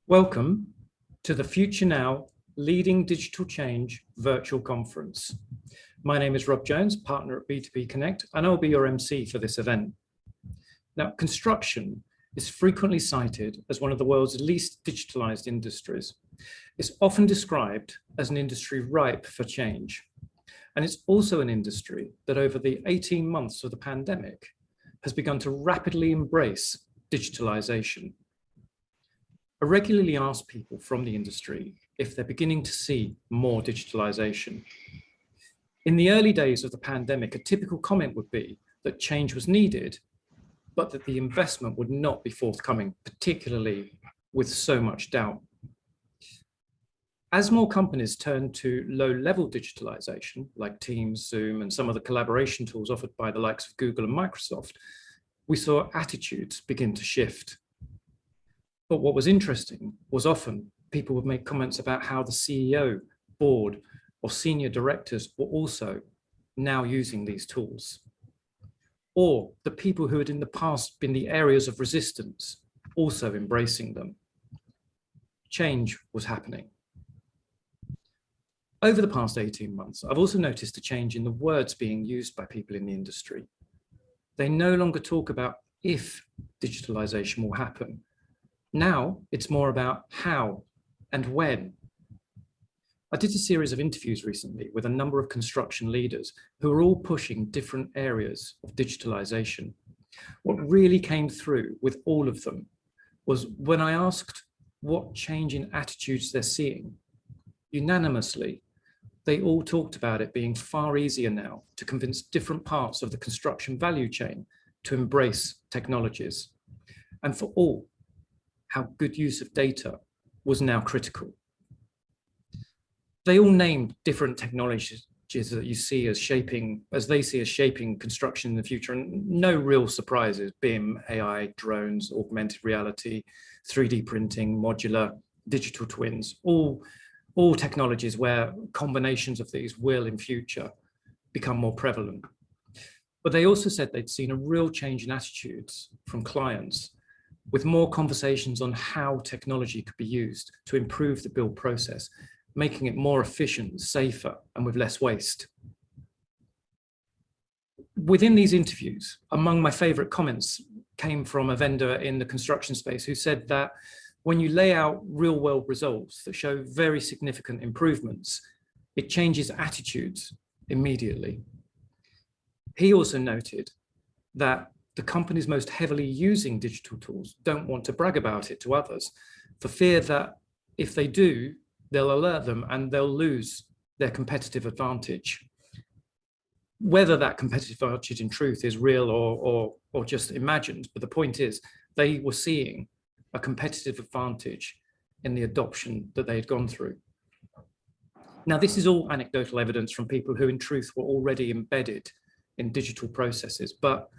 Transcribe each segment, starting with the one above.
Welcome to the Future Now Leading Digital Change virtual conference. My name is Rob Jones, partner at B2B Connect, and I'll be your MC for this event. Now, construction is frequently cited as one of the world's least digitalized industries. It's often described as an industry ripe for change. And it's also an industry that over the 18 months of the pandemic has begun to rapidly embrace digitalization. I regularly ask people from the industry if they're beginning to see more digitalization. In the early days of the pandemic, a typical comment would be that change was needed, but that the investment would not be forthcoming, particularly with so much doubt. As more companies turn to low-level digitalization, like Teams, Zoom, and some of the collaboration tools offered by the likes of Google and Microsoft, we saw attitudes begin to shift. But what was interesting was often people would make comments about how the CEO, board, or senior directors were also now using these tools. Or the people who had in the past been the areas of resistance also embracing them. Change was happening. Over the past 18 months, I've also noticed a change in the words being used by people in the industry. They no longer talk about if digitalization will happen. Now it's more about how and when. I did a series of interviews recently with a number of construction leaders who are all pushing different areas of digitalization. What really came through with all of them was when I asked what change in attitudes they're seeing, unanimously, they all talked about it being far easier now to convince different parts of the construction value chain to embrace technologies. And for all, how good use of data was now critical. They all named different technologies that you see as shaping, as they see as shaping construction in the future, and no real surprises: BIM, AI, drones, augmented reality, 3D printing, modular, digital twins, all technologies where combinations of these will in future become more prevalent. But they also said they'd seen a real change in attitudes from clients, with more conversations on how technology could be used to improve the build process, making it more efficient, safer, and with less waste. Within these interviews, among my favorite comments came from a vendor in the construction space who said that when you lay out real-world results that show very significant improvements, it changes attitudes immediately. He also noted that the companies most heavily using digital tools don't want to brag about it to others for fear that if they do, they'll alert them and they'll lose their competitive advantage. Whether that competitive advantage in truth is real or just imagined, but the point is they were seeing a competitive advantage in the adoption that they had gone through. Now, this is all anecdotal evidence from people who in truth were already embedded in digital processes, but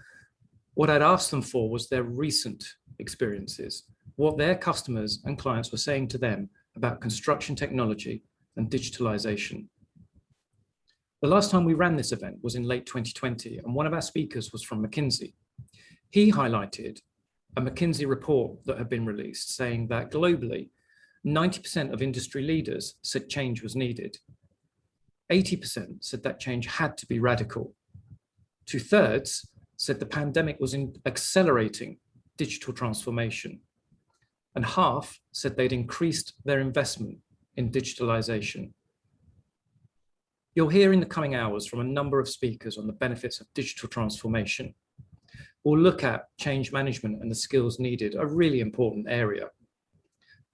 what I'd asked them for was their recent experiences, what their customers and clients were saying to them about construction technology and digitalization. The last time we ran this event was in late 2020, and one of our speakers was from McKinsey. He highlighted a McKinsey report that had been released saying that globally, 90% of industry leaders said change was needed. 80% said that change had to be radical. 2/3 said the pandemic was accelerating digital transformation. And half said they'd increased their investment in digitalization. You'll hear in the coming hours from a number of speakers on the benefits of digital transformation. We'll look at change management and the skills needed, a really important area.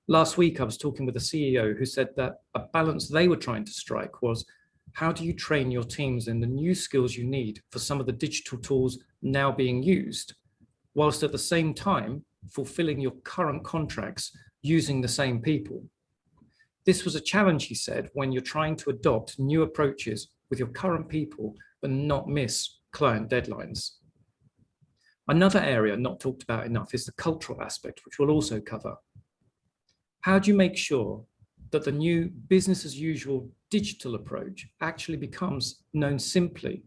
Last week, I was talking with a CEO who said that a balance they were trying to strike was, how do you train your teams in the new skills you need for some of the digital tools now being used, whilst at the same time fulfilling your current contracts using the same people? This was a challenge, he said, when you're trying to adopt new approaches with your current people, but not miss client deadlines. Another area not talked about enough is the cultural aspect, which we'll also cover. How do you make sure that the new business as usual digital approach actually becomes known simply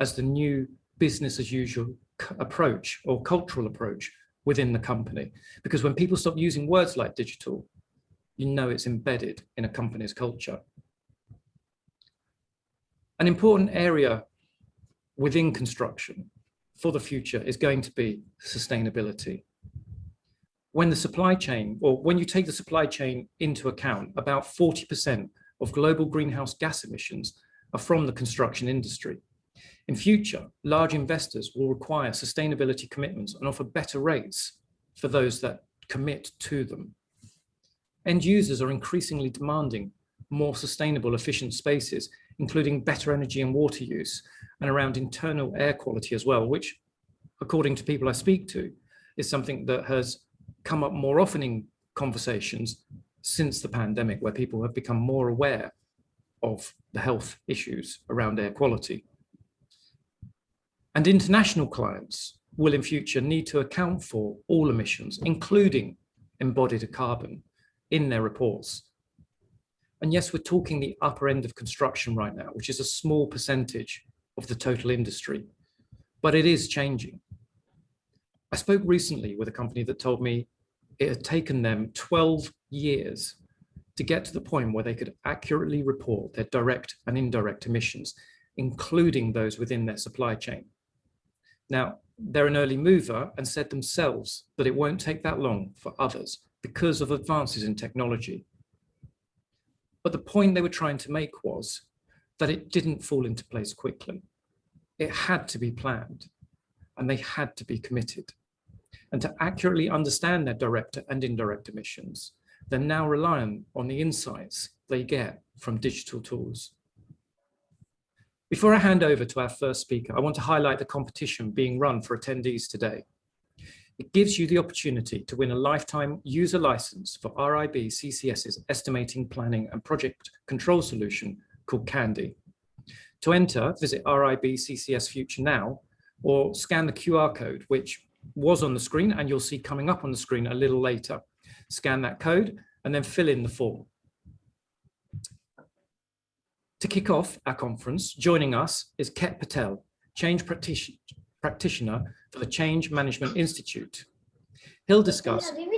as the new business as usual approach or cultural approach within the company. Because when people stop using words like digital, you know it's embedded in a company's culture. An important area within construction for the future is going to be sustainability. When the supply chain, or when you take the supply chain into account, about 40% of global greenhouse gas emissions are from the construction industry. In future, large investors will require sustainability commitments and offer better rates for those that commit to them. End users are increasingly demanding more sustainable, efficient spaces, including better energy and water use, and around internal air quality as well, which, according to people I speak to, is something that has come up more often in conversations since the pandemic, where people have become more aware of the health issues around air quality. And international clients will in future need to account for all emissions, including embodied carbon, in their reports. And yes, we're talking the upper end of construction right now, which is a small percentage of the total industry, but it is changing. I spoke recently with a company that told me it had taken them 12 years to get to the point where they could accurately report their direct and indirect emissions, including those within their supply chain. Now, they're an early mover and said themselves that it won't take that long for others because of advances in technology. But the point they were trying to make was that it didn't fall into place quickly. It had to be planned, and they had to be committed. And to accurately understand their direct and indirect emissions, they're now relying on the insights they get from digital tools. Before I hand over to our first speaker, I want to highlight the competition being run for attendees today. It gives you the opportunity to win a lifetime user license for RIB CCS's estimating, planning and project control solution called Candy. To enter, visit RIB CCS Future Now or scan the QR code, which was on the screen and you'll see coming up on the screen a little later. Scan that code and then fill in the form. To kick off our conference, joining us is Ket Patel, Change Practitioner for the Change Management Institute. He'll discuss change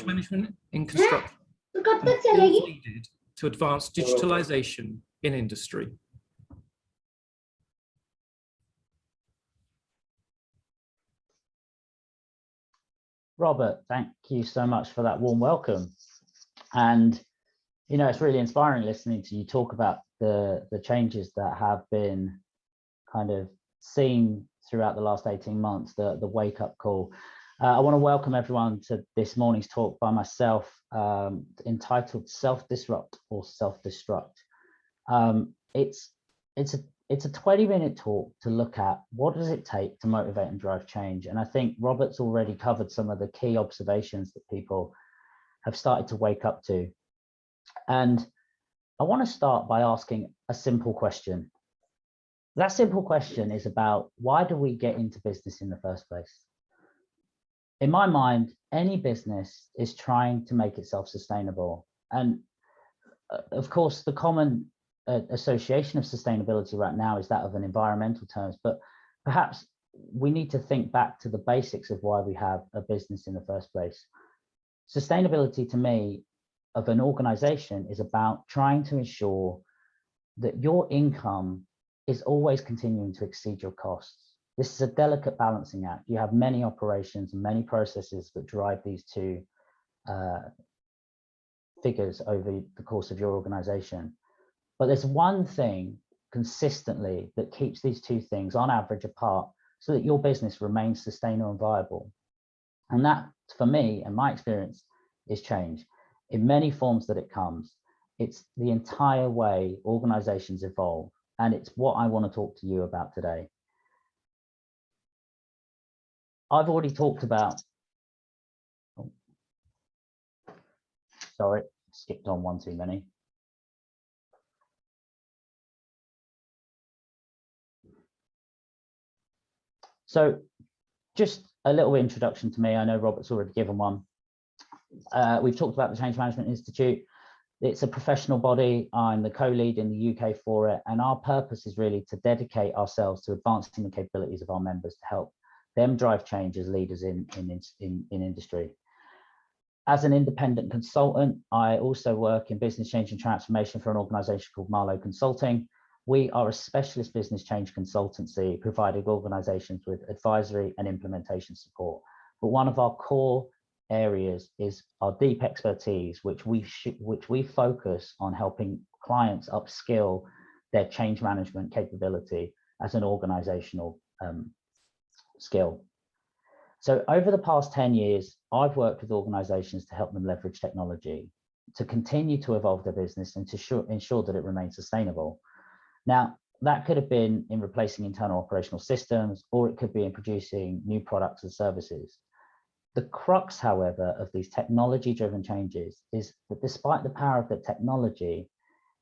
management in construction and the skills needed to advance digitalization in industry. Robert, thank you so much for that warm welcome. And, you know, it's really inspiring listening to you talk about the changes that have been kind of seen throughout the last 18 months, the wake-up call. I want to welcome everyone to this morning's talk by myself, entitled Self-Disrupt or Self-Destruct. It's a 20-minute talk to look at what does it take to motivate and drive change. And I think Robert's already covered some of the key observations that people have started to wake up to. And I want to start by asking a simple question. That simple question is about, why do we get into business in the first place? In my mind, any business is trying to make itself sustainable. And of course, the common association of sustainability right now is that of an environmental terms, but perhaps we need to think back to the basics of why we have a business in the first place. Sustainability to me of an organization is about trying to ensure that your income is always continuing to exceed your costs. This is a delicate balancing act. You have many operations and many processes that drive these two figures over the course of your organization. But there's one thing consistently that keeps these two things on average apart so that your business remains sustainable and viable. And that, for me and my experience, is change. In many forms that it comes, it's the entire way organizations evolve. And it's what I want to talk to you about today. I've already talked about, sorry, skipped on one too many. So just a little introduction to me. I know Robert's already given one. We've talked about the Change Management Institute. It's a professional body. I'm the co-lead in the UK for it. And our purpose is really to dedicate ourselves to advancing the capabilities of our members to help them drive change as leaders in industry. As an independent consultant, I also work in business change and transformation for an organization called Marlowe Consulting. We are a specialist business change consultancy providing organizations with advisory and implementation support. But one of our core areas is our deep expertise, which we focus on helping clients upskill their change management capability as an organizational skill. So over the past 10 years, I've worked with organizations to help them leverage technology to continue to evolve their business and to ensure that it remains sustainable. Now, that could have been in replacing internal operational systems, or it could be in producing new products and services. The crux, however, of these technology-driven changes is that despite the power of the technology,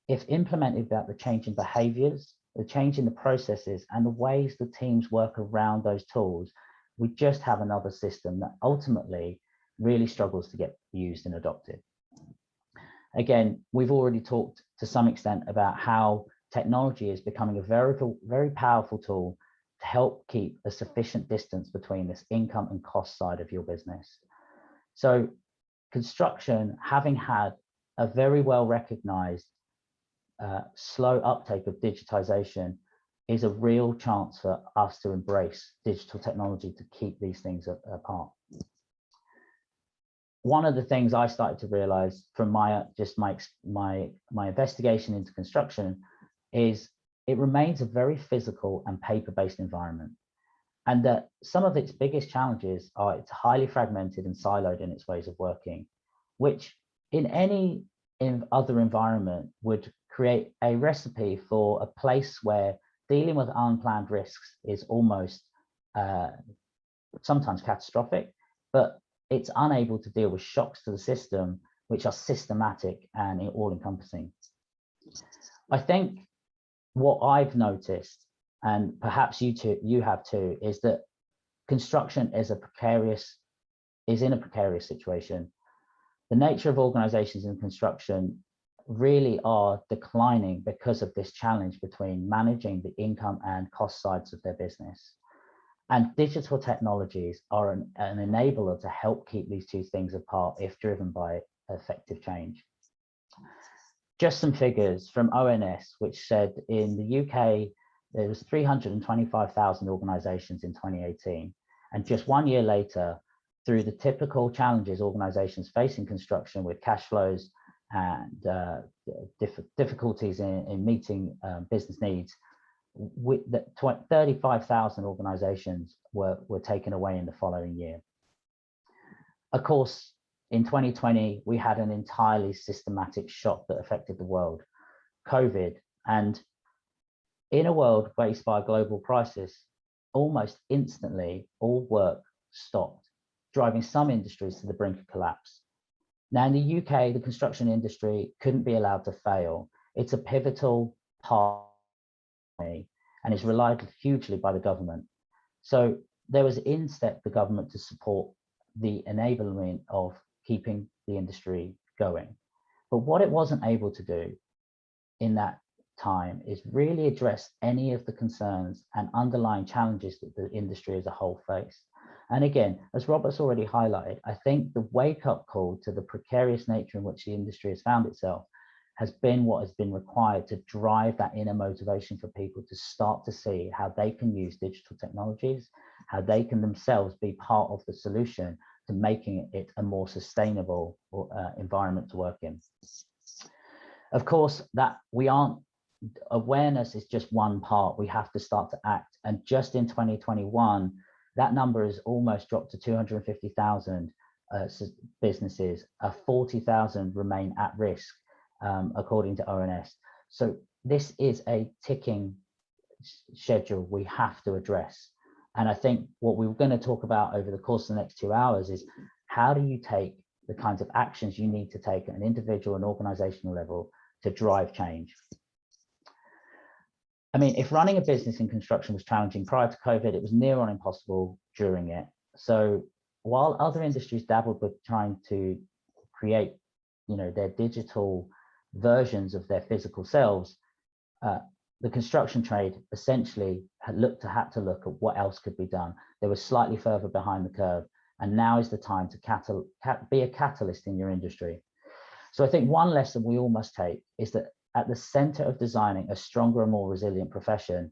if implemented without the change in behaviors, the change in the processes, and the ways the teams work around those tools, we just have another system that ultimately really struggles to get used and adopted. Again, we've already talked to some extent about how technology is becoming a very powerful tool to help keep a sufficient distance between this income and cost side of your business. So construction, having had a very well recognized slow uptake of digitization, is a real chance for us to embrace digital technology to keep these things apart. One of the things I started to realize from my investigation into construction is it remains a very physical and paper-based environment, and that some of its biggest challenges are it's highly fragmented and siloed in its ways of working, which in any other environment would create a recipe for a place where dealing with unplanned risks is almost sometimes catastrophic, but it's unable to deal with shocks to the system, which are systematic and all-encompassing. I think what I've noticed, and perhaps you have too, is that construction is in a precarious situation. The nature of organizations in construction really are declining because of this challenge between managing the income and cost sides of their business. And digital technologies are an enabler to help keep these two things apart if driven by effective change. Just some figures from ONS, which said in the UK, there was 325,000 organizations in 2018. And just 1 year later, through the typical challenges organizations face in construction with cash flows and difficulties in meeting business needs, 35,000 organizations were taken away in the following year. Of course, in 2020, we had an entirely systematic shock that affected the world, COVID. And in a world faced by a global crisis, almost instantly, all work stopped, driving some industries to the brink of collapse. Now, in the UK, the construction industry couldn't be allowed to fail. It's a pivotal part and is relied hugely by the government. So there was in step the government to support the enablement of keeping the industry going. But what it wasn't able to do in that time is really address any of the concerns and underlying challenges that the industry as a whole faced. And again, as Robert's already highlighted, I think the wake-up call to the precarious nature in which the industry has found itself has been what has been required to drive that inner motivation for people to start to see how they can use digital technologies, how they can themselves be part of the solution to making it a more sustainable environment to work in. Of course, awareness is just one part. We have to start to act. And just in 2021, that number has almost dropped to 250,000 businesses. 40,000 remain at risk, according to ONS. So this is a ticking schedule we have to address. And I think what we're going to talk about over the course of the next 2 hours is how do you take the kinds of actions you need to take at an individual and organizational level to drive change. I mean, if running a business in construction was challenging prior to COVID, it was near on impossible during it. So while other industries dabbled with trying to create, their digital versions of their physical selves, the construction trade essentially had to look at what else could be done. They were slightly further behind the curve, and now is the time to be a catalyst in your industry. So I think one lesson we all must take is that at the center of designing a stronger and more resilient profession,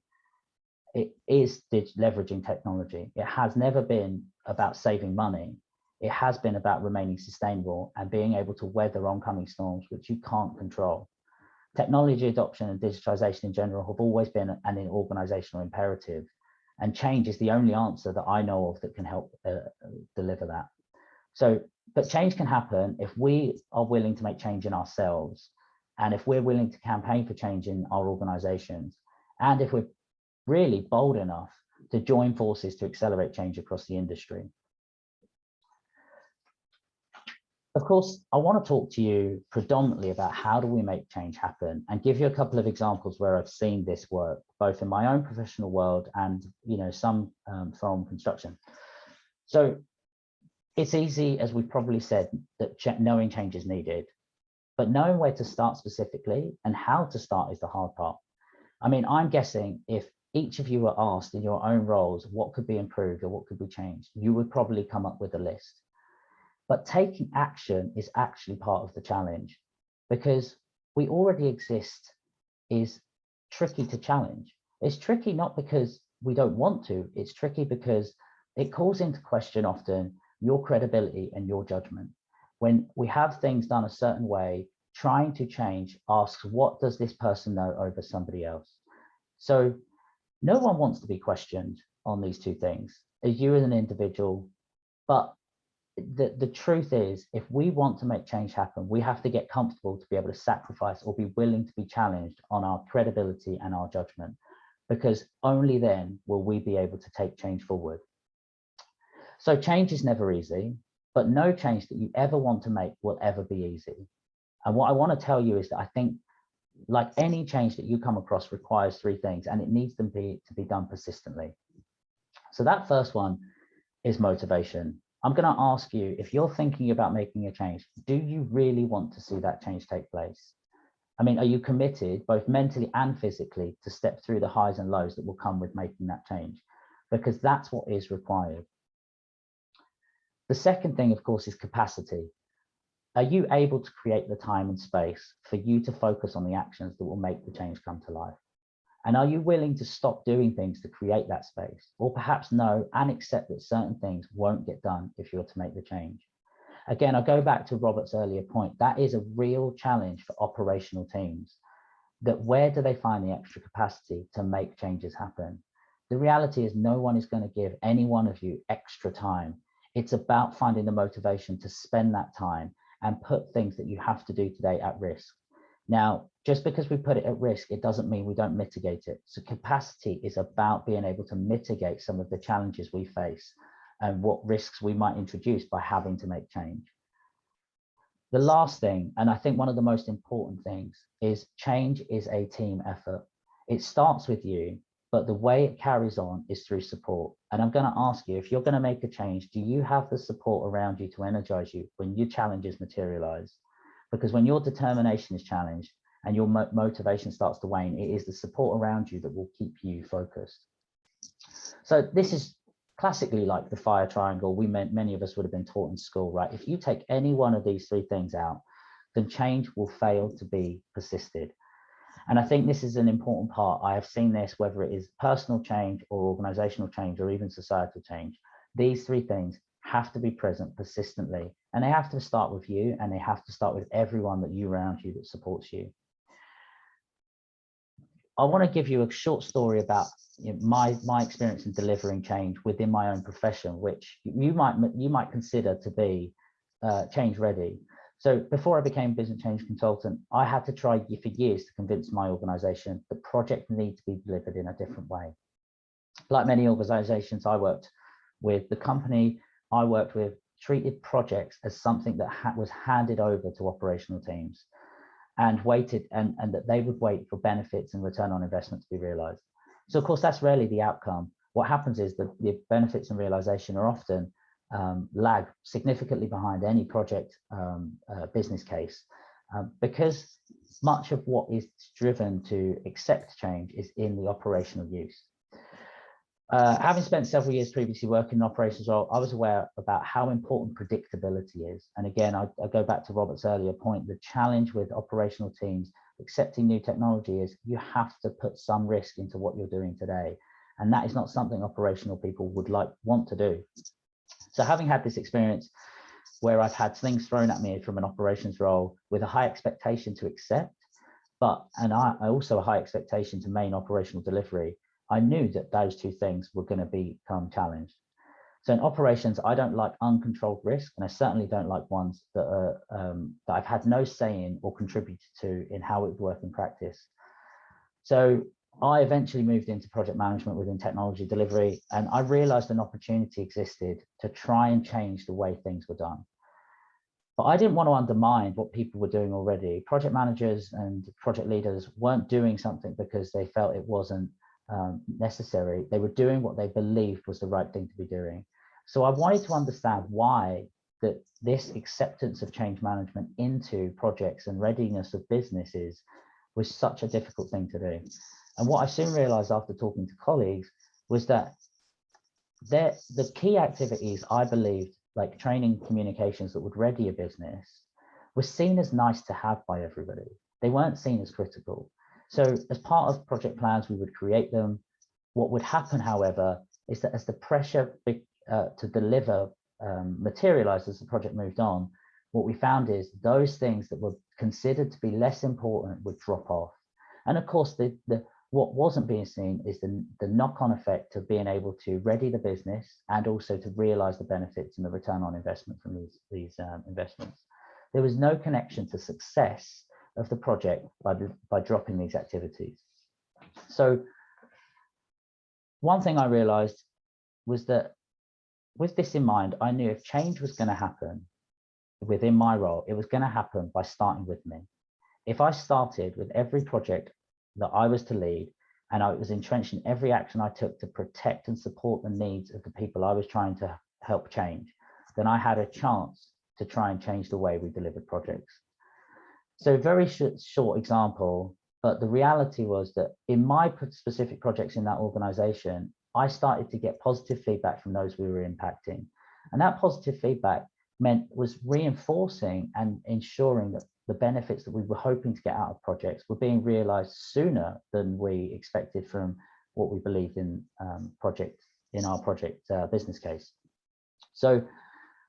it is leveraging technology. It has never been about saving money. It has been about remaining sustainable and being able to weather oncoming storms, which you can't control. Technology adoption and digitization in general have always been an organizational imperative, and change is the only answer that I know of that can help deliver that. So, but change can happen if we are willing to make change in ourselves, and if we're willing to campaign for change in our organizations, and if we're really bold enough to join forces to accelerate change across the industry. Of course, I want to talk to you predominantly about how do we make change happen, and give you a couple of examples where I've seen this work, both in my own professional world and some from construction. So it's easy, as we've probably said, that knowing change is needed, but knowing where to start specifically and how to start is the hard part. I mean, I'm guessing if each of you were asked in your own roles what could be improved or what could be changed, you would probably come up with a list. But taking action is actually part of the challenge, because we already exist is tricky to challenge. It's tricky not because we don't want to, it's tricky because it calls into question often your credibility and your judgment. When we have things done a certain way, trying to change asks, what does this person know over somebody else? So no one wants to be questioned on these two things, as you as an individual, but the truth is, if we want to make change happen, we have to get comfortable to be able to sacrifice or be willing to be challenged on our credibility and our judgment, because only then will we be able to take change forward. So change is never easy, but no change that you ever want to make will ever be easy. And what I want to tell you is that I think, like any change that you come across, requires three things, and it needs to be done persistently. So that first one is motivation. I'm going to ask you, if you're thinking about making a change, do you really want to see that change take place? I mean, are you committed, both mentally and physically, to step through the highs and lows that will come with making that change? Because that's what is required. The second thing, of course, is capacity. Are you able to create the time and space for you to focus on the actions that will make the change come to life? And are you willing to stop doing things to create that space, or perhaps know and accept that certain things won't get done if you're to make the change? Again, I go back to Robert's earlier point. That is a real challenge for operational teams, that where do they find the extra capacity to make changes happen? The reality is no one is going to give any one of you extra time. It's about finding the motivation to spend that time and put things that you have to do today at risk. Now, just because we put it at risk, it doesn't mean we don't mitigate it. So capacity is about being able to mitigate some of the challenges we face and what risks we might introduce by having to make change. The last thing, and I think one of the most important things, is change is a team effort. It starts with you, but the way it carries on is through support. And I'm going to ask you, if you're going to make a change, do you have the support around you to energize you when your challenges materialize? Because when your determination is challenged and your motivation starts to wane, it is the support around you that will keep you focused. So this is classically like the fire triangle many of us would have been taught in school, right? If you take any one of these three things out, then change will fail to be persisted. And I think this is an important part. I have seen this, whether it is personal change or organizational change or even societal change. These three things have to be present persistently, and they have to start with you, and they have to start with everyone that you around you that supports you. I want to give you a short story about my experience in delivering change within my own profession, which you might consider to be change ready. So before I became business change consultant, I had to try for years to convince my organization that projects need to be delivered in a different way. Like many organizations I worked with, the company I worked with treated projects as something that was handed over to operational teams and waited, and that they would wait for benefits and return on investment to be realized. So of course, that's rarely the outcome. What happens is that the benefits and realization are often lag significantly behind any project business case. because much of what is driven to accept change is in the operational use. Having spent several years previously working in operations role, I was aware about how important predictability is. And again, I go back to Robert's earlier point, the challenge with operational teams accepting new technology is you have to put some risk into what you're doing today. And that is not something operational people would want to do. So having had this experience where I've had things thrown at me from an operations role with a high expectation to accept, and I also a high expectation to main operational delivery, I knew that those two things were going to become challenged. So in operations, I don't like uncontrolled risk, and I certainly don't like ones that are that I've had no say in or contributed to in how it would work in practice. So I eventually moved into project management within technology delivery, and I realized an opportunity existed to try and change the way things were done. But I didn't want to undermine what people were doing already. Project managers and project leaders weren't doing something because they felt it wasn't necessary. They were doing what they believed was the right thing to be doing. So I wanted to understand why this acceptance of change management into projects and readiness of businesses was such a difficult thing to do. And what I soon realized after talking to colleagues was that the key activities I believed, like training communications that would ready a business, were seen as nice to have by everybody. They weren't seen as critical. So as part of project plans, we would create them. What would happen, however, is that as the pressure to deliver materialized as the project moved on, what we found is those things that were considered to be less important would drop off. And of course, what wasn't being seen is the knock-on effect of being able to ready the business and also to realize the benefits and the return on investment from these investments. There was no connection to success of the project by dropping these activities. So one thing I realized was that with this in mind, I knew if change was going to happen within my role, it was going to happen by starting with me. If I started with every project that I was to lead, and I was entrenched in every action I took to protect and support the needs of the people I was trying to help change, then I had a chance to try and change the way we delivered projects. So very short example, but the reality was that in my specific projects in that organization, I started to get positive feedback from those we were impacting. And that positive feedback was reinforcing and ensuring that the benefits that we were hoping to get out of projects were being realized sooner than we expected from what we believed in our project business case. So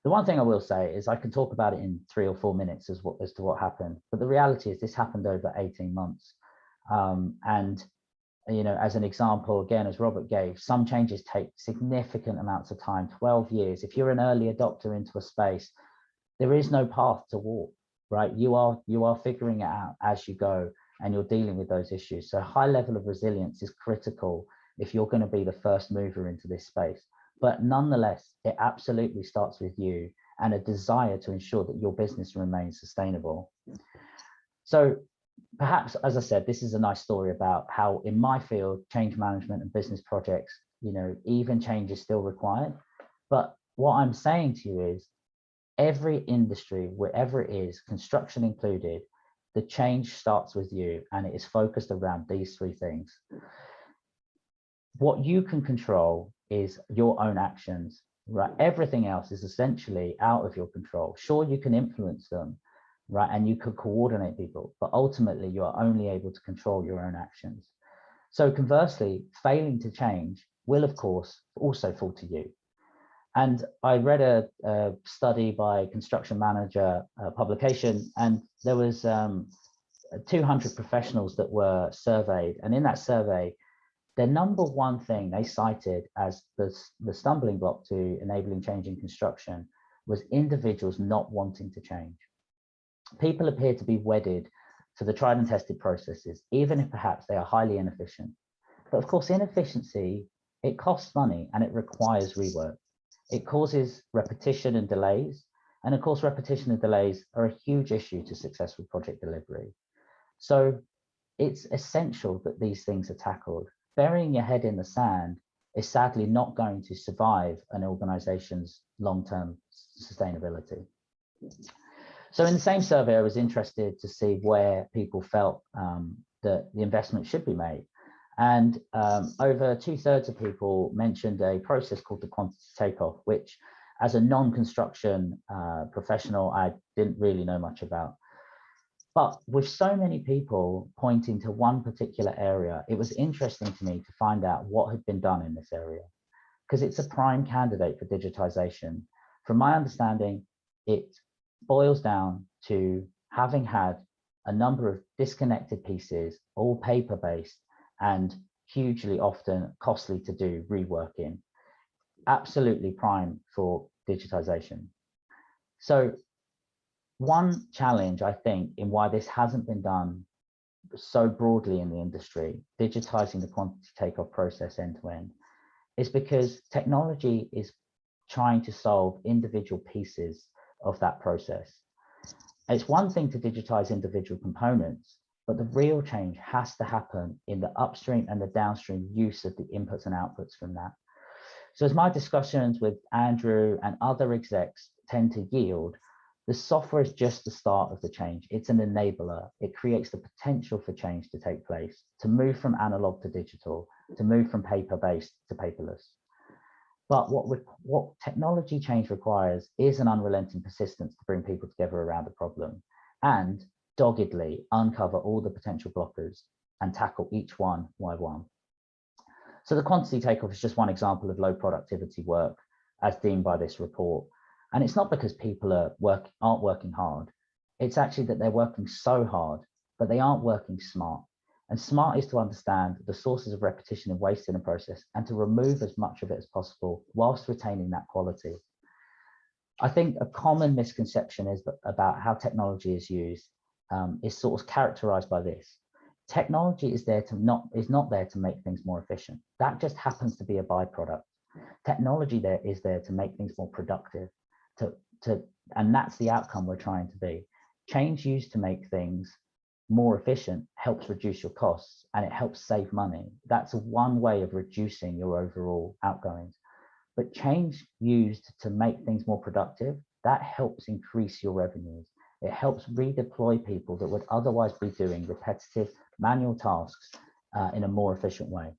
the one thing I will say is I can talk about it in 3 or 4 minutes as to what happened, but the reality is this happened over 18 months. And you know, as an example, again, as Robert gave, some changes take significant amounts of time, 12 years. If you're an early adopter into a space, there is no path to walk, right? You are figuring it out as you go, and you're dealing with those issues. So high level of resilience is critical if you're going to be the first mover into this space. But nonetheless, it absolutely starts with you and a desire to ensure that your business remains sustainable. So perhaps, as I said, this is a nice story about how in my field, change management and business projects, you know, even change is still required. But what I'm saying to you is every industry, wherever it is, construction included, the change starts with you, and it is focused around these 3 things. What you can control is your own actions, right? Everything else is essentially out of your control. Sure, you can influence them, right? And you could coordinate people, but ultimately you are only able to control your own actions. So conversely, failing to change will, of course, also fall to you. And I read a study by Construction Manager publication, and there was 200 professionals that were surveyed. And in that survey, the number one thing they cited as the stumbling block to enabling change in construction was individuals not wanting to change. People appear to be wedded to the tried and tested processes, even if perhaps they are highly inefficient. But of course, inefficiency, it costs money and it requires rework. It causes repetition and delays. And of course, repetition and delays are a huge issue to successful project delivery. So it's essential that these things are tackled. Burying your head in the sand is sadly not going to survive an organization's long-term sustainability. So in the same survey, I was interested to see where people felt that the investment should be made. And over 2/3 of people mentioned a process called the quantity takeoff, which as a non-construction professional, I didn't really know much about. But with so many people pointing to one particular area, it was interesting to me to find out what had been done in this area, because it's a prime candidate for digitization. From my understanding, it boils down to having had a number of disconnected pieces, all paper-based and hugely often costly to do reworking. Absolutely prime for digitization. So one challenge, I think, in why this hasn't been done so broadly in the industry, digitizing the quantity takeoff process end to end, is because technology is trying to solve individual pieces of that process. It's one thing to digitize individual components, but the real change has to happen in the upstream and the downstream use of the inputs and outputs from that. So as my discussions with Andrew and other execs tend to yield, the software is just the start of the change. It's an enabler. It creates the potential for change to take place, to move from analog to digital, to move from paper-based to paperless. But what technology change requires is an unrelenting persistence to bring people together around a problem and doggedly uncover all the potential blockers and tackle each one by one. So the quantity takeoff is just one example of low productivity work as deemed by this report. And it's not because people aren't working hard. It's actually that they're working so hard, but they aren't working smart. And smart is to understand the sources of repetition and waste in a process and to remove as much of it as possible whilst retaining that quality. I think a common misconception is about how technology is used is sort of characterized by this. Technology is not there to make things more efficient. That just happens to be a byproduct. Technology is there to make things more productive. And that's the outcome we're trying to be. Change used to make things more efficient helps reduce your costs and it helps save money. That's one way of reducing your overall outgoings. But change used to make things more productive, that helps increase your revenues. It helps redeploy people that would otherwise be doing repetitive manual tasks in a more efficient way.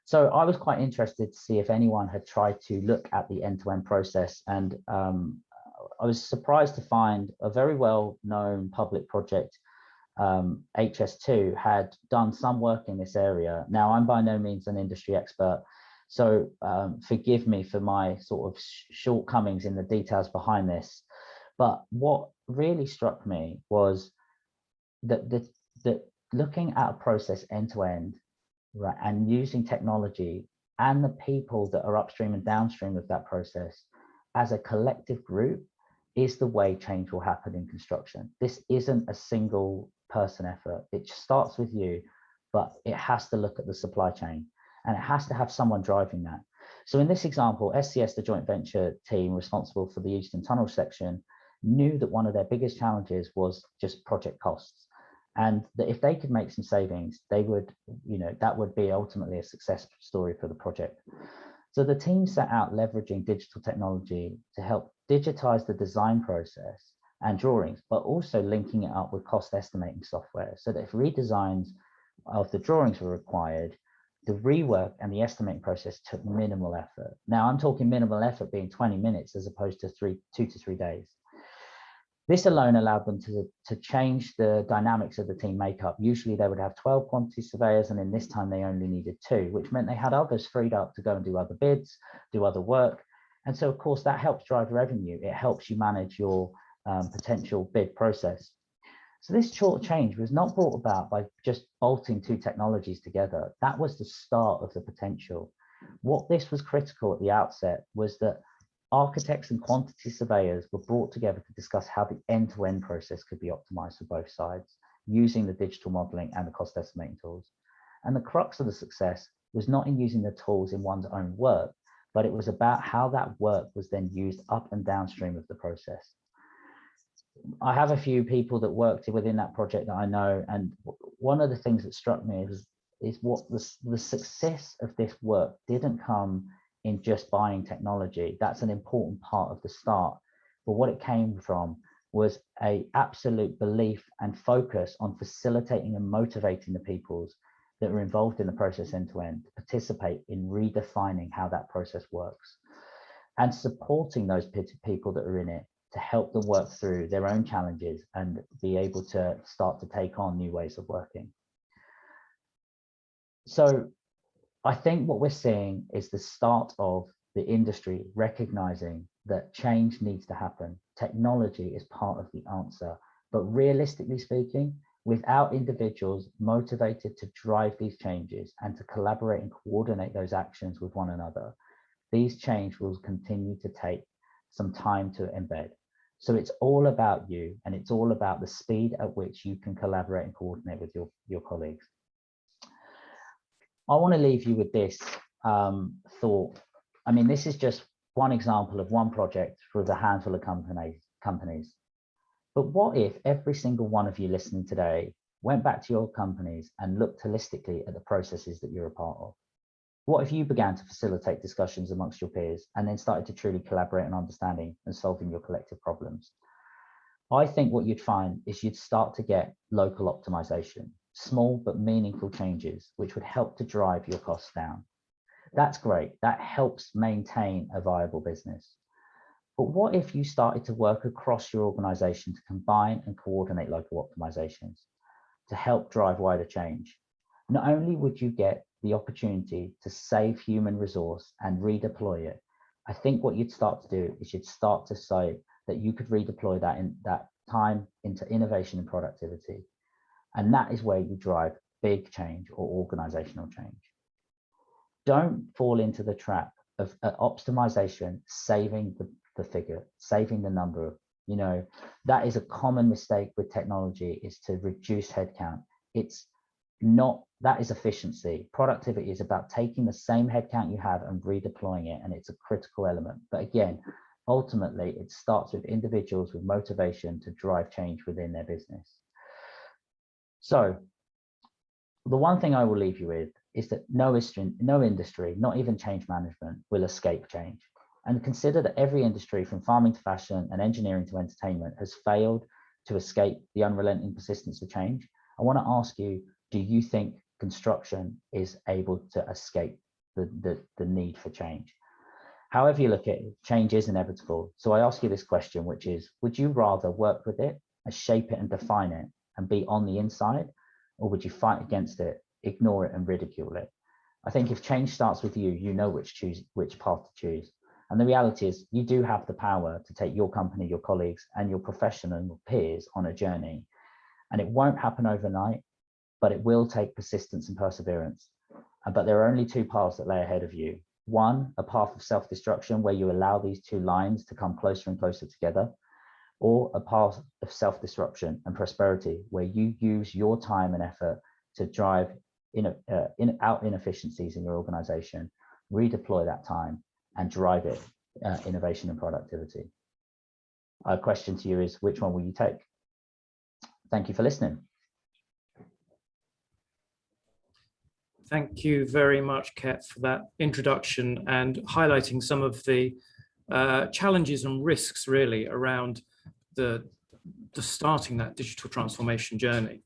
So I was quite interested to see if anyone had tried to look at the end-to-end process, and I was surprised to find a very well-known public project, HS2, had done some work in this area. Now, I'm by no means an industry expert, so forgive me for my sort of shortcomings in the details behind this. But what really struck me was that looking at a process end-to-end, right, and using technology and the people that are upstream and downstream of that process as a collective group is the way change will happen in construction. This isn't a single person effort. It starts with you, but it has to look at the supply chain and it has to have someone driving that. So in this example, SCS, the joint venture team responsible for the Euston Tunnel section, knew that one of their biggest challenges was just project costs. And that if they could make some savings, they would, that would be ultimately a success story for the project. So the team set out leveraging digital technology to help digitize the design process and drawings, but also linking it up with cost estimating software so that if redesigns of the drawings were required, the rework and the estimating process took minimal effort. Now I'm talking minimal effort being 20 minutes as opposed to 2 to 3 days. This alone allowed them to change the dynamics of the team makeup. Usually they would have 12 quantity surveyors, and in this time they only needed 2, which meant they had others freed up to go and do other bids, do other work. And so of course that helps drive revenue. It helps you manage your potential bid process. So this short change was not brought about by just bolting 2 technologies together. That was the start of the potential. What this was critical at the outset was that architects and quantity surveyors were brought together to discuss how the end-to-end process could be optimized for both sides using the digital modeling and the cost estimating tools. And the crux of the success was not in using the tools in one's own work, but it was about how that work was then used up and downstream of the process. I have a few people that worked within that project that I know, and one of the things that struck me is what the success of this work didn't come in just buying technology. That's an important part of the start. but what it came from was a absolute belief and focus on facilitating and motivating the peoples that are involved in the process end to end to participate in redefining how that process works, and supporting those people that are in it to help them work through their own challenges and be able to start to take on new ways of working. So I think what we're seeing is the start of the industry recognizing that change needs to happen. Technology is part of the answer, but realistically speaking, without individuals motivated to drive these changes and to collaborate and coordinate those actions with one another, these change will continue to take some time to embed. So it's all about you, and it's all about the speed at which you can collaborate and coordinate with your colleagues. I want to leave you with this thought. I mean, this is just one example of one project for a handful of companies. But what if every single one of you listening today went back to your companies and looked holistically at the processes that you're a part of? What if you began to facilitate discussions amongst your peers and then started to truly collaborate on understanding and solving your collective problems? I think what you'd find is you'd start to get local optimization, small but meaningful changes, which would help to drive your costs down. That's great. That helps maintain a viable business. But what if you started to work across your organization to combine and coordinate local optimizations to help drive wider change? Not only would you get the opportunity to save human resource and redeploy it, I think what you'd start to do is you'd start to say that you could redeploy that time into innovation and productivity. And that is where you drive big change or organizational change. Don't fall into the trap of optimization, saving the figure, saving the number. You know, that is a common mistake with technology, is to reduce headcount. It's not, that is efficiency. Productivity is about taking the same headcount you have and redeploying it, and it's a critical element. But again, ultimately, it starts with individuals with motivation to drive change within their business. So the one thing I will leave you with is that no industry, not even change management, will escape change. And consider that every industry, from farming to fashion and engineering to entertainment, has failed to escape the unrelenting persistence of change. I want to ask you, do you think construction is able to escape the need for change? However you look at it, change is inevitable. So I ask you this question, which is, would you rather work with it and shape it and define it and be on the inside, or would you fight against it, ignore it and ridicule it? I think if change starts with you, you know which path to choose. And the reality is you do have the power to take your company, your colleagues and your professional peers on a journey. And it won't happen overnight, but it will take persistence and perseverance. But there are only two paths that lay ahead of you. One, a path of self-destruction where you allow these two lines to come closer and closer together, or a path of self-disruption and prosperity where you use your time and effort to drive out inefficiencies in your organization, redeploy that time and drive it innovation and productivity. Our question to you is, which one will you take? Thank you for listening. Thank you very much, Ket, for that introduction and highlighting some of the challenges and risks really around the starting that digital transformation journey.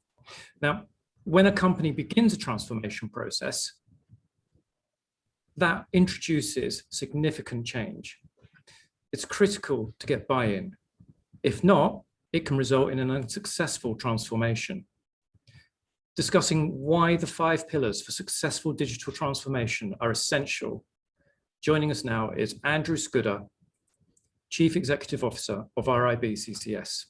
Now, when a company begins a transformation process, that introduces significant change. It's critical to get buy-in. If not, it can result in an unsuccessful transformation. Discussing why the 5 pillars for successful digital transformation are essential. Joining us now is Andrew Scudder, Chief Executive Officer of RIB CCS.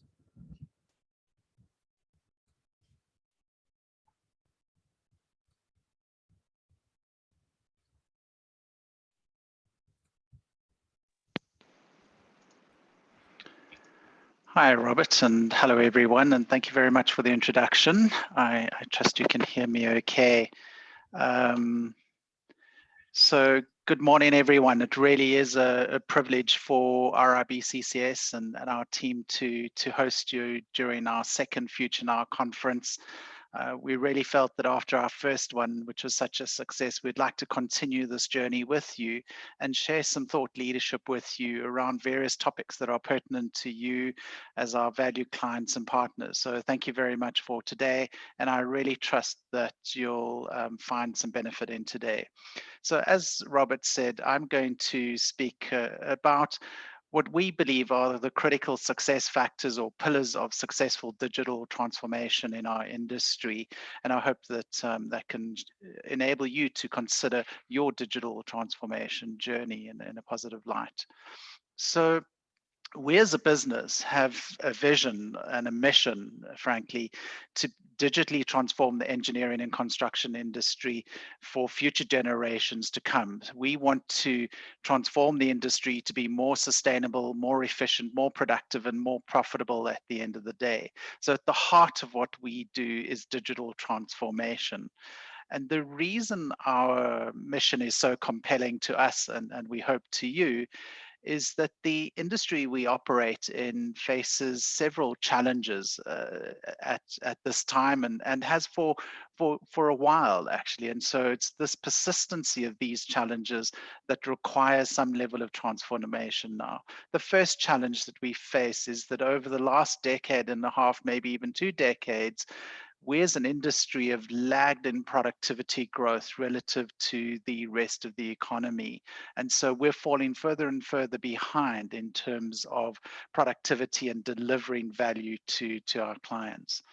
Hi, Robert, and hello, everyone, and thank you very much for the introduction. I trust you can hear me okay. So good morning, everyone. It really is a privilege for RIB CCS and our team to host you during our second Future Now conference. We really felt that after our first one, which was such a success, we'd like to continue this journey with you and share some thought leadership with you around various topics that are pertinent to you as our valued clients and partners. So thank you very much for today, and I really trust that you'll find some benefit in today. So as Robert said, I'm going to speak about what we believe are the critical success factors or pillars of successful digital transformation in our industry. And I hope that that can enable you to consider your digital transformation journey in a positive light. So we as a business have a vision and a mission, frankly, to digitally transform the engineering and construction industry for future generations to come. We want to transform the industry to be more sustainable, more efficient, more productive, and more profitable at the end of the day. So at the heart of what we do is digital transformation. And the reason our mission is so compelling to us, and we hope to you, is that the industry we operate in faces several challenges at this time and has for a while, actually. And so it's this persistency of these challenges that requires some level of transformation now. The first challenge that we face is that over the last decade and a half, maybe even 2 decades, we as an industry have lagged in productivity growth relative to the rest of the economy. And so we're falling further and further behind in terms of productivity and delivering value to our clients.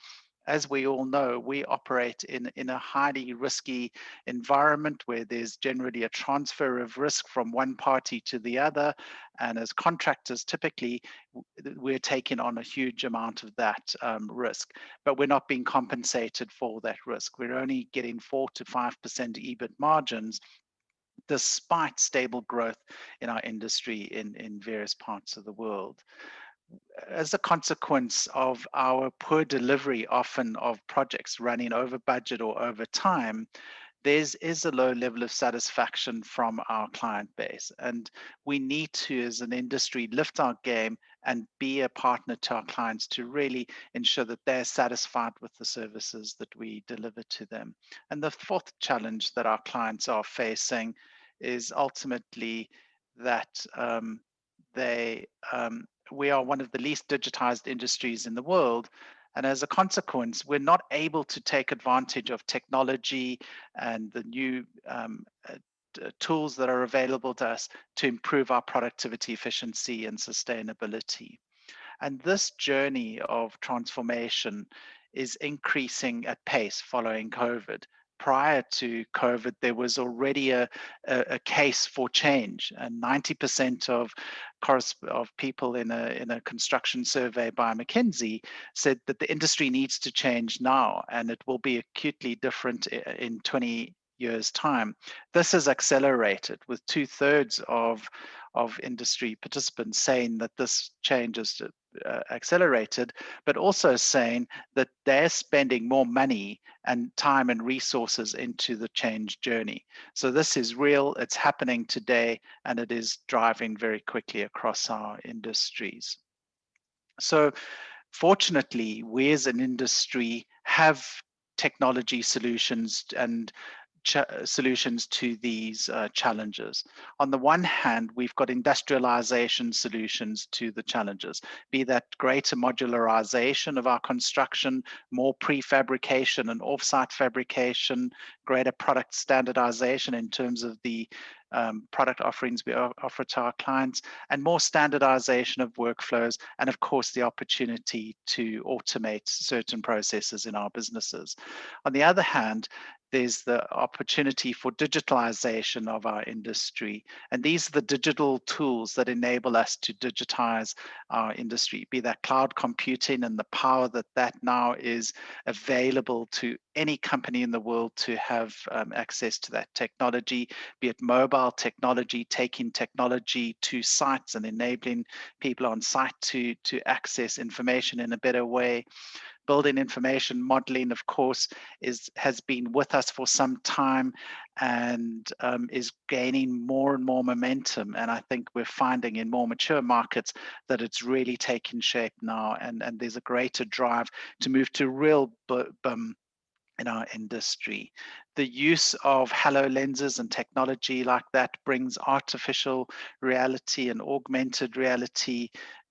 As we all know, we operate in a highly risky environment where there's generally a transfer of risk from one party to the other. And as contractors, typically, we're taking on a huge amount of that risk, but we're not being compensated for that risk. We're only getting 4 to 5% EBIT margins, despite stable growth in our industry in various parts of the world. As a consequence of our poor delivery, often of projects running over budget or over time, there is a low level of satisfaction from our client base. And we need to, as an industry, lift our game and be a partner to our clients to really ensure that they're satisfied with the services that we deliver to them. And the fourth challenge that our clients are facing is ultimately that we are one of the least digitized industries in the world. And as a consequence, we're not able to take advantage of technology and the new tools that are available to us to improve our productivity, efficiency, and sustainability. And this journey of transformation is increasing at pace following COVID. Prior to COVID, there was already a case for change, and 90% of people in a construction survey by McKinsey said that the industry needs to change now, and it will be acutely different in 20 years' time. This has accelerated, with 2/3 of industry participants saying that this change is accelerated, but also saying that they're spending more money and time and resources into the change journey. So this is real, it's happening today, and it is driving very quickly across our industries. So fortunately, we as an industry have technology solutions and solutions to these challenges. On the one hand, we've got industrialization solutions to the challenges, be that greater modularization of our construction, more prefabrication and offsite fabrication, greater product standardization in terms of the product offerings we offer to our clients, and more standardization of workflows, and of course the opportunity to automate certain processes in our businesses. On the other hand, there's the opportunity for digitalization of our industry. And these are the digital tools that enable us to digitize our industry, be that cloud computing and the power that now is available to any company in the world to have access to that technology, be it mobile technology, taking technology to sites and enabling people on site to access information in a better way. Building information modeling, of course, has been with us for some time and is gaining more and more momentum. And I think we're finding in more mature markets that it's really taking shape now, and there's a greater drive to move to real in our industry. The use of HoloLenses and technology like that brings artificial reality and augmented reality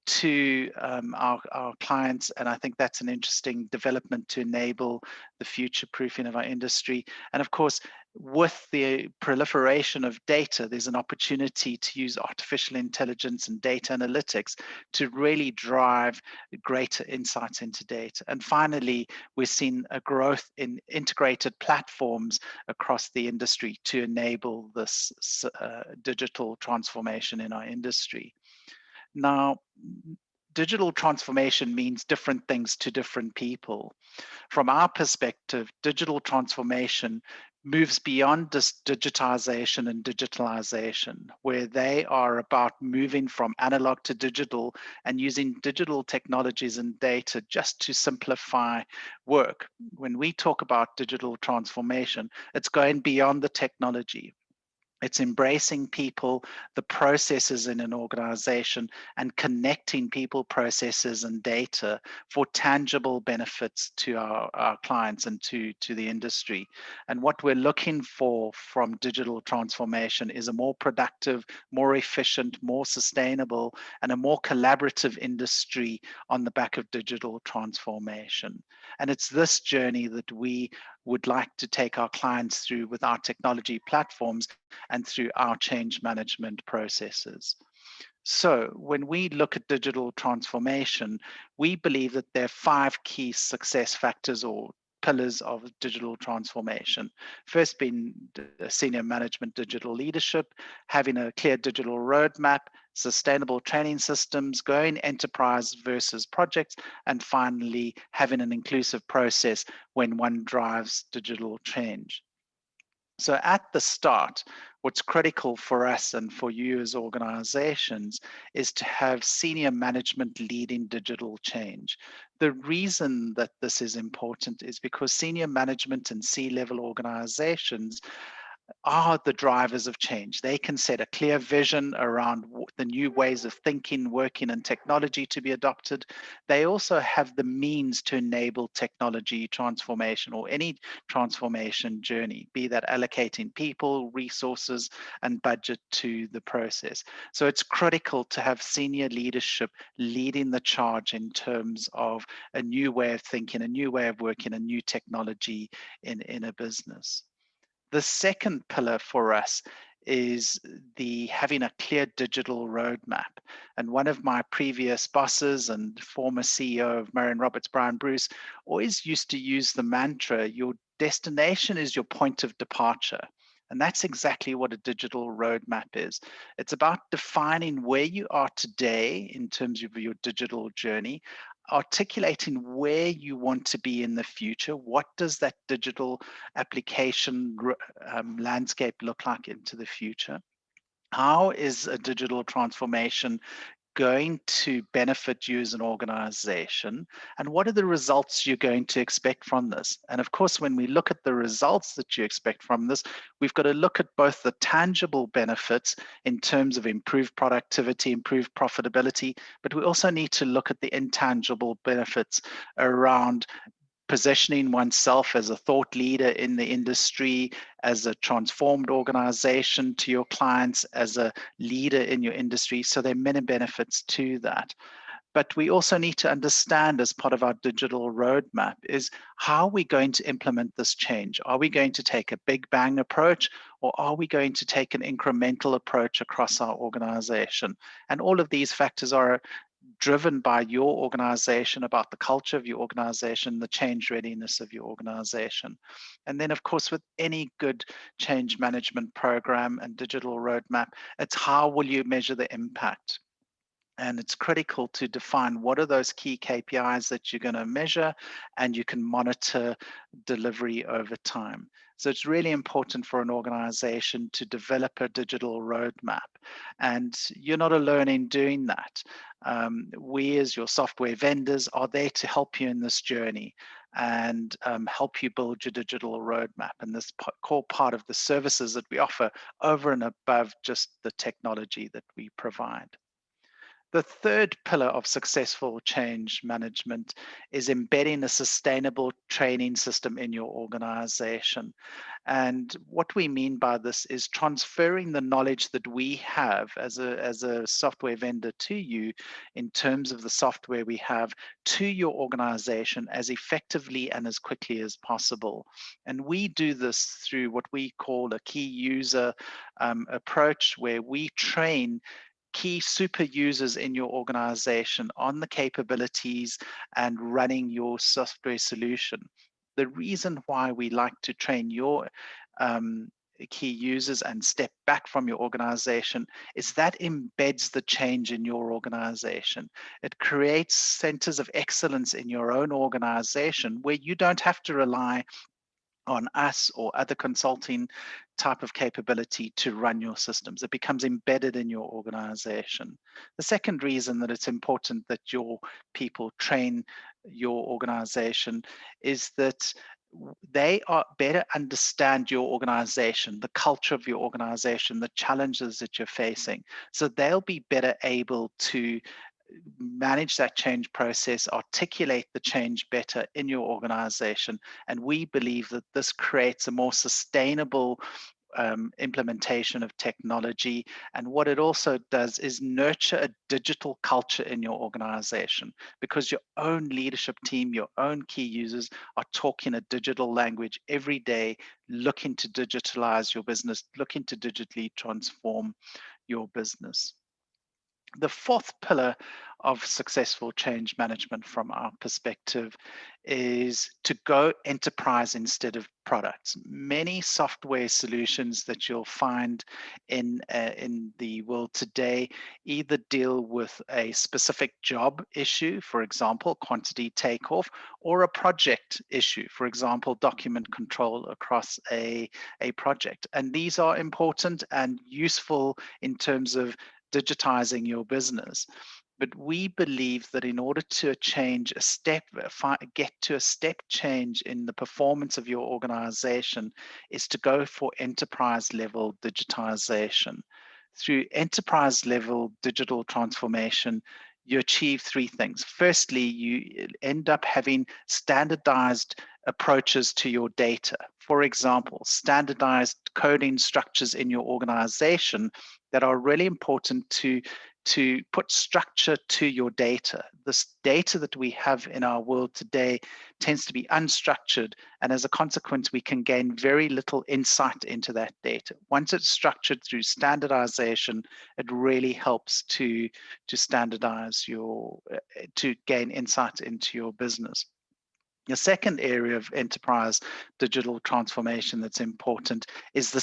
to our clients, and I think that's an interesting development to enable the future proofing of our industry. And of course, with the proliferation of data, there's an opportunity to use artificial intelligence and data analytics to really drive greater insights into data. And finally, we're seeing a growth in integrated platforms across the industry to enable this digital transformation in our industry. Now, digital transformation means different things to different people. From our perspective, digital transformation moves beyond this digitization and digitalization, where they are about moving from analog to digital and using digital technologies and data just to simplify work. When we talk about digital transformation, it's going beyond the technology. It's embracing people, the processes in an organization, and connecting people, processes, and data for tangible benefits to our clients and to the industry. And what we're looking for from digital transformation is a more productive, more efficient, more sustainable, and a more collaborative industry on the back of digital transformation. And it's this journey that we would like to take our clients through with our technology platforms and through our change management processes. So when we look at digital transformation, we believe that there are 5 key success factors or pillars of digital transformation. First being senior management digital leadership, having a clear digital roadmap, sustainable training systems, going enterprise versus projects, and finally having an inclusive process when one drives digital change. So at the start, what's critical for us and for you as organizations is to have senior management leading digital change. The reason that this is important is because senior management and C-level organizations are the drivers of change. They can set a clear vision around the new ways of thinking, working, and technology to be adopted. They also have the means to enable technology transformation or any transformation journey, be that allocating people, resources, and budget to the process. So it's critical to have senior leadership leading the charge in terms of a new way of thinking, a new way of working, a new technology in a business. The second pillar for us is having a clear digital roadmap. And one of my previous bosses and former CEO of Marion Roberts, Brian Bruce, always used to use the mantra, your destination is your point of departure. And that's exactly what a digital roadmap is. It's about defining where you are today in terms of your digital journey, articulating where you want to be in the future. What does that digital application landscape look like into the future? How is a digital transformation going to benefit you as an organization, and what are the results you're going to expect from this? And of course, when we look at the results that you expect from this, we've got to look at both the tangible benefits in terms of improved productivity, improved profitability, but we also need to look at the intangible benefits around positioning oneself as a thought leader in the industry, as a transformed organization to your clients, as a leader in your industry. So there are many benefits to that. But we also need to understand, as part of our digital roadmap, is how are we going to implement this change? Are we going to take a big bang approach, or are we going to take an incremental approach across our organization? And all of these factors are driven by your organization, about the culture of your organization, the change readiness of your organization. And then, of course, with any good change management program and digital roadmap, it's how will you measure the impact? And it's critical to define what are those key KPIs that you're going to measure, and you can monitor delivery over time. So it's really important for an organization to develop a digital roadmap. And you're not alone in doing that. We, as your software vendors, are there to help you in this journey and help you build your digital roadmap. And this core part of the services that we offer over and above just the technology that we provide. The third pillar of successful change management is embedding a sustainable training system in your organization. And what we mean by this is transferring the knowledge that we have as a software vendor to you in terms of the software we have to your organization as effectively and as quickly as possible. And we do this through what we call a key user approach, where we train key super users in your organization on the capabilities and running your software solution. The reason why we like to train your key users and step back from your organization is that embeds the change in your organization. It creates centers of excellence in your own organization where you don't have to rely on us or other consulting type of capability to run your systems. It becomes embedded in your organization. The second reason that it's important that your people train your organization is that they are better understand your organization, the culture of your organization, the challenges that you're facing. So they'll be better able to manage that change process, articulate the change better in your organization. And we believe that this creates a more sustainable implementation of technology. And what it also does is nurture a digital culture in your organization, because your own leadership team, your own key users are talking a digital language every day, looking to digitalize your business, looking to digitally transform your business. The fourth pillar of successful change management from our perspective is to go enterprise instead of products. Many software solutions that you'll find in the world today either deal with a specific job issue, for example, quantity takeoff, or a project issue, for example, document control across a project. And these are important and useful in terms of digitizing your business. But we believe that in order to get to a step change in the performance of your organization is to go for enterprise level digitization. Through enterprise level digital transformation, you achieve three things. Firstly, you end up having standardized approaches to your data. For example, standardized coding structures in your organization that are really important to put structure to your data. This data that we have in our world today tends to be unstructured, and as a consequence, we can gain very little insight into that data. Once it's structured through standardization, it really helps to standardize to gain insight into your business. The second area of enterprise digital transformation that's important is the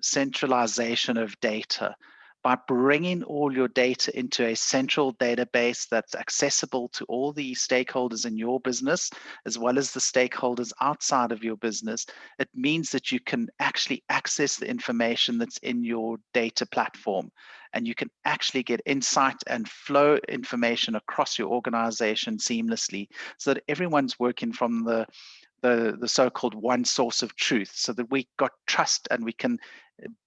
centralization of data. By bringing all your data into a central database that's accessible to all the stakeholders in your business, as well as the stakeholders outside of your business, it means that you can actually access the information that's in your data platform. And you can actually get insight and flow information across your organization seamlessly, so that everyone's working from the so-called one source of truth, so that we got trust and we can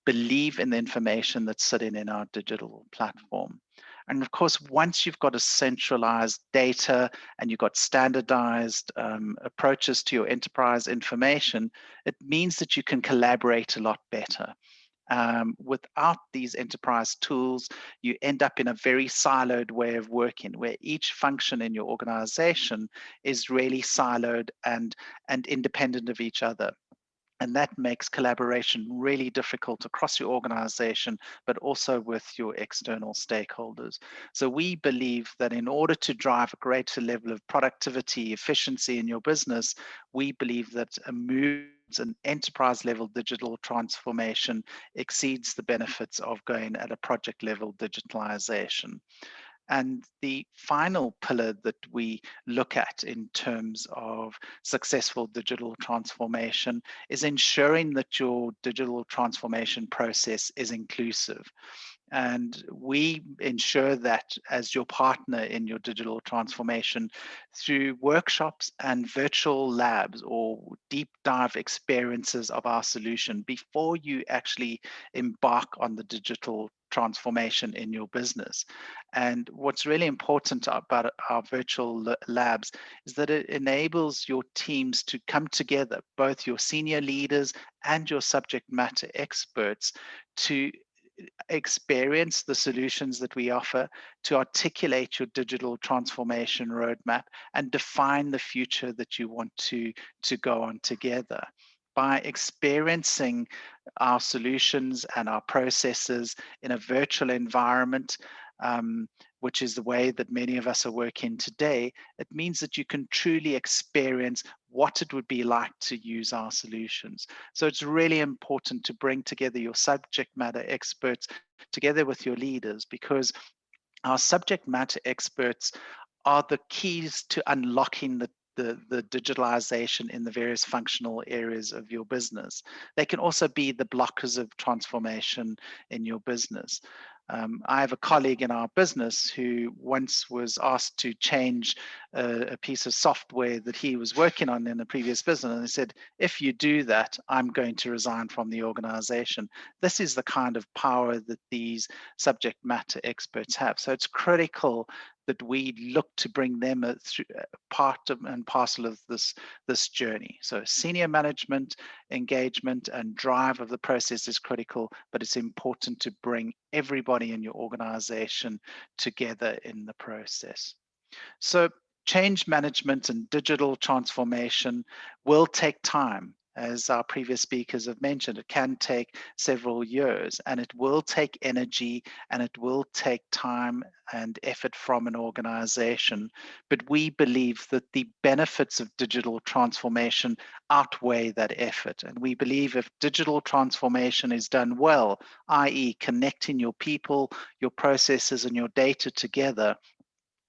believe in the information that's sitting in our digital platform. And of course, once you've got a centralized data and you've got standardized approaches to your enterprise information, it means that you can collaborate a lot better. Without these enterprise tools, you end up in a very siloed way of working, where each function in your organization is really siloed and independent of each other. And that makes collaboration really difficult across your organization, but also with your external stakeholders. So we believe that in order to drive a greater level of productivity, efficiency in your business, we believe that a move an enterprise level digital transformation exceeds the benefits of going at a project level digitalization. And the final pillar that we look at in terms of successful digital transformation is ensuring that your digital transformation process is inclusive. And we ensure that as your partner in your digital transformation through workshops and virtual labs or deep dive experiences of our solution before you actually embark on the digital transformation in your business. And what's really important about our virtual labs is that it enables your teams to come together, both your senior leaders and your subject matter experts, to experience the solutions that we offer, to articulate your digital transformation roadmap and define the future that you want to go on together. By experiencing our solutions and our processes in a virtual environment, which is the way that many of us are working today, it means that you can truly experience what it would be like to use our solutions. So it's really important to bring together your subject matter experts together with your leaders, because our subject matter experts are the keys to unlocking the digitalization in the various functional areas of your business. They can also be the blockers of transformation in your business. I have a colleague in our business who once was asked to change a piece of software that he was working on in a previous business, and he said, if you do that, I'm going to resign from the organization. This is the kind of power that these subject matter experts have. So it's critical that we look to bring them through part of and parcel of this journey. So senior management engagement and drive of the process is critical, but it's important to bring everybody in your organization together in the process. So change management and digital transformation will take time. As our previous speakers have mentioned, it can take several years, and it will take energy, and it will take time and effort from an organization. But we believe that the benefits of digital transformation outweigh that effort. And we believe if digital transformation is done well, i.e. connecting your people, your processes, and your data together,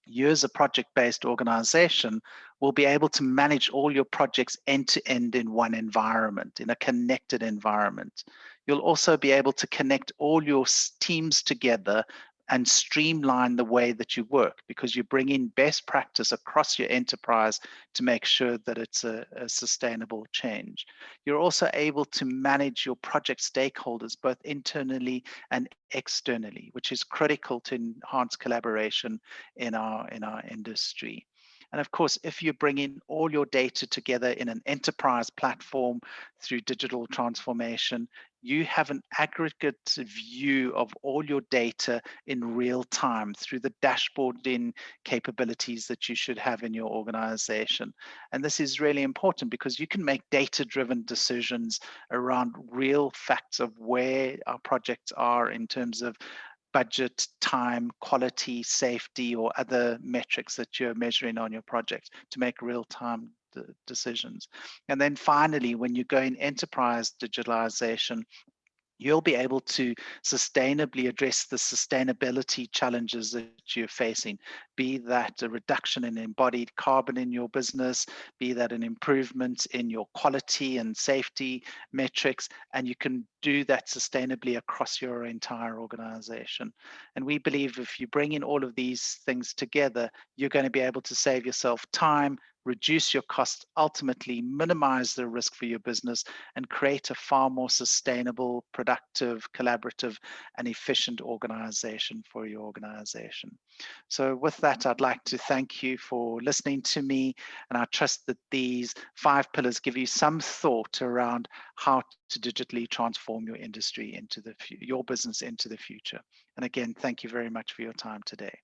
you as a project-based organization will be able to manage all your projects end-to-end in one environment, in a connected environment. You'll also be able to connect all your teams together and streamline the way that you work, because you bring in best practice across your enterprise to make sure that it's a sustainable change. You're also able to manage your project stakeholders both internally and externally, which is critical to enhance collaboration in our industry. And of course, if you bring in all your data together in an enterprise platform through digital transformation, you have an aggregate view of all your data in real time through the dashboarding capabilities that you should have in your organization. And this is really important because you can make data-driven decisions around real facts of where our projects are in terms of budget, time, quality, safety, or other metrics that you're measuring on your project to make real-time decisions. And then finally, when you go in enterprise digitalization, you'll be able to sustainably address the sustainability challenges that you're facing, be that a reduction in embodied carbon in your business, be that an improvement in your quality and safety metrics, and you can do that sustainably across your entire organization. And we believe if you bring in all of these things together, you're going to be able to save yourself time, reduce your costs, ultimately minimize the risk for your business, and create a far more sustainable, productive, collaborative, and efficient organization for your organization. So with that, I'd like to thank you for listening to me, and I trust that these 5 pillars give you some thought around how to digitally transform your industry into your business into the future. And again, thank you very much for your time today.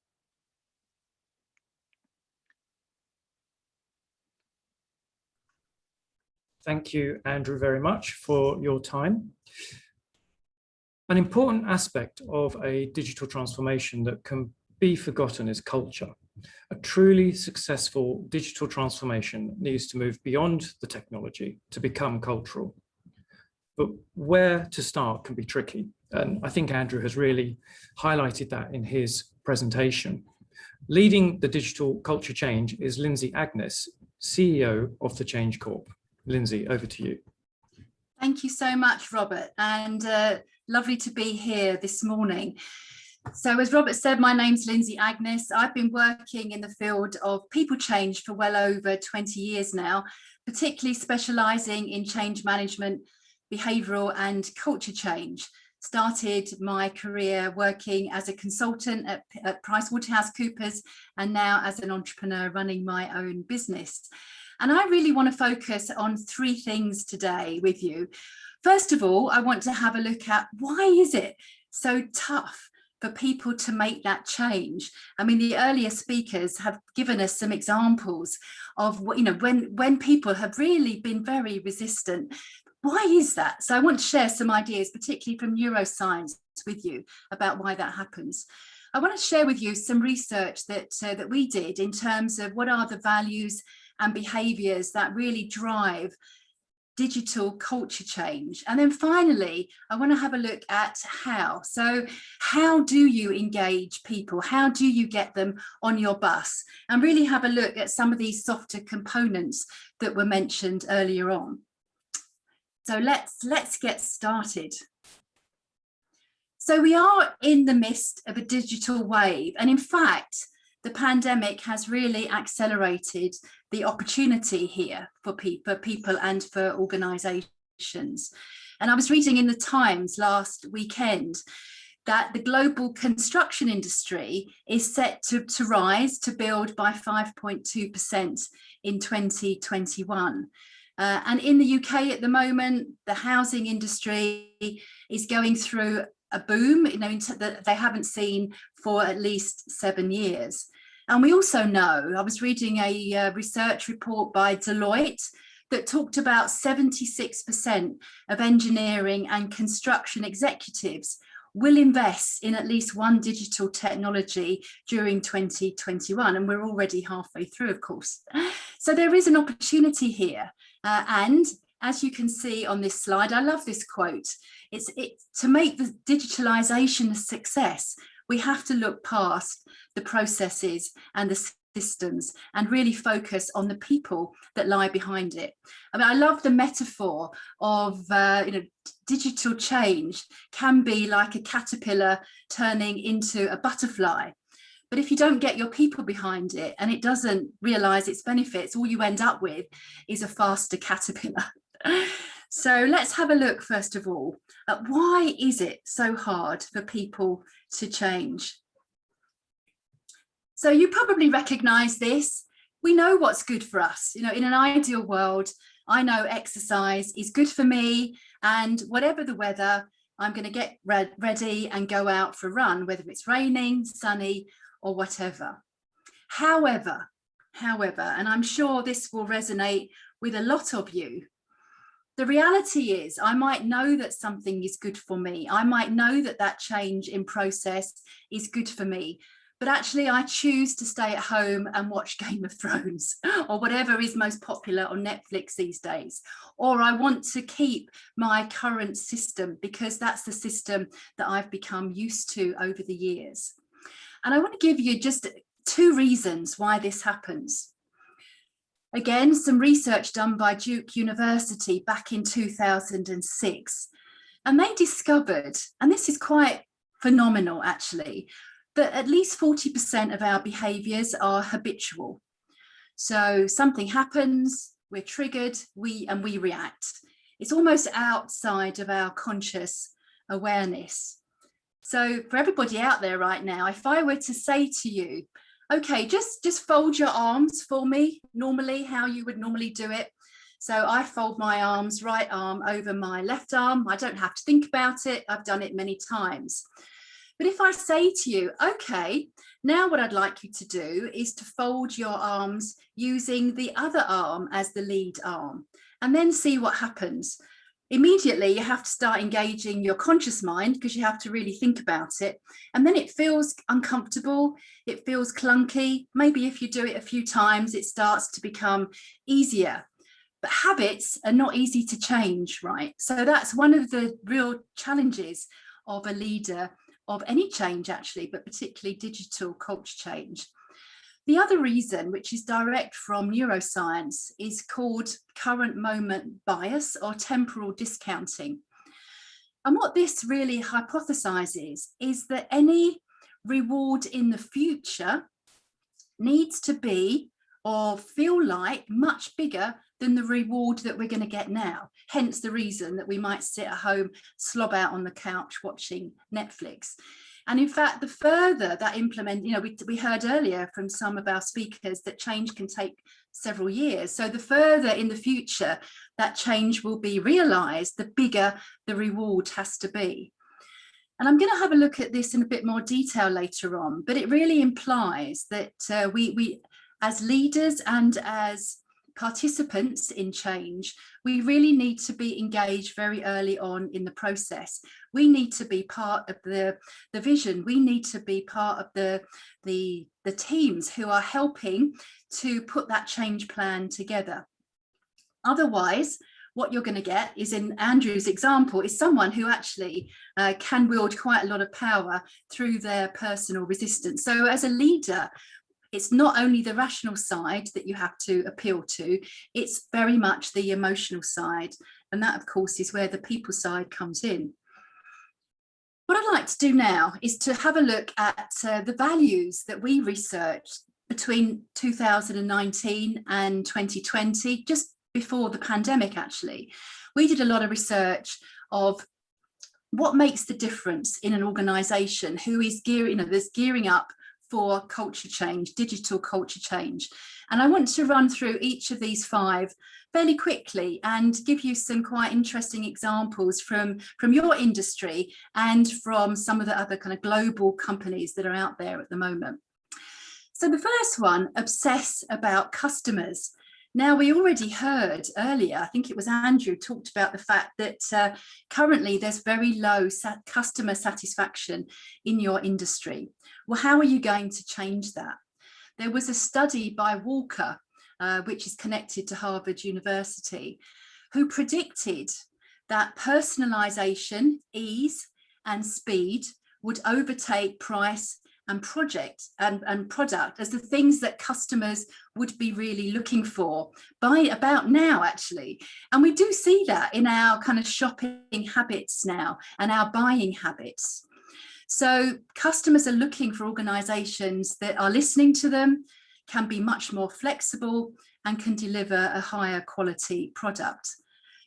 Thank you, Andrew, very much for your time. An important aspect of a digital transformation that can be forgotten is culture. A truly successful digital transformation needs to move beyond the technology to become cultural. But where to start can be tricky. And I think Andrew has really highlighted that in his presentation. Leading the digital culture change is Lindsay Agnes, CEO of the Change Corp. Lindsay, over to you. Thank you so much, Robert. And Lovely to be here this morning. So as Robert said, my name's Lindsay Agnes. I've been working in the field of people change for well over 20 years now, particularly specialising in change management, behavioural and culture change. Started my career working as a consultant at PricewaterhouseCoopers and now as an entrepreneur running my own business. And I really want to focus on three things today with you. First of all, I want to have a look at why is it so tough for people to make that change. I mean, the earlier speakers have given us some examples of what, when people have really been very resistant. Why is that? So I want to share some ideas, particularly from neuroscience, with you about why that happens. I want to share with you some research that we did in terms of what are the values and behaviours that really drive digital culture change. And then finally, I want to have a look at how. So how do you engage people? How do you get them on your bus? And really have a look at some of these softer components that were mentioned earlier on. So let's get started. So we are in the midst of a digital wave. And in fact, the pandemic has really accelerated the opportunity here for people and for organisations. And I was reading in the Times last weekend that the global construction industry is set to rise, to build by 5.2% in 2021. And in the UK at the moment, the housing industry is going through a boom, that they haven't seen for at least 7 years. And we also know, I was reading a research report by Deloitte that talked about 76% of engineering and construction executives will invest in at least one digital technology during 2021. And we're already halfway through, of course. So there is an opportunity here. And as you can see on this slide, I love this quote. It's to make the digitalization a success, we have to look past the processes and the systems and really focus on the people that lie behind it. I mean, I love the metaphor of digital change can be like a caterpillar turning into a butterfly. But if you don't get your people behind it and it doesn't realise its benefits, all you end up with is a faster caterpillar. So let's have a look, first of all, at why is it so hard for people to change? So you probably recognise this. We know what's good for us. In an ideal world, I know exercise is good for me, and whatever the weather, I'm going to get ready and go out for a run, whether it's raining, sunny, or whatever. However, and I'm sure this will resonate with a lot of you, the reality is I might know that something is good for me. I might know that that change in process is good for me, but actually I choose to stay at home and watch Game of Thrones or whatever is most popular on Netflix these days. Or I want to keep my current system because that's the system that I've become used to over the years. And I want to give you just 2 reasons why this happens. Again, some research done by Duke University back in 2006. And they discovered, and this is quite phenomenal actually, that at least 40% of our behaviours are habitual. So something happens, we're triggered, we react. It's almost outside of our conscious awareness. So for everybody out there right now, if I were to say to you, okay, just fold your arms for me, normally how you would normally do it. So I fold my arms, right arm over my left arm. I don't have to think about it. I've done it many times. But if I say to you, okay, now what I'd like you to do is to fold your arms using the other arm as the lead arm, and then see what happens. Immediately, you have to start engaging your conscious mind because you have to really think about it. And then it feels uncomfortable, it feels clunky. Maybe if you do it a few times, it starts to become easier. But habits are not easy to change, right? So that's one of the real challenges of a leader of any change, actually, but particularly digital culture change. The other reason, which is direct from neuroscience, is called current moment bias or temporal discounting. And what this really hypothesizes is that any reward in the future needs to be or feel like much bigger than the reward that we're going to get now. Hence the reason that we might sit at home, slob out on the couch watching Netflix. And in fact, the further that we heard earlier from some of our speakers that change can take several years. So the further in the future that change will be realized, the bigger the reward has to be. And I'm going to have a look at this in a bit more detail later on, but it really implies that we as leaders and as participants in change, we really need to be engaged very early on in the process. We need to be part of the vision. We need to be part of the teams who are helping to put that change plan together. Otherwise, what you're going to get is, in Andrew's example, is someone who actually can wield quite a lot of power through their personal resistance. So as a leader, it's not only the rational side that you have to appeal to, it's very much the emotional side. And that, of course, is where the people side comes in. What I'd like to do now is to have a look at the values that we researched between 2019 and 2020, just before the pandemic, actually. We did a lot of research of what makes the difference in an organization who is gearing up for culture change, digital culture change. And I want to run through each of these 5 fairly quickly and give you some quite interesting examples from your industry and from some of the other kind of global companies that are out there at the moment. So the first one, obsess about customers. Now, we already heard earlier, I think it was Andrew, talked about the fact that currently there's very low customer satisfaction in your industry. Well, how are you going to change that? There was a study by Walker, which is connected to Harvard University, who predicted that personalization, ease, and speed would overtake price and product as the things that customers would be really looking for by about now, actually. And we do see that in our kind of shopping habits now and our buying habits. So customers are looking for organizations that are listening to them, can be much more flexible, and can deliver a higher quality product.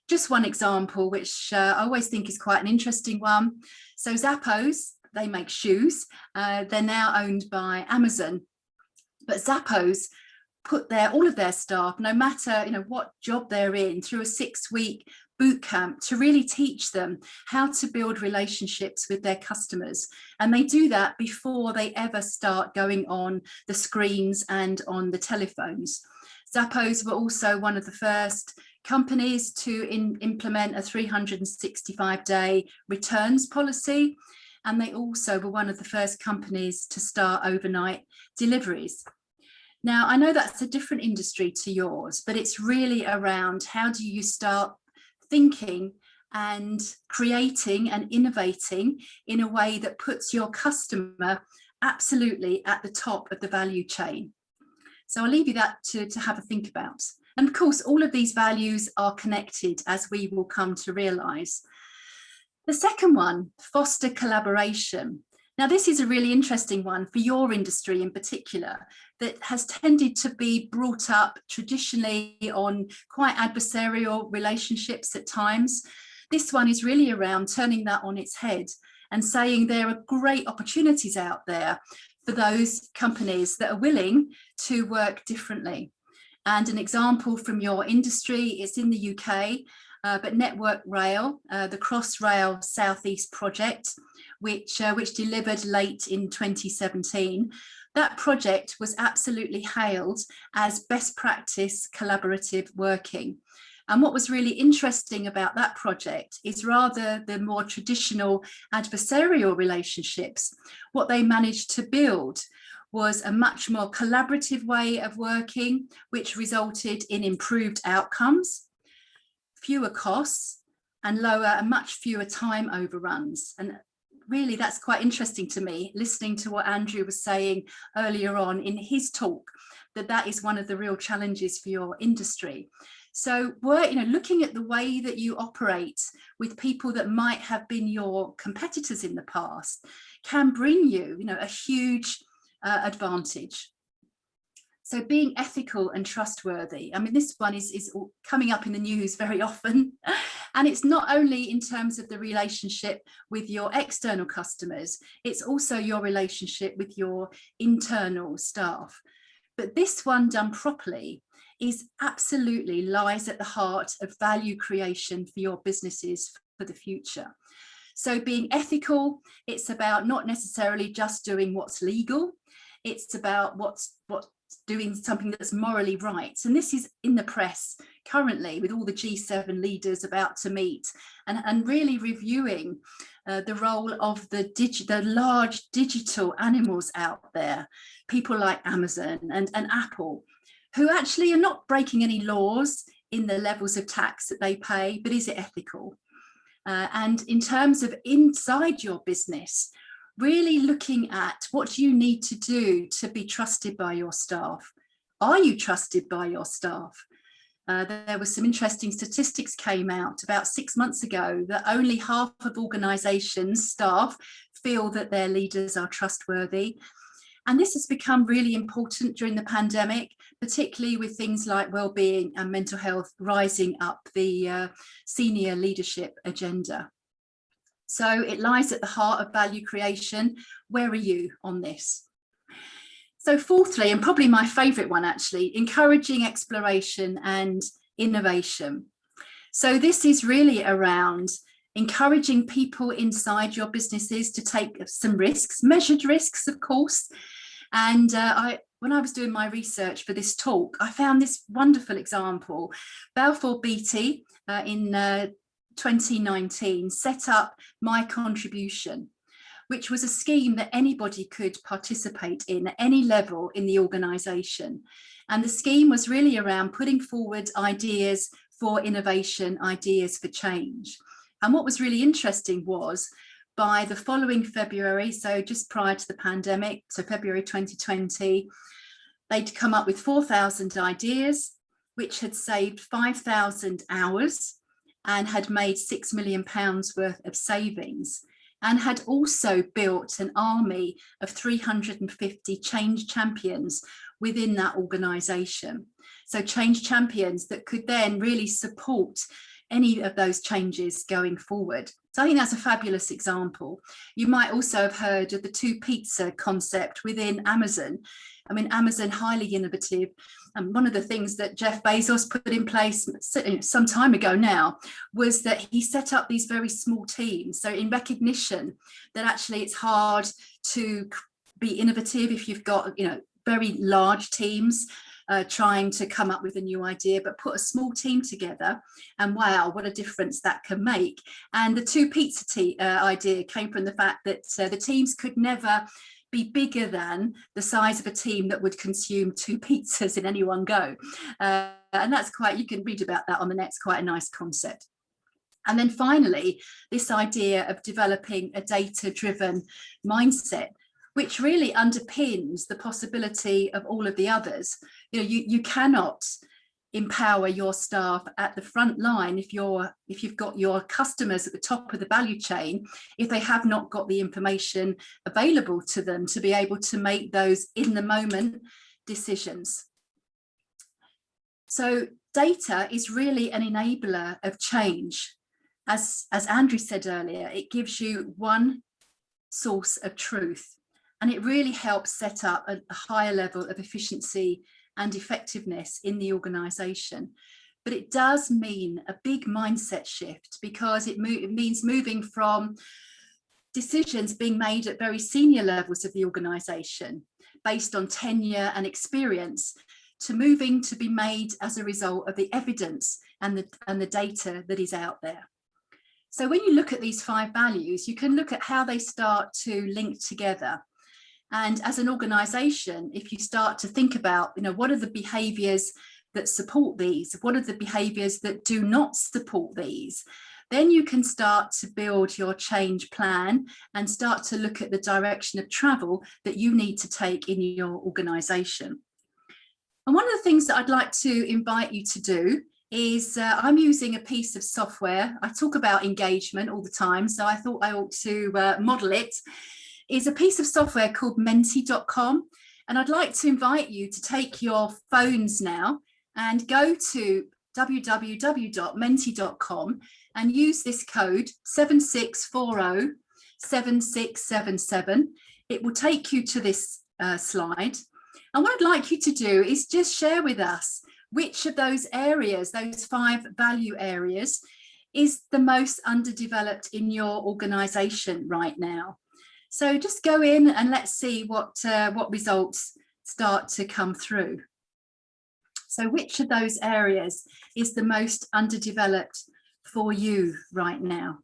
Just one example, which I always think is quite an interesting one. So Zappos, they make shoes. They're now owned by Amazon, but Zappos put all of their staff, no matter what job they're in, through a 6-week boot camp to really teach them how to build relationships with their customers. And they do that before they ever start going on the screens and on the telephones. Zappos were also one of the first companies to implement a 365-day returns policy. And they also were one of the first companies to start overnight deliveries. Now, I know that's a different industry to yours, but it's really around how do you start thinking and creating and innovating in a way that puts your customer absolutely at the top of the value chain. So I'll leave you that to have a think about. And of course, all of these values are connected, as we will come to realize. The second one, foster collaboration. Now, this is a really interesting one for your industry in particular, that has tended to be brought up traditionally on quite adversarial relationships at times. This one is really around turning that on its head and saying there are great opportunities out there for those companies that are willing to work differently. And an example from your industry is in the UK, but Network Rail, the Crossrail Southeast project, which delivered late in 2017. That project was absolutely hailed as best practice collaborative working. And what was really interesting about that project is, rather than more traditional adversarial relationships, what they managed to build was a much more collaborative way of working, which resulted in improved outcomes, fewer costs, and much fewer time overruns. And really, that's quite interesting to me, listening to what Andrew was saying earlier on in his talk, that is one of the real challenges for your industry. So looking at the way that you operate with people that might have been your competitors in the past can bring you, a huge advantage. So being ethical and trustworthy. I mean, this one is coming up in the news very often. And it's not only in terms of the relationship with your external customers, it's also your relationship with your internal staff. But this one done properly is absolutely lies at the heart of value creation for your businesses for the future. So being ethical, it's about not necessarily just doing what's legal. It's about what's doing something that's morally right. And this is in the press currently with all the G7 leaders about to meet and really reviewing the role of the large digital animals out there, people like Amazon and Apple, who actually are not breaking any laws in the levels of tax that they pay, but is it ethical? And in terms of inside your business, really looking at what do you need to do to be trusted by your staff. Are you trusted by your staff? There were some interesting statistics came out about 6 months ago that only half of organisations' staff feel that their leaders are trustworthy. And this has become really important during the pandemic, particularly with things like well-being and mental health rising up the senior leadership agenda. So it lies at the heart of value creation. Where are you on this? So fourthly, and probably my favourite one actually, encouraging exploration and innovation. So this is really around encouraging people inside your businesses to take some risks, measured risks, of course. And when I was doing my research for this talk, I found this wonderful example. Balfour Beatty in 2019 set up My Contribution, which was a scheme that anybody could participate in at any level in the organisation. And the scheme was really around putting forward ideas for innovation, ideas for change. And what was really interesting was by the following February, so just prior to the pandemic, so February 2020, they'd come up with 4,000 ideas, which had saved 5,000 hours and had made £6 million worth of savings, and had also built an army of 350 change champions within that organisation. So change champions that could then really support any of those changes going forward. So I think that's a fabulous example. You might also have heard of the two pizza concept within Amazon. I mean, Amazon, highly innovative. And one of the things that Jeff Bezos put in place some time ago now was that he set up these very small teams. So in recognition that actually it's hard to be innovative if you've got, very large teams trying to come up with a new idea, but put a small team together and wow, what a difference that can make. And the two pizza idea came from the fact that the teams could never be bigger than the size of a team that would consume 2 pizzas in any one go. And that's you can read about that on the net, it's quite a nice concept. And then finally, this idea of developing a data-driven mindset, which really underpins the possibility of all of the others. You cannot empower your staff at the front line if you've got your customers at the top of the value chain, if they have not got the information available to them to be able to make those in the moment decisions. So data is really an enabler of change. As Andrew said earlier, it gives you one source of truth, and it really helps set up a higher level of efficiency and effectiveness in the organisation. But it does mean a big mindset shift, because it means moving from decisions being made at very senior levels of the organisation based on tenure and experience to moving to be made as a result of the evidence and the data that is out there. So when you look at these 5 values, you can look at how they start to link together. And as an organisation, if you start to think about, what are the behaviours that support these? What are the behaviours that do not support these? Then you can start to build your change plan and start to look at the direction of travel that you need to take in your organisation. And one of the things that I'd like to invite you to do is I'm using a piece of software. I talk about engagement all the time, so I thought I ought to model it. Is a piece of software called Menti.com. And I'd like to invite you to take your phones now and go to www.menti.com and use this code 76407677. It will take you to this slide. And what I'd like you to do is just share with us which of those areas, those 5 value areas, is the most underdeveloped in your organization right now. So just go in and let's see what results start to come through. So which of those areas is the most underdeveloped for you right now?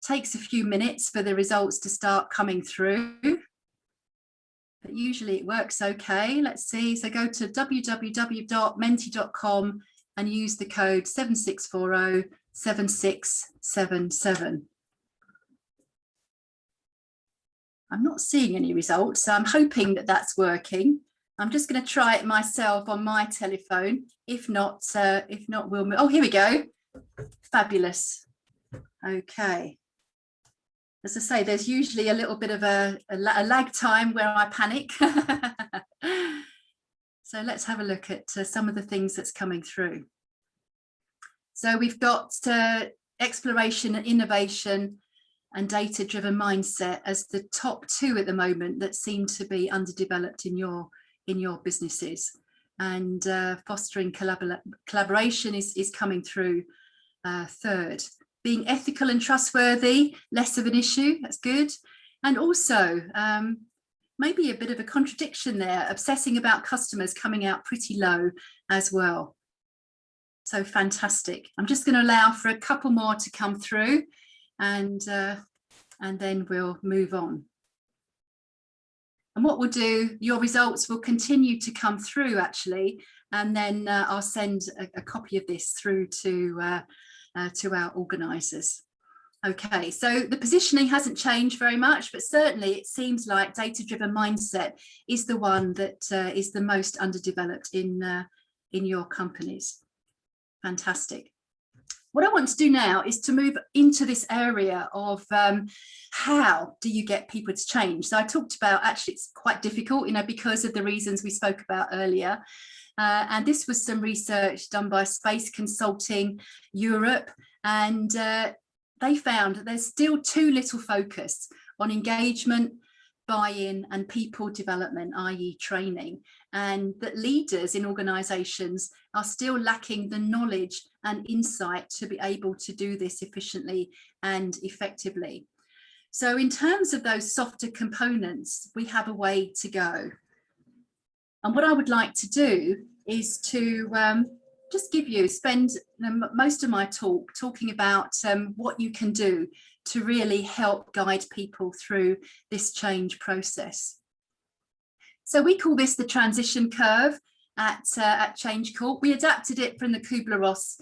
Takes a few minutes for the results to start coming through, but usually it works okay. Let's see. So go to www.menti.com and use the code 76407677. I'm not seeing any results, so I'm hoping that that's working. I'm just going to try it myself on my telephone. If not, we'll move. Oh, here we go. Fabulous. Okay. As I say, there's usually a little bit of a lag time where I panic. So let's have a look at some of the things that's coming through. So we've got exploration and innovation and data-driven mindset as the top 2 at the moment that seem to be underdeveloped in your businesses. And fostering collaboration is coming through 3rd. Being ethical and trustworthy, less of an issue, that's good. And also maybe a bit of a contradiction there, obsessing about customers coming out pretty low as well. So fantastic. I'm just going to allow for a couple more to come through, and then we'll move on. And what we'll do, your results will continue to come through actually, and then I'll send a copy of this through to our organisers. Okay, so the positioning hasn't changed very much, but certainly it seems like data-driven mindset is the one that is the most underdeveloped in your companies. Fantastic. What I want to do now is to move into this area of how do you get people to change? So I talked about, actually it's quite difficult, because of the reasons we spoke about earlier. And this was some research done by Space Consulting Europe, and they found that there's still too little focus on engagement, buy-in and people development, i.e. training, and that leaders in organisations are still lacking the knowledge and insight to be able to do this efficiently and effectively. So in terms of those softer components, we have a way to go. And what I would like to do is to just spend most of my talk talking about what you can do to really help guide people through this change process. So we call this the transition curve at Change Corp. We adapted it from the Kubler-Ross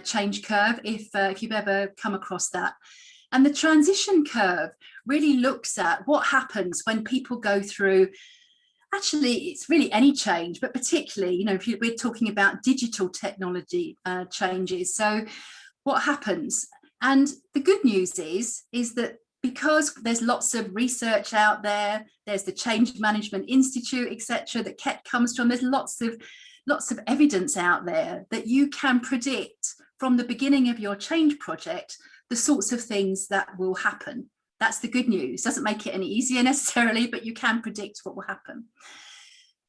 change curve, if you've ever come across that. And the transition curve really looks at what happens when people go through, actually it's really any change, but particularly, if we're talking about digital technology changes. So what happens? And the good news is that because there's lots of research out there, there's the Change Management Institute, etc., that KET comes from, there's lots of evidence out there that you can predict from the beginning of your change project the sorts of things that will happen. That's the good news. Doesn't make it any easier necessarily, but you can predict what will happen.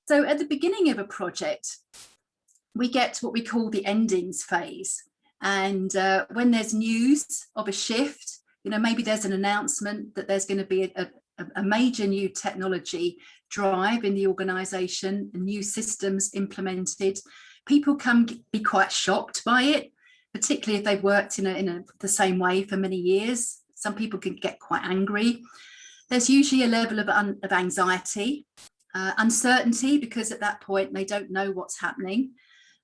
So at the beginning of a project, we get what we call the endings phase. And when there's news of a shift, maybe there's an announcement that there's going to be a major new technology drive in the organization, new systems implemented. People can be quite shocked by it, particularly if they've worked in the same way for many years. Some people can get quite angry. There's usually a level of anxiety, uncertainty, because at that point they don't know what's happening,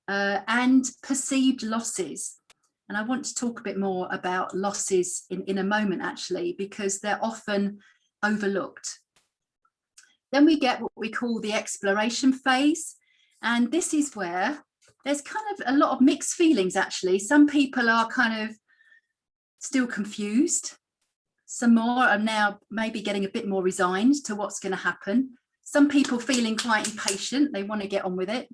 and perceived losses. And I want to talk a bit more about losses in a moment, actually, because they're often overlooked. Then we get what we call the exploration phase. And this is where there's kind of a lot of mixed feelings, actually. Some people are kind of still confused. Some more are now maybe getting a bit more resigned to what's going to happen. Some people feeling quite impatient, they want to get on with it.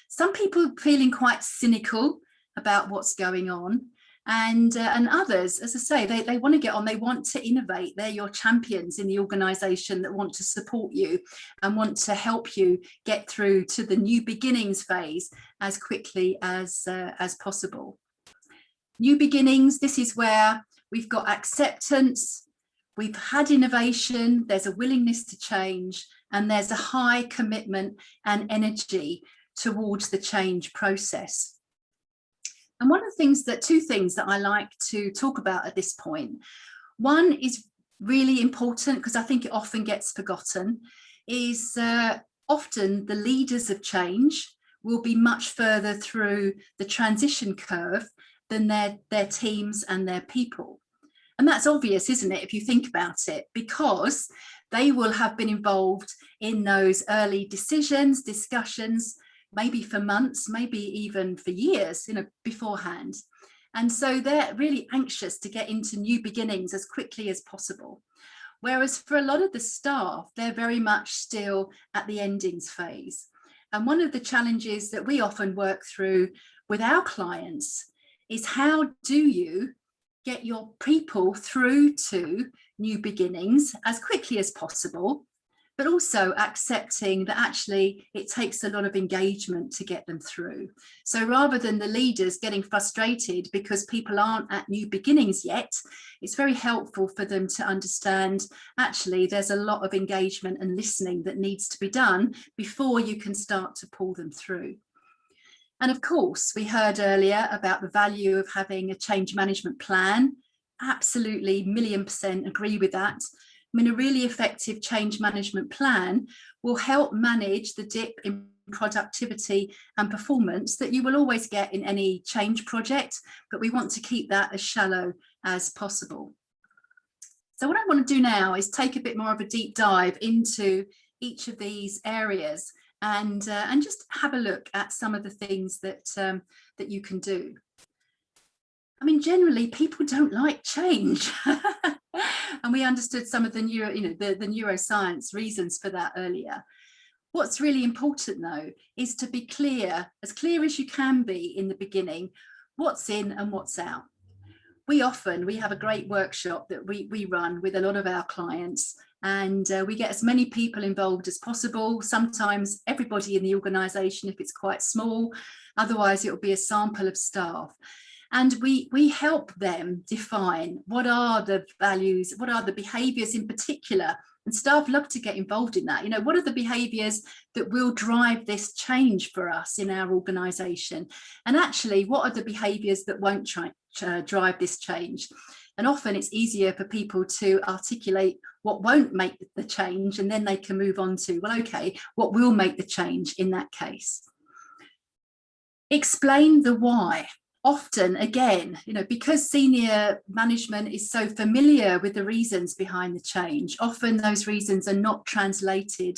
Some people feeling quite cynical about what's going on. And others, as I say, they want to get on, they want to innovate. They're your champions in the organisation that want to support you and want to help you get through to the new beginnings phase as quickly as possible. New beginnings, this is where we've got acceptance, we've had innovation, there's a willingness to change, and there's a high commitment and energy towards the change process. And one of the things two things that I like to talk about at this point, one is really important because I think it often gets forgotten, is often the leaders of change will be much further through the transition curve than their teams and their people. And that's obvious, isn't it, if you think about it, because they will have been involved in those early decisions, discussions, maybe for months, maybe even for years, beforehand. And so they're really anxious to get into new beginnings as quickly as possible. Whereas for a lot of the staff, they're very much still at the endings phase. And one of the challenges that we often work through with our clients is, how do you get your people through to new beginnings as quickly as possible, but also accepting that actually it takes a lot of engagement to get them through. So rather than the leaders getting frustrated because people aren't at new beginnings yet, it's very helpful for them to understand actually there's a lot of engagement and listening that needs to be done before you can start to pull them through. And of course, we heard earlier about the value of having a change management plan. Absolutely, 1,000,000% agree with that. I mean, a really effective change management plan will help manage the dip in productivity and performance that you will always get in any change project, but we want to keep that as shallow as possible. So what I want to do now is take a bit more of a deep dive into each of these areas and just have a look at some of the things that that you can do. I mean, generally people don't like change. And we understood some of the the neuroscience reasons for that earlier. What's really important though is to be clear as you can be in the beginning, what's in and what's out. We have a great workshop that we run with a lot of our clients, and we get as many people involved as possible, sometimes everybody in the organisation if it's quite small, otherwise it will be a sample of staff. And we help them define what are the values, what are the behaviours in particular, and staff love to get involved in that. What are the behaviours that will drive this change for us in our organisation? And actually, what are the behaviours that won't drive this change? And often it's easier for people to articulate what won't make the change, and then they can move on to, well, okay, what will make the change in that case? Explain the why. Often, again, because senior management is so familiar with the reasons behind the change, often those reasons are not translated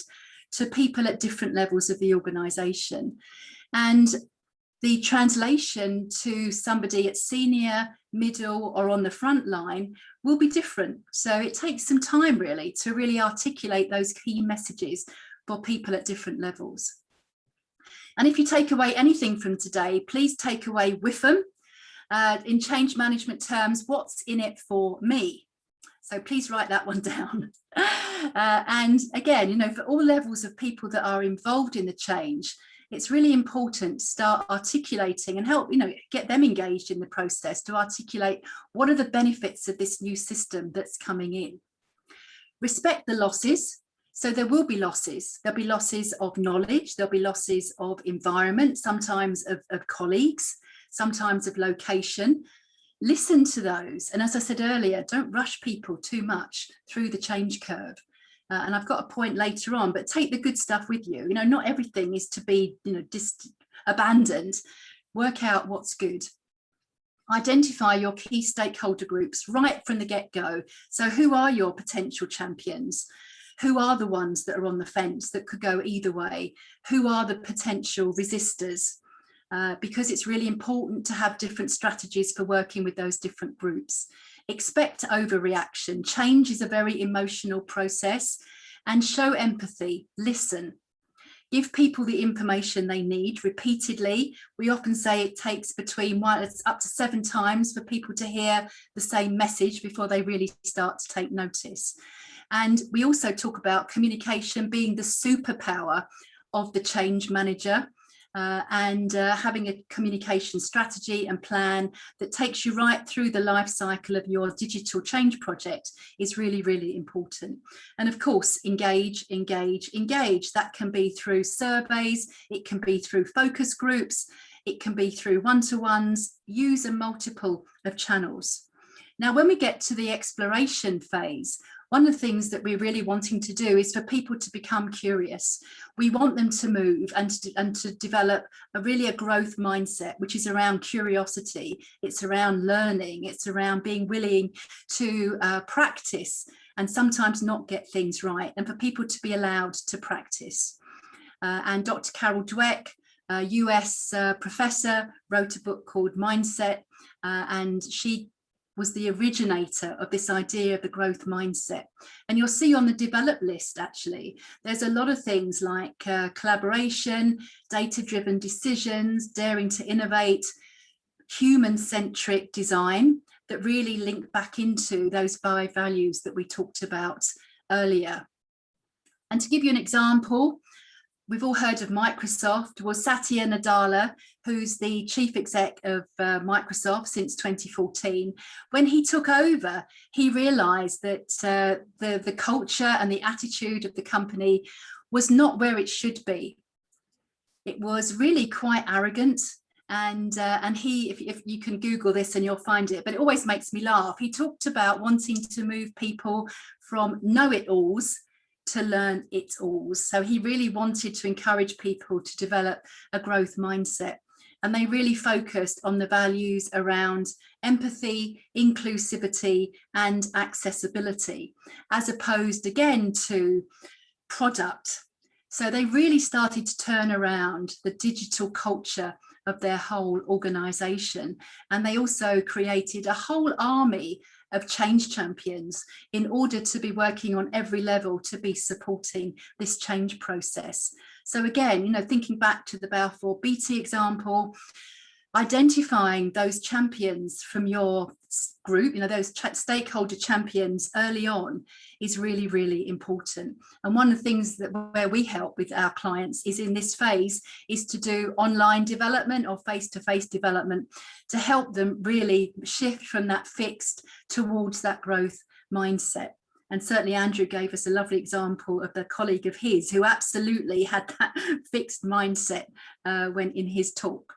to people at different levels of the organisation. And the translation to somebody at senior, middle, or on the front line will be different. So it takes some time really to really articulate those key messages for people at different levels. And if you take away anything from today, please take away WIFM. In change management terms, what's in it for me? So please write that one down. And again, for all levels of people that are involved in the change, it's really important to start articulating and help, get them engaged in the process to articulate what are the benefits of this new system that's coming in. Respect the losses. So there will be losses. There'll be losses of knowledge. There'll be losses of environment, sometimes of colleagues, sometimes of location. Listen to those. And as I said earlier, don't rush people too much through the change curve. And I've got a point later on, but take the good stuff with you. Not everything is to be, abandoned. Work out what's good. Identify your key stakeholder groups right from the get-go. So who are your potential champions? Who are the ones that are on the fence that could go either way? Who are the potential resistors? because it's really important to have different strategies for working with those different groups. Expect overreaction. Change is a very emotional process, and show empathy, listen. Give people the information they need repeatedly. We often say it takes it's up to 7 times for people to hear the same message before they really start to take notice. And we also talk about communication being the superpower of the change manager, and having a communication strategy and plan that takes you right through the life cycle of your digital change project is really, really important. And of course, engage. That can be through surveys, it can be through focus groups, it can be through one-to-ones. Use a multiple of channels. Now, when we get to the exploration phase, one of the things that we're really wanting to do is for people to become curious. We want them to move and to develop a growth mindset, which is around curiosity. It's around learning. It's around being willing to practice and sometimes not get things right, and for people to be allowed to practice. And Dr. Carol Dweck, a US professor, wrote a book called Mindset, and she was the originator of this idea of the growth mindset. And you'll see on the develop list, actually, there's a lot of things like collaboration, data-driven decisions, daring to innovate, human-centric design that really link back into those 5 values that we talked about earlier. And to give you an example, we've all heard of Microsoft. Well, Satya Nadella, who's the chief exec of Microsoft since 2014, when he took over, he realized that the culture and the attitude of the company was not where it should be. It was really quite arrogant. And he, if you can Google this and you'll find it, but it always makes me laugh. He talked about wanting to move people from know-it-alls to learn it all. So he really wanted to encourage people to develop a growth mindset. And they really focused on the values around empathy, inclusivity, and accessibility, as opposed again to product. So they really started to turn around the digital culture of their whole organization. And they also created a whole army of change champions in order to be working on every level to be supporting this change process. So again, thinking back to the Balfour Beatty example, identifying those champions from your group, those stakeholder champions early on is really, really important. And one of the things where we help with our clients is in this phase is to do online development or face-to-face development to help them really shift from that fixed towards that growth mindset. And certainly Andrew gave us a lovely example of the colleague of his who absolutely had that fixed mindset when in his talk.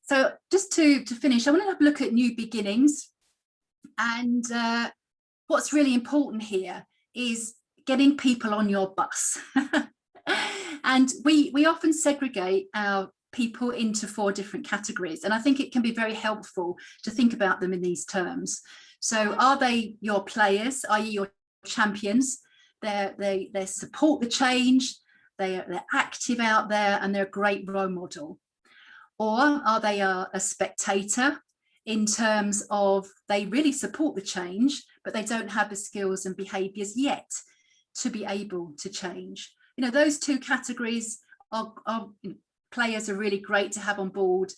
So just to finish, I want to have a look at new beginnings. And what's really important here is getting people on your bus. And we often segregate our people into 4 different categories. And I think it can be very helpful to think about them in these terms. So are they your players, i.e. your champions? They support the change, they're active out there, and they're a great role model. Or are they a spectator in terms of they really support the change, but they don't have the skills and behaviours yet to be able to change? Those 2 categories are players are really great to have on board,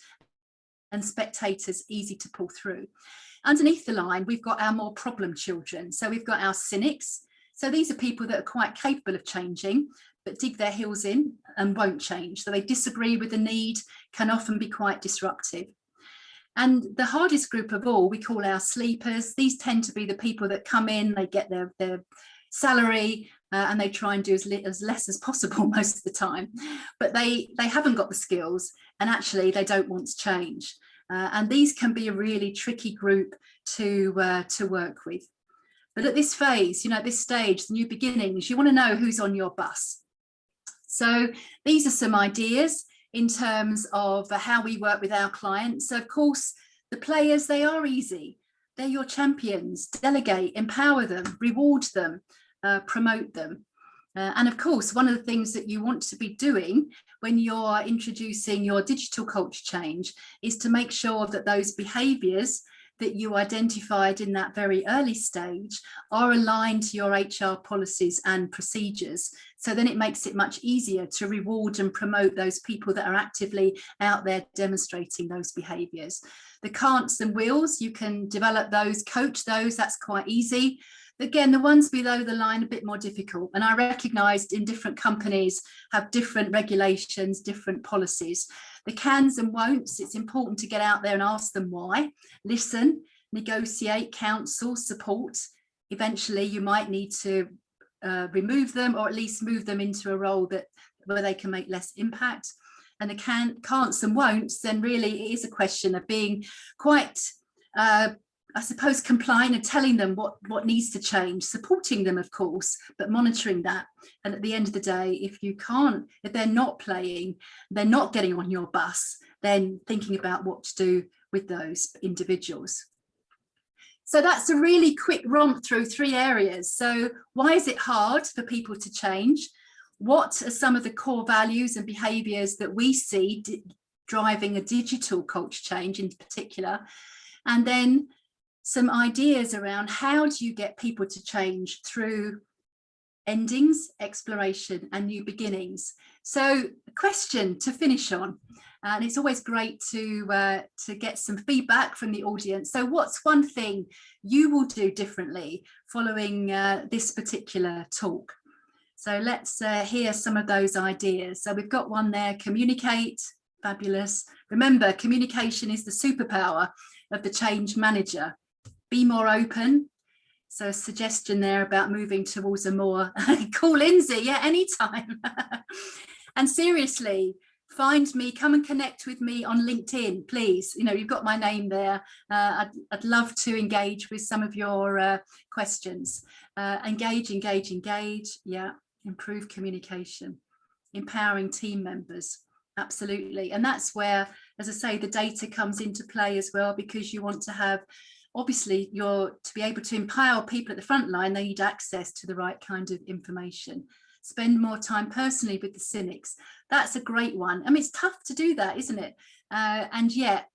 and spectators easy to pull through. Underneath the line, we've got our more problem children. So we've got our cynics. So these are people that are quite capable of changing, but dig their heels in and won't change. So they disagree with the need, can often be quite disruptive. And the hardest group of all, we call our sleepers. These tend to be the people that come in, they get their salary, and they try and do as less as possible most of the time. But they haven't got the skills, and actually they don't want to change. And these can be a really tricky group to work with. But at this phase, at this stage, the new beginnings, you want to know who's on your bus. So these are some ideas in terms of how we work with our clients. So of course, the players, they are easy. They're your champions. Delegate, empower them, reward them, promote them. And of course, one of the things that you want to be doing when you're introducing your digital culture change is to make sure that those behaviours that you identified in that very early stage are aligned to your HR policies and procedures. So then it makes it much easier to reward and promote those people that are actively out there demonstrating those behaviours. The can'ts and wills, you can develop those, coach those, that's quite easy. Again, the ones below the line a bit more difficult. And I recognised in different companies have different regulations, different policies. The cans and won'ts, it's important to get out there and ask them why. Listen, negotiate, counsel, support. Eventually, you might need to remove them or at least move them into a role where they can make less impact. And the can'ts and won'ts, then really it is a question of being quite I suppose complying and telling them what needs to change, supporting them, of course, but monitoring that. And at the end of the day, if they're not playing, they're not getting on your bus, then thinking about what to do with those individuals. So that's a really quick romp through 3 areas. So why is it hard for people to change? What are some of the core values and behaviours that we see driving a digital culture change in particular? And then some ideas around how do you get people to change through endings, exploration and new beginnings. So a question to finish on, and it's always great to get some feedback from the audience. So what's one thing you will do differently following this particular talk? So let's hear some of those ideas. So we've got one there, communicate, fabulous. Remember, communication is the superpower of the change manager. Be more open. So a suggestion there about moving towards a more cool Lindsay, yeah, anytime. And seriously, find me, come and connect with me on LinkedIn, please. You know, you've got my name there. I'd love to engage with some of your questions. Engage. Yeah, improve communication, empowering team members. Absolutely. And that's where, as I say, the data comes into play as well, because you want to have, obviously, to be able to empower people at the front line, they need access to the right kind of information. Spend more time personally with the cynics. That's a great one. I mean, it's tough to do that, isn't it? And yet,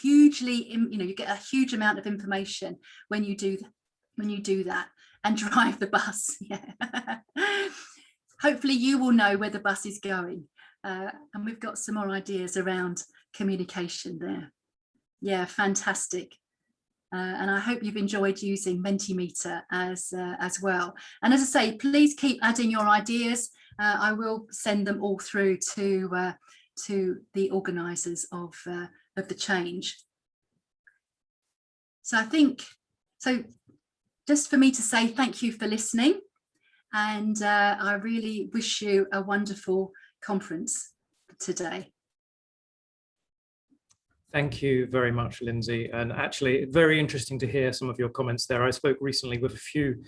hugely, you get a huge amount of information when you do that and drive the bus. Yeah. Hopefully, you will know where the bus is going. And we've got some more ideas around communication there. Yeah, fantastic. And I hope you've enjoyed using Mentimeter as well. And as I say, please keep adding your ideas. I will send them all through to the organisers of the change. So I think, just for me to say thank you for listening, and I really wish you a wonderful conference today. Thank you very much, Lindsay. And actually, very interesting to hear some of your comments there. I spoke recently with a few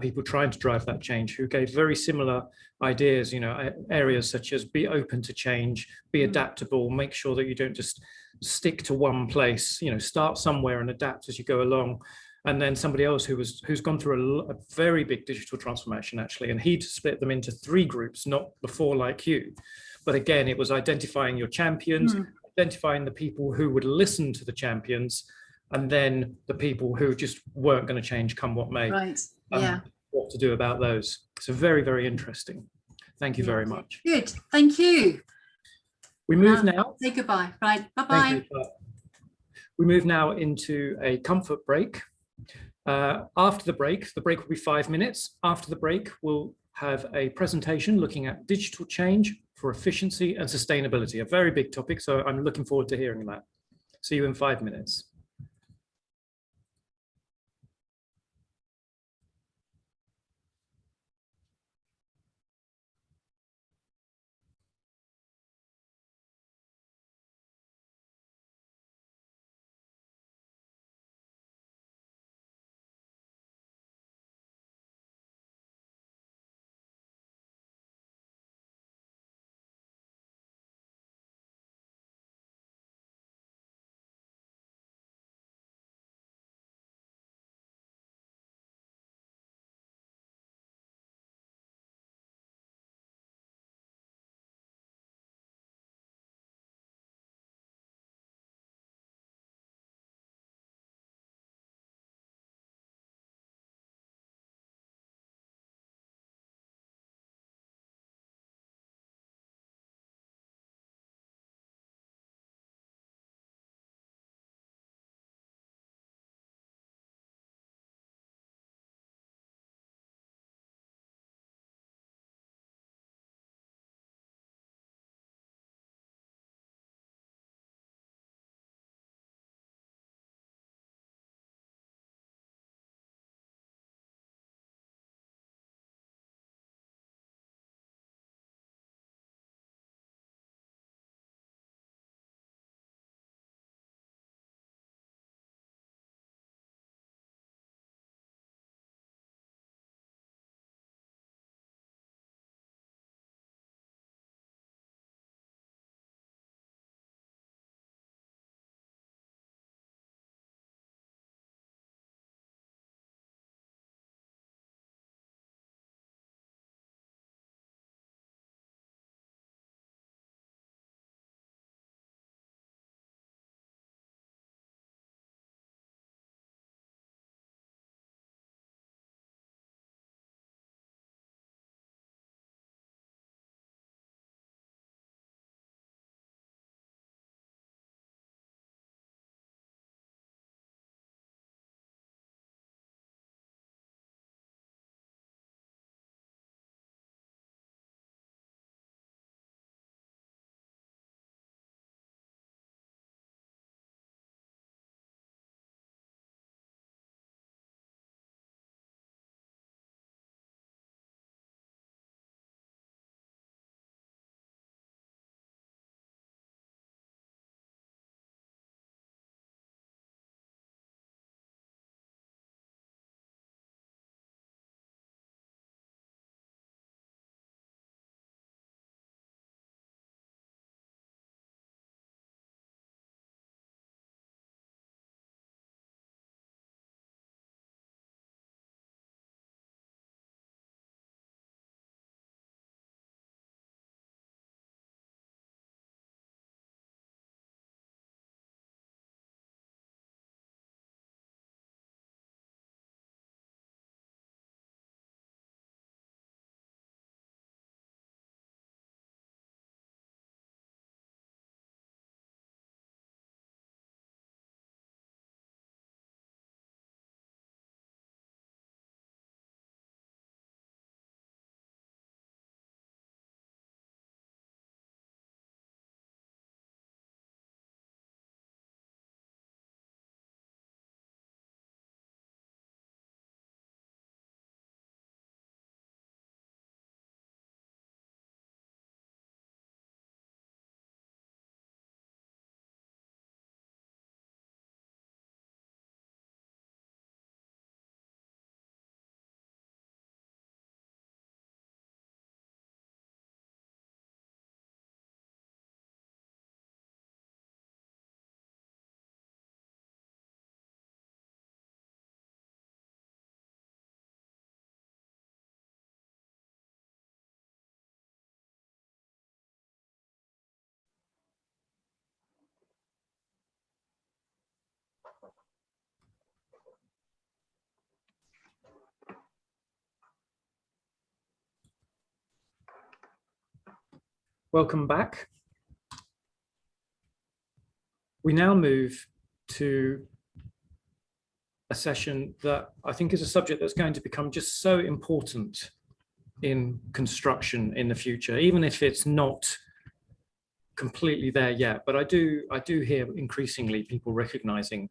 people trying to drive that change who gave very similar ideas, areas such as be open to change, be adaptable, make sure that you don't just stick to one place, start somewhere and adapt as you go along. And then somebody else who's gone through a very big digital transformation, actually, and he'd split them into 3 groups, not the 4 like you. But again, it was identifying your champions, identifying the people who would listen to the champions, and then the people who just weren't going to change come what may. Right, yeah. What to do about those. So very, very interesting. Thank you very much. Good, thank you. We move now. Say goodbye. Right, bye-bye. We move now into a comfort break. After the break will be 5 minutes. After the break, we'll have a presentation looking at digital change for efficiency and sustainability, a very big topic. So I'm looking forward to hearing that. See you in 5 minutes. Welcome back. We now move to a session that I think is a subject that's going to become just so important in construction in the future, even if it's not completely there yet. But I do hear increasingly people recognizing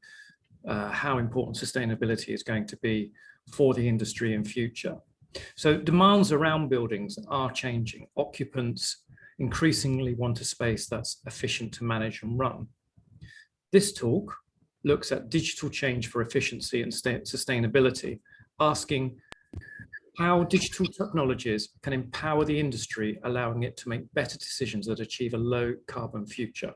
how important sustainability is going to be for the industry in future. So demands around buildings are changing. Occupants increasingly want a space that's efficient to manage and run. This talk looks at digital change for efficiency and sustainability, asking how digital technologies can empower the industry, allowing it to make better decisions that achieve a low carbon future.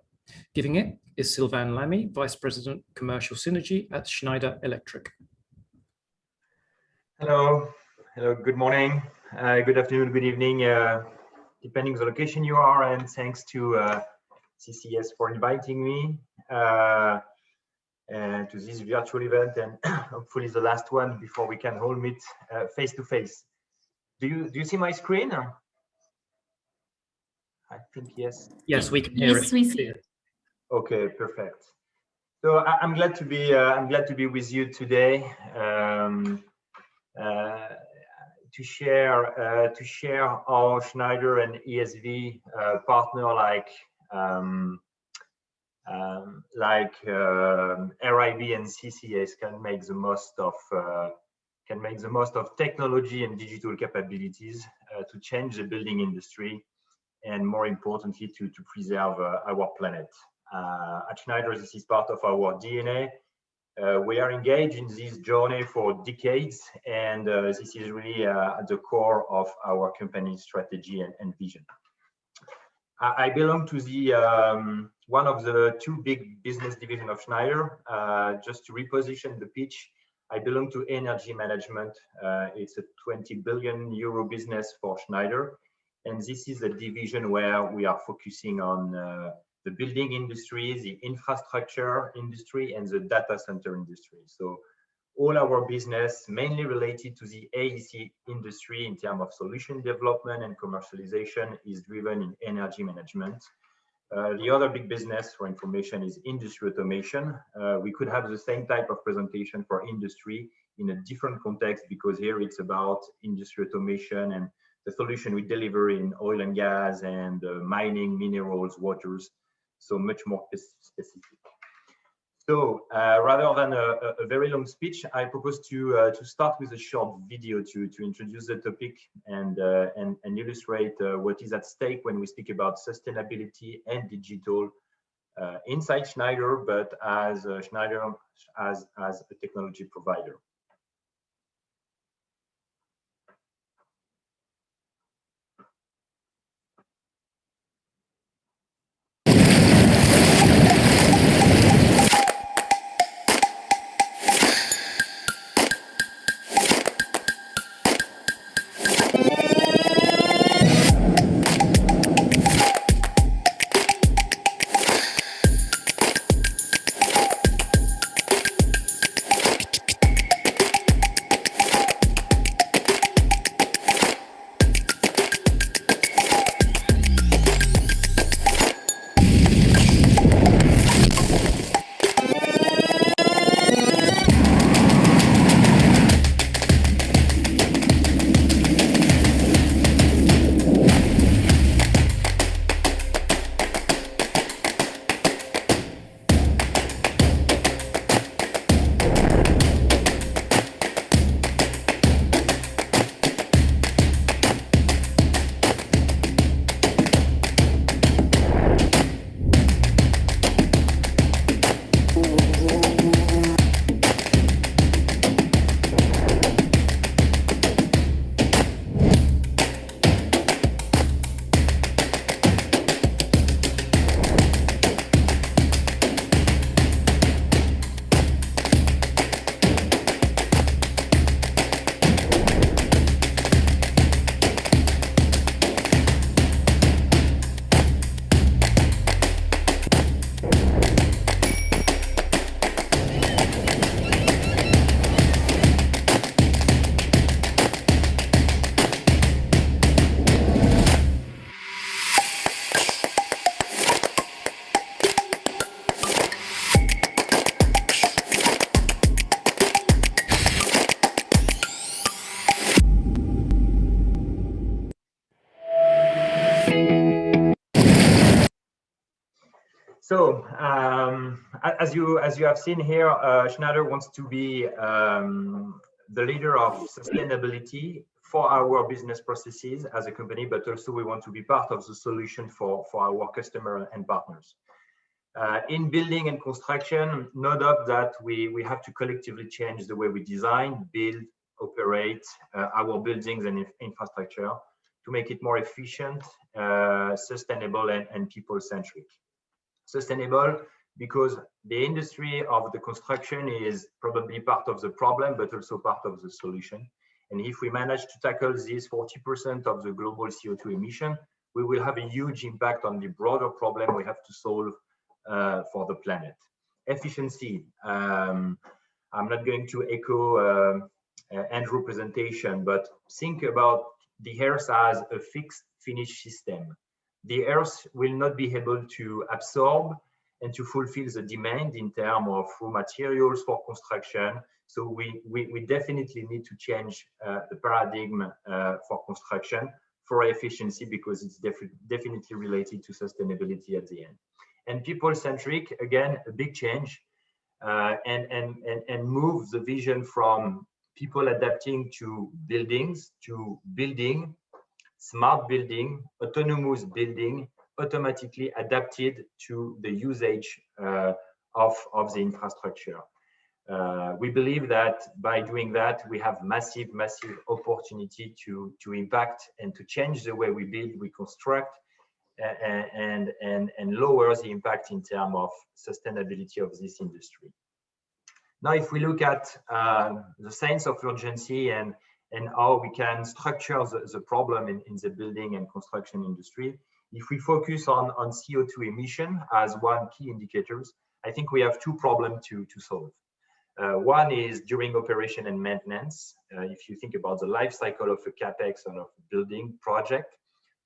Giving it is Sylvain Lamy, Vice President Commercial Synergy at Schneider Electric. Hello, good morning, good afternoon, good evening, depending on the location you are, and thanks to CCS for inviting me and to this virtual event, and hopefully the last one before we can all meet face to face. Do you see my screen? I think yes. Yes, we can hear it. Yes, we see it. Okay, perfect. So I'm glad to be with you today. To share how Schneider and ESV partner RIB and CCS can make the most of technology and digital capabilities to change the building industry, and more importantly to preserve our planet. At Schneider, this is part of our DNA. We are engaged in this journey for decades, and this is really at the core of our company's strategy and vision. I belong to the one of the two big business divisions of Schneider. Just to reposition the pitch, I belong to energy management. It's a 20 billion euro business for Schneider, and this is a division where we are focusing on the building industry, the infrastructure industry, and the data center industry. So all our business mainly related to the AEC industry in terms of solution development and commercialization is driven in energy management. The other big business for information is industry automation. We could have the same type of presentation for industry in a different context, because here it's about industry automation and the solution we deliver in oil and gas and mining, minerals, waters. So much more specific. So rather than a very long speech, I propose to start with a short video to introduce the topic and illustrate what is at stake when we speak about sustainability and digital inside Schneider, but as Schneider as a technology provider. as you have seen here, Schneider wants to be the leader of sustainability for our business processes as a company, but also we want to be part of the solution for our customer and partners. In building and construction, no doubt that we have to collectively change the way we design, build, operate our buildings and infrastructure to make it more efficient, sustainable, and people-centric. Sustainable because the industry of the construction is probably part of the problem, but also part of the solution. And if we manage to tackle this 40% of the global CO2 emission, we will have a huge impact on the broader problem we have to solve for the planet. Efficiency. I'm not going to echo Andrew's presentation, but think about the Earth as a fixed finish system. The Earth will not be able to absorb and to fulfill the demand in terms of raw materials for construction. So we definitely need to change the paradigm for construction for efficiency, because it's definitely related to sustainability at the end. And people-centric, again, a big change, and move the vision from people adapting to buildings to building, smart building, autonomous building, automatically adapted to the usage of the infrastructure. We believe that by doing that, we have massive opportunity to impact and to change the way we build, we construct, and lower the impact in terms of sustainability of this industry. Now, if we look at the sense of urgency and how we can structure the problem in the building and construction industry, if we focus on CO2 emission as one key indicators, I think we have two problems to solve. One is during operation and maintenance. If you think about the life cycle of a CapEx and of a building project.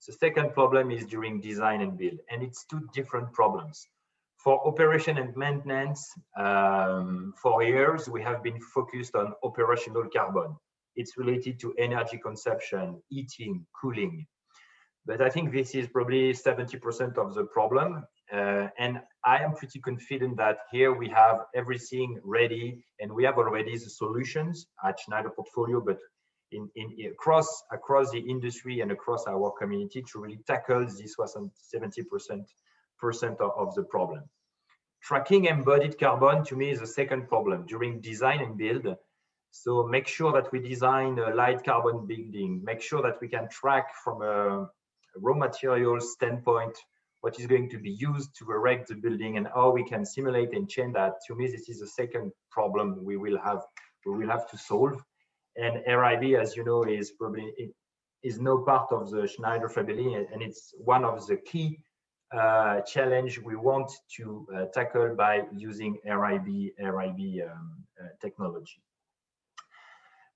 The second problem is during design and build, and it's two different problems. For operation and maintenance, for years, we have been focused on operational carbon. It's related to energy consumption, heating, cooling. But I think this is probably 70% of the problem. And I am pretty confident that here we have everything ready, and we have already the solutions at Schneider portfolio, but across the industry and across our community to really tackle this was 70% of the problem. Tracking embodied carbon to me is the second problem during design and build. So make sure that we design a light carbon building, make sure that we can track from a raw materials standpoint what is going to be used to erect the building and how we can simulate and change that. To me, this is the second problem we will have to solve. And RIB, as you know, is no part of the Schneider family, and it's one of the key challenge we want to tackle by using RIB technology.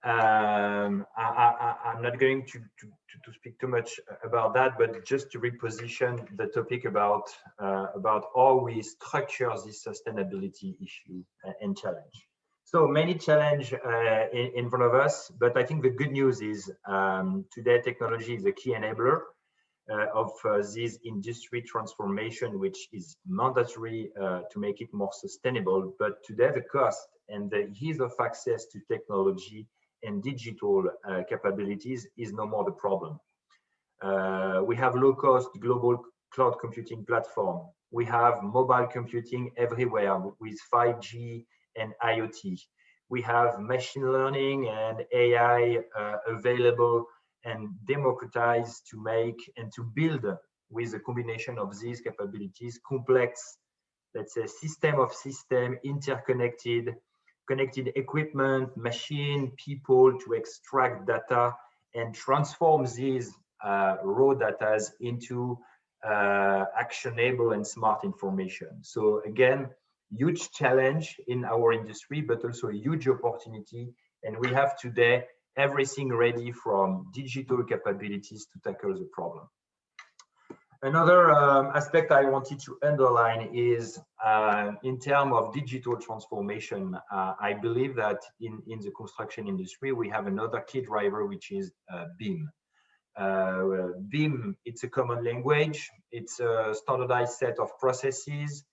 I'm not going to speak too much about that, but just to reposition the topic about how we structure this sustainability issue and challenge. So many challenge in front of us, but I think the good news is today technology is a key enabler of this industry transformation, which is mandatory to make it more sustainable. But today the cost and the ease of access to technology and digital capabilities is no more the problem. We have low-cost global cloud computing platform. We have mobile computing everywhere with 5G and IoT. We have machine learning and AI available and democratized to make and to build with a combination of these capabilities, complex, let's say, system of system, interconnected, connected equipment, machine, people to extract data and transform these raw data into actionable and smart information. So again, huge challenge in our industry, but also a huge opportunity. And we have today everything ready from digital capabilities to tackle the problem. Another aspect I wanted to underline is in terms of digital transformation. I believe that in the construction industry, we have another key driver, which is BIM. BIM, it's a common language. It's a standardized set of processes.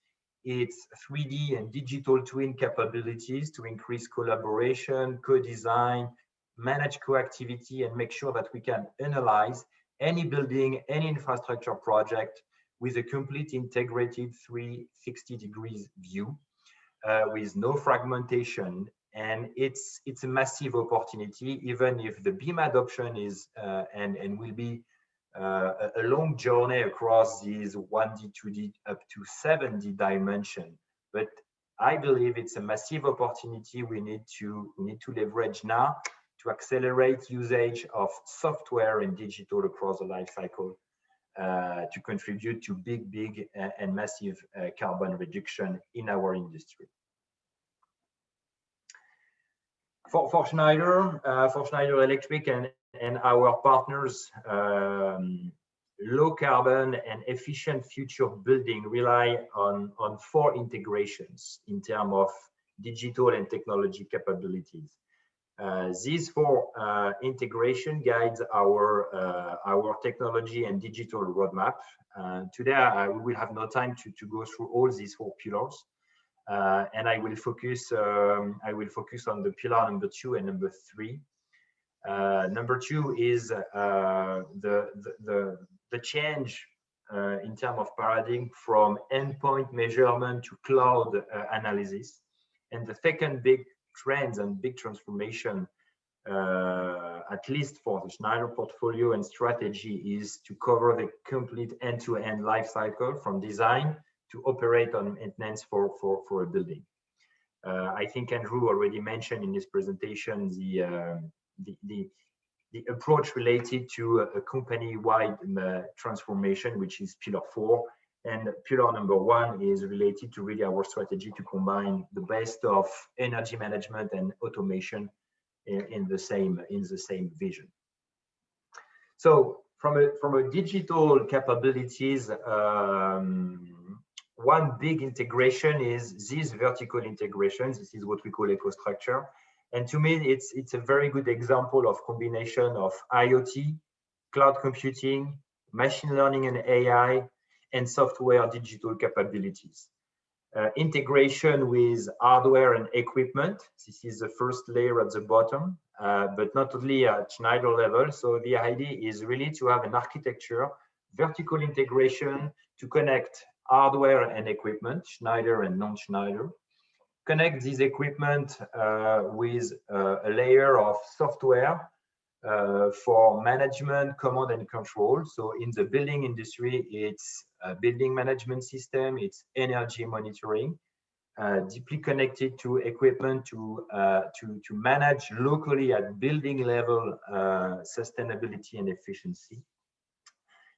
its 3D and digital twin capabilities to increase collaboration, co-design, manage co-activity, and make sure that we can analyze any building, any infrastructure project with a complete integrated 360 degrees view with no fragmentation. And it's a massive opportunity, even if the BIM adoption is and will be a long journey across these 1D, 2D, up to 7D dimension. But I believe it's a massive opportunity we need to leverage now to accelerate usage of software and digital across the life cycle to contribute to big and massive carbon reduction in our industry. For Schneider Electric and our partners, low carbon and efficient future building rely on 4 integrations in terms of digital and technology capabilities. These 4 integration guides our technology and digital roadmap. Today, we will have no time to go through all these 4 pillars. And I will focus on the pillar number 2 and number 3. Number 2 is the change in terms of paradigm from endpoint measurement to cloud analysis. And the second big trends and big transformation, at least for the Schneider portfolio and strategy, is to cover the complete end-to-end life cycle from design to operate on maintenance for a building. I think Andrew already mentioned in his presentation the approach related to a company-wide transformation, which is pillar 4. And pillar number 1 is related to really our strategy to combine the best of energy management and automation in the same vision. So from a digital capabilities, one big integration is this vertical integration. This is what we call EcoStruxure. And to me, it's a very good example of combination of IoT, cloud computing, machine learning and AI, and software digital capabilities. Integration with hardware and equipment. This is the first layer at the bottom, but not only at Schneider level. So the idea is really to have an architecture, vertical integration to connect hardware and equipment, Schneider and non-Schneider. Connect this equipment with a layer of software for management, command and control. So in the building industry, it's a building management system, it's energy monitoring, deeply connected to equipment to manage locally at building level sustainability and efficiency.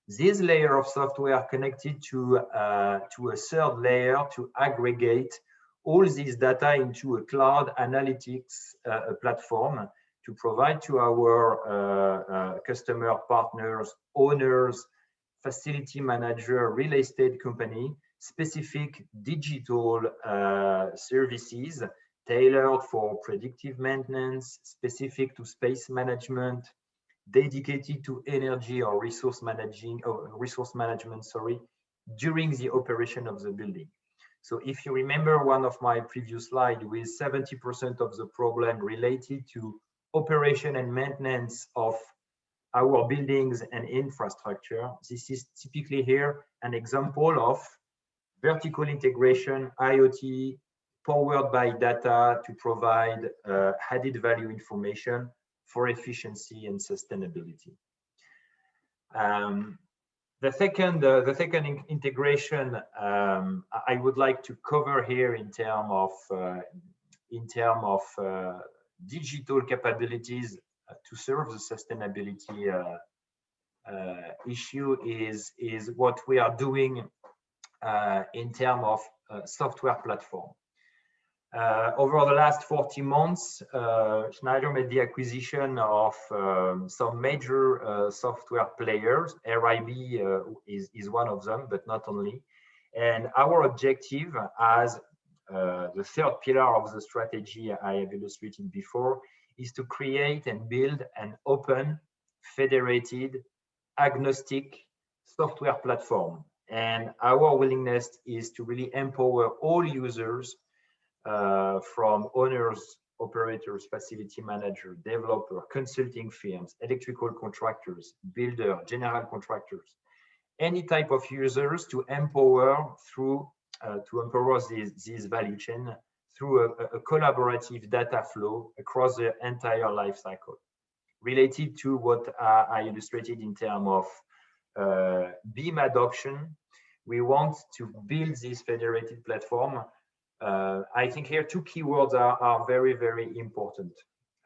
This layer of software connected to a third layer to aggregate all this data into a cloud analytics platform to provide to our customer partners, owners, facility manager, real estate company, specific digital services tailored for predictive maintenance, specific to space management, dedicated to energy or resource management, during the operation of the building. So if you remember one of my previous slides with 70% of the problem related to operation and maintenance of our buildings and infrastructure, this is typically here an example of vertical integration, IoT, powered by data to provide added value information for efficiency and sustainability. The second integration I would like to cover here in terms of digital capabilities to serve the sustainability issue is what we are doing in terms of software platform. Over the last 40 months, Schneider made the acquisition of some major software players. RIB is one of them, but not only. And our objective as the third pillar of the strategy I have illustrated before is to create and build an open, federated, agnostic software platform. And our willingness is to really empower all users, from owners, operators, facility manager, developer, consulting firms, electrical contractors, builder, general contractors, any type of users, to empower through this value chain through a collaborative data flow across the entire life cycle. Related to what I illustrated in terms of BIM adoption, we want to build this federated platform. I think here two keywords are very, very important.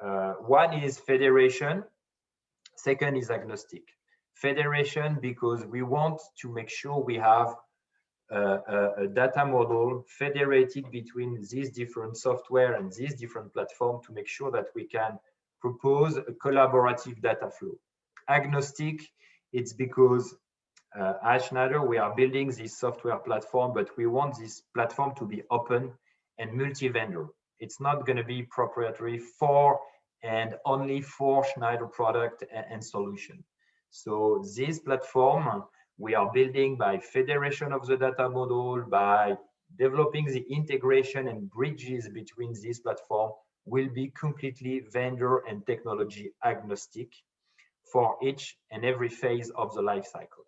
One is federation, second is agnostic. Federation, because we want to make sure we have a data model federated between these different software and these different platforms to make sure that we can propose a collaborative data flow. Agnostic, it's because at Schneider, we are building this software platform, but we want this platform to be open and multi-vendor. It's not going to be proprietary for and only for Schneider product and solution. So this platform we are building by federation of the data model, by developing the integration and bridges between this platform, will be completely vendor and technology agnostic for each and every phase of the life cycle.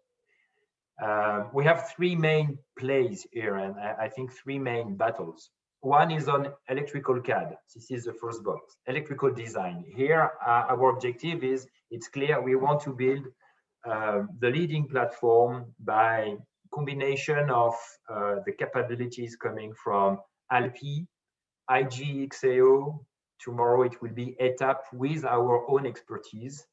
We have three main plays here, and I think three main battles. One is on electrical CAD. This is the first box, electrical design. Here, our objective is, it's clear, we want to build the leading platform by combination of the capabilities coming from Alpi, IGE+XAO, tomorrow it will be ETAP, with our own expertise,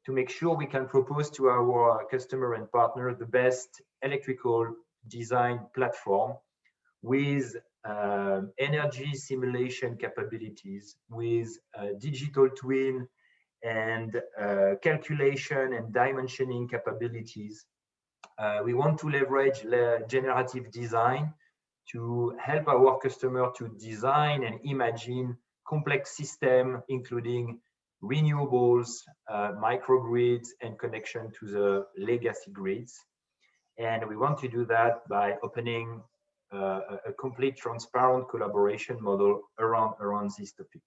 to make sure we can propose to our customer and partner the best electrical design platform with energy simulation capabilities, with digital twin and calculation and dimensioning capabilities. We want to leverage generative design to help our customer to design and imagine complex system, including renewables, microgrids, and connection to the legacy grids. And we want to do that by opening a complete transparent collaboration model around this topic.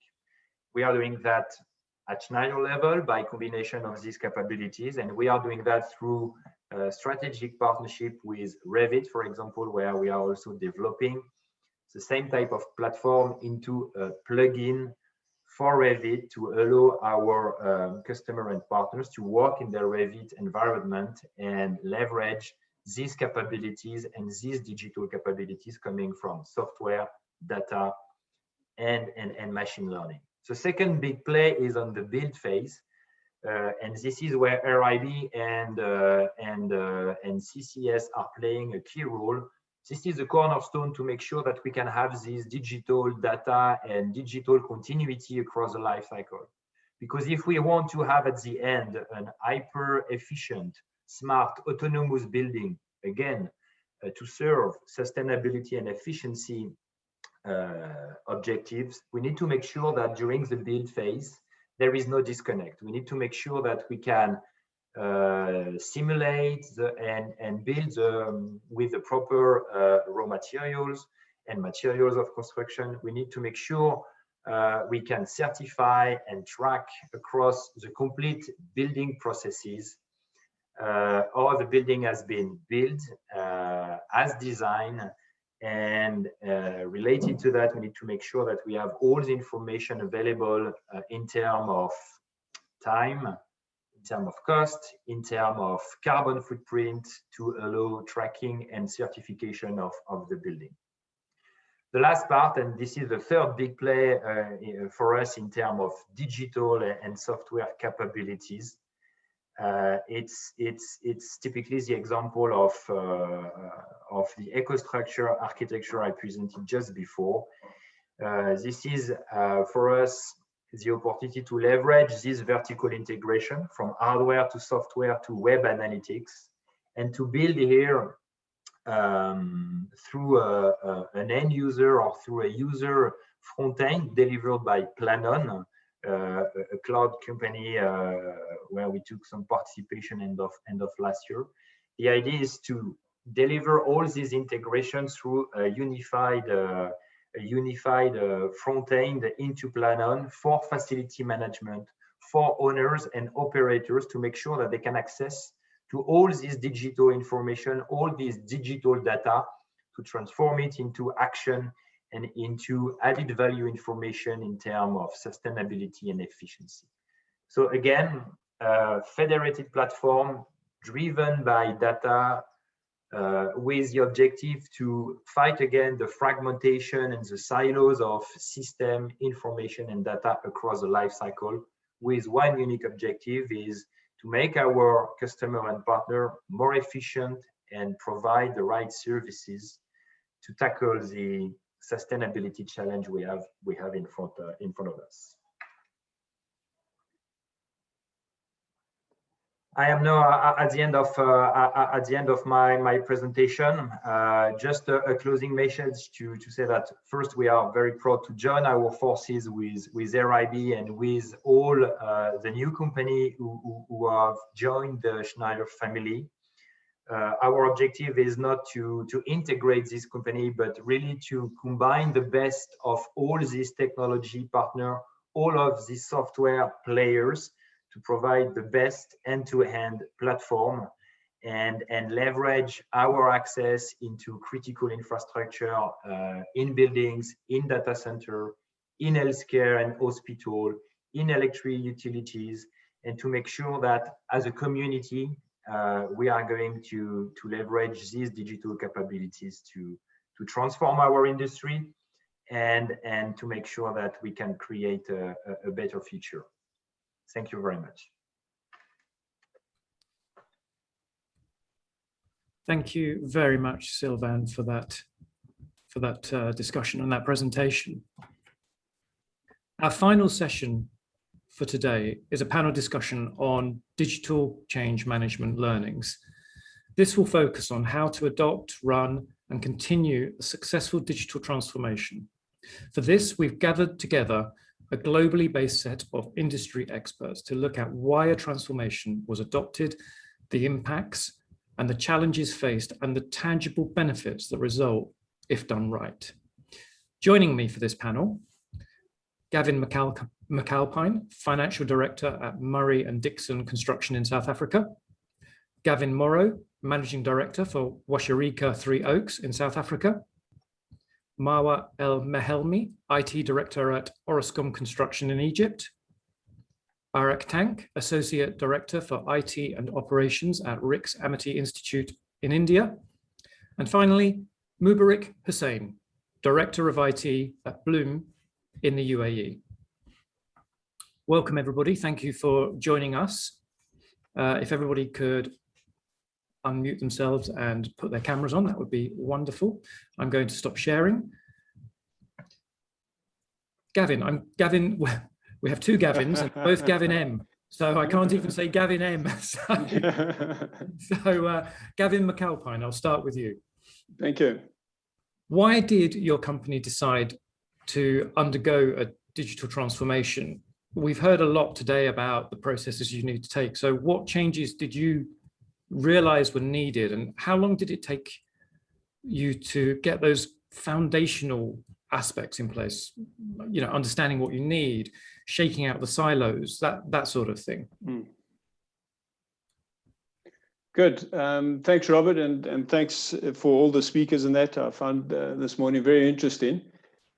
We are doing that at Schneider level by combination of these capabilities, and we are doing that through a strategic partnership with Revit, for example, where we are also developing the same type of platform into a plugin for Revit to allow our customer and partners to work in their Revit environment and leverage these capabilities and these digital capabilities coming from software, data, and machine learning. So second big play is on the build phase, and this is where RIB and CCS are playing a key role. This is a cornerstone to make sure that we can have this digital data and digital continuity across the life cycle. Because if we want to have at the end an hyper efficient, smart, autonomous building, again, to serve sustainability and efficiency objectives, we need to make sure that during the build phase, there is no disconnect. We need to make sure that we can simulate and build with the proper raw materials and materials of construction. We need to make sure we can certify and track across the complete building processes or the building has been built as designed. And related to that, we need to make sure that we have all the information available in terms of time, in terms of cost, in terms of carbon footprint, to allow tracking and certification of the building. The last part, and this is the third big play for us in terms of digital and software capabilities. It's typically the example of the EcoStruxure architecture I presented just before. This is for us the opportunity to leverage this vertical integration from hardware to software to web analytics, and to build here through an end user or through a user front end delivered by Planon, a cloud company where we took some participation end of last year. The idea is to deliver all these integrations through a unified front end into Planon for facility management, for owners and operators, to make sure that they can access to all this digital information, all this digital data, to transform it into action and into added value information in terms of sustainability and efficiency. So again, a federated platform driven by data, with the objective to fight against the fragmentation and the silos of system information and data across the life cycle, with one unique objective, is to make our customer and partner more efficient and provide the right services to tackle the sustainability challenge we have in front of us. I am now at the end of my presentation. Just a closing message to say that first, we are very proud to join our forces with RIB and with all the new company who have joined the Schneider family. Our objective is not to integrate this company, but really to combine the best of all these technology partners, all of these software players, to provide the best end-to-end platform and leverage our access into critical infrastructure in buildings, in data center, in healthcare and hospital, in electric utilities, and to make sure that as a community, we are going to leverage these digital capabilities to transform our industry and to make sure that we can create a better future. Thank you very much. Thank you very much, Sylvain, for that discussion and that presentation. Our final session for today is a panel discussion on digital change management learnings. This will focus on how to adopt, run, and continue a successful digital transformation. For this, we've gathered together a globally based set of industry experts to look at why a transformation was adopted, the impacts and the challenges faced, and the tangible benefits that result if done right. Joining me for this panel, Gavin McAlpine, Financial Director at Murray & Dixon Construction in South Africa, Gavin Morrow, Managing Director for Washirika 3 Oaks in South Africa, Marwa El Mehelmi, IT Director at Orascom Construction in Egypt, Barak Tank, Associate Director for IT and Operations at RICS Amity Institute in India, and finally, Mubarak Hussain, Director of IT at Bloom in the UAE. Welcome, everybody. Thank you for joining us. If everybody could unmute themselves and put their cameras on, that would be wonderful. I'm going to stop sharing. Gavin, we have 2 Gavins, and both Gavin M. So I can't even say Gavin M. So Gavin McAlpine, I'll start with you. Thank you. Why did your company decide to undergo a digital transformation? We've heard a lot today about the processes you need to take. So what changes did you realize were needed, and how long did it take you to get those foundational aspects in place? You know, understanding what you need, shaking out the silos, that sort of thing. Good. Thanks, Robert, and thanks for all the speakers in that. I found this morning very interesting.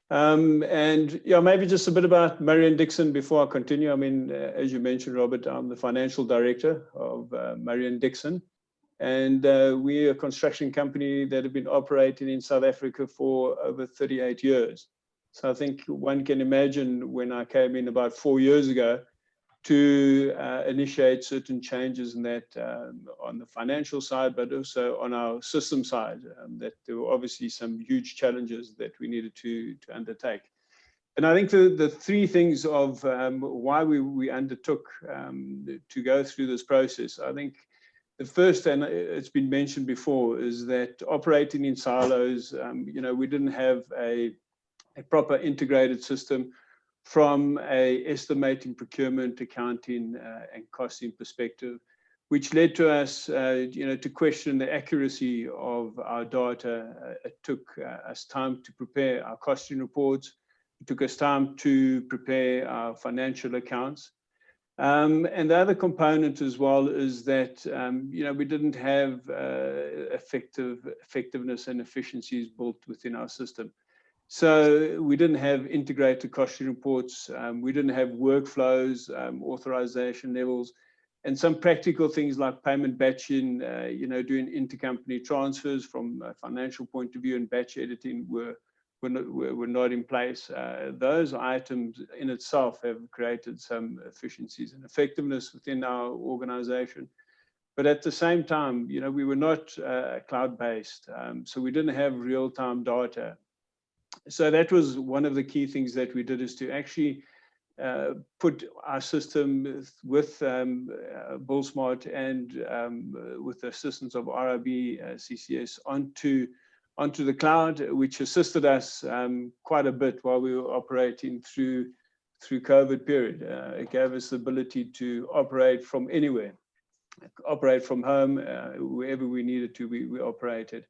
And yeah, maybe just a bit about Murray & Dixon before I continue. I mean, as you mentioned, Robert, I'm the financial director of Murray & Dixon, and we're a construction company that have been operating in South Africa for over 38 years. So I think one can imagine when I came in about 4 years ago to initiate certain changes in that on the financial side, but also on our system side, that there were obviously some huge challenges that we needed to undertake. And I think the 3 things of why we undertook to go through this process, I think the first, and it's been mentioned before, is that operating in silos, you know, we didn't have a proper integrated system from a estimating, procurement, accounting, and costing perspective. which led to us, to question the accuracy of our data. It took us time to prepare our costing reports. It took us time to prepare our financial accounts. And the other component as well is that, we didn't have effectiveness and efficiencies built within our system. So we didn't have integrated costing reports. We didn't have workflows, authorization levels, and some practical things like payment batching, doing intercompany transfers from a financial point of view, and batch editing were not in place. Those items in itself have created some efficiencies and effectiveness within our organization. But at the same time, we were not cloud-based, so we didn't have real-time data. So that was one of the key things that we did, is to actually put our system with BillSmart and with the assistance of RIB CCS onto the cloud, which assisted us quite a bit while we were operating through COVID period. It gave us the ability to operate from anywhere, operate from home, wherever we needed to, we operated.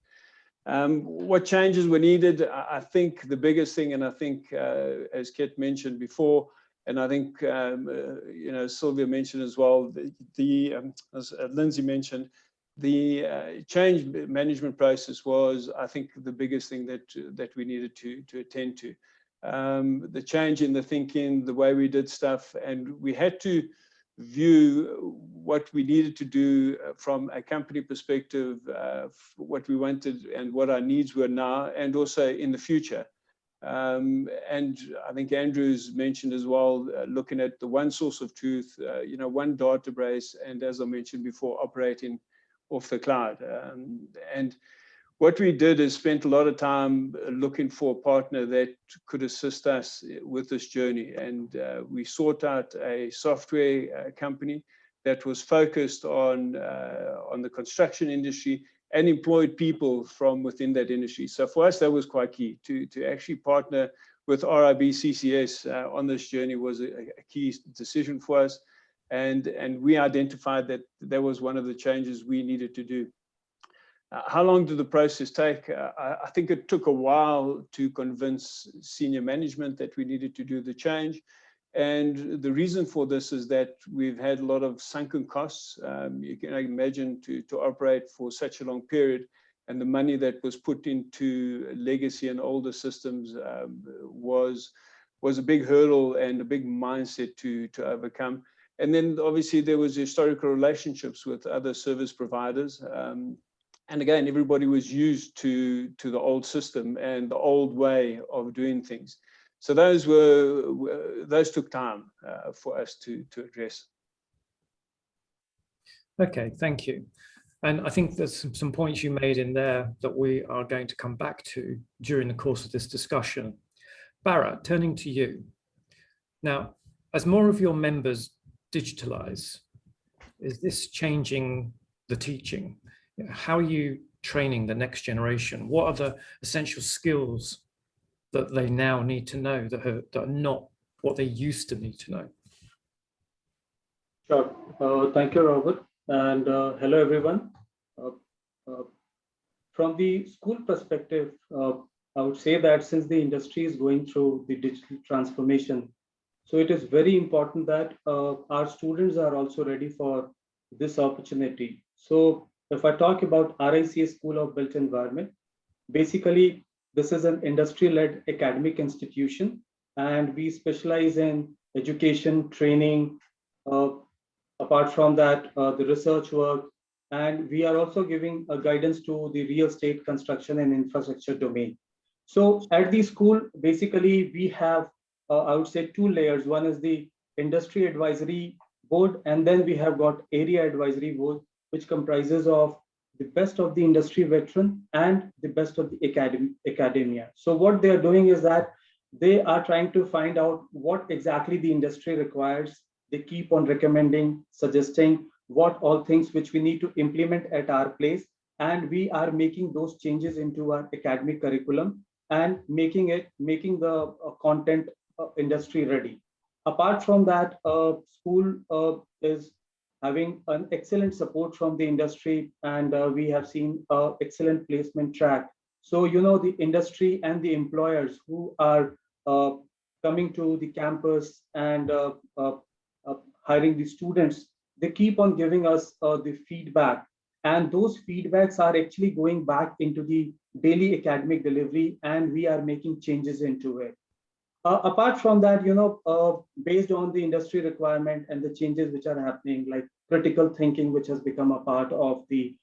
What changes were needed? I think the biggest thing, and I think as Ket mentioned before, and I think Sylvia mentioned as well, as Lindsay mentioned, the change management process was, I think, the biggest thing that we needed to attend to. The change in the thinking, the way we did stuff, and we had to view what we needed to do from a company perspective, what we wanted and what our needs were now, and also in the future. And I think Andrew's mentioned as well, looking at the one source of truth, one database, and as I mentioned before, operating off the cloud. And what we did is spent a lot of time looking for a partner that could assist us with this journey. And we sought out a software company that was focused on the construction industry and employed people from within that industry. So for us, that was quite key. To actually partner with RIB CCS on this journey was a key decision for us. And we identified that that was one of the changes we needed to do. How long did the process take? I think it took a while to convince senior management that we needed to do the change. And the reason for this is that we've had a lot of sunken costs. You can imagine to operate for such a long period, and the money that was put into legacy and older systems was a big hurdle and a big mindset to overcome. And then obviously there was historical relationships with other service providers. And again, everybody was used to the old system and the old way of doing things. So those took time for us to address. Okay, thank you. And I think there's some points you made in there that we are going to come back to during the course of this discussion. Bharat, turning to you. Now, as more of your members digitalize, is this changing the teaching? How are you training the next generation? What are the essential skills that they now need to know that are not what they used to need to know? Sure. Thank you, Robert. And hello, everyone. From the school perspective, I would say that since the industry is going through the digital transformation, so it is very important that our students are also ready for this opportunity. So if I talk about RICA School of Built Environment, basically, this is an industry-led academic institution, and we specialize in education, training, apart from that, the research work, and we are also giving a guidance to the real estate construction and infrastructure domain. So at the school, basically, we have, I would say, two layers. One is the industry advisory board, and then we have got area advisory board, which comprises of the best of the industry veteran and the best of the academia. So what they are doing is that they are trying to find out what exactly the industry requires. They keep on recommending, suggesting what all things which we need to implement at our place. And we are making those changes into our academic curriculum and making the content industry ready. Apart from that, school is having an excellent support from the industry, and we have seen excellent placement track. So, you know, the industry and the employers who are coming to the campus and hiring the students, they keep on giving us the feedback. And those feedbacks are actually going back into the daily academic delivery, and we are making changes into it. Apart from that, you know, based on the industry requirement and the changes which are happening, like critical thinking, which has become a part of the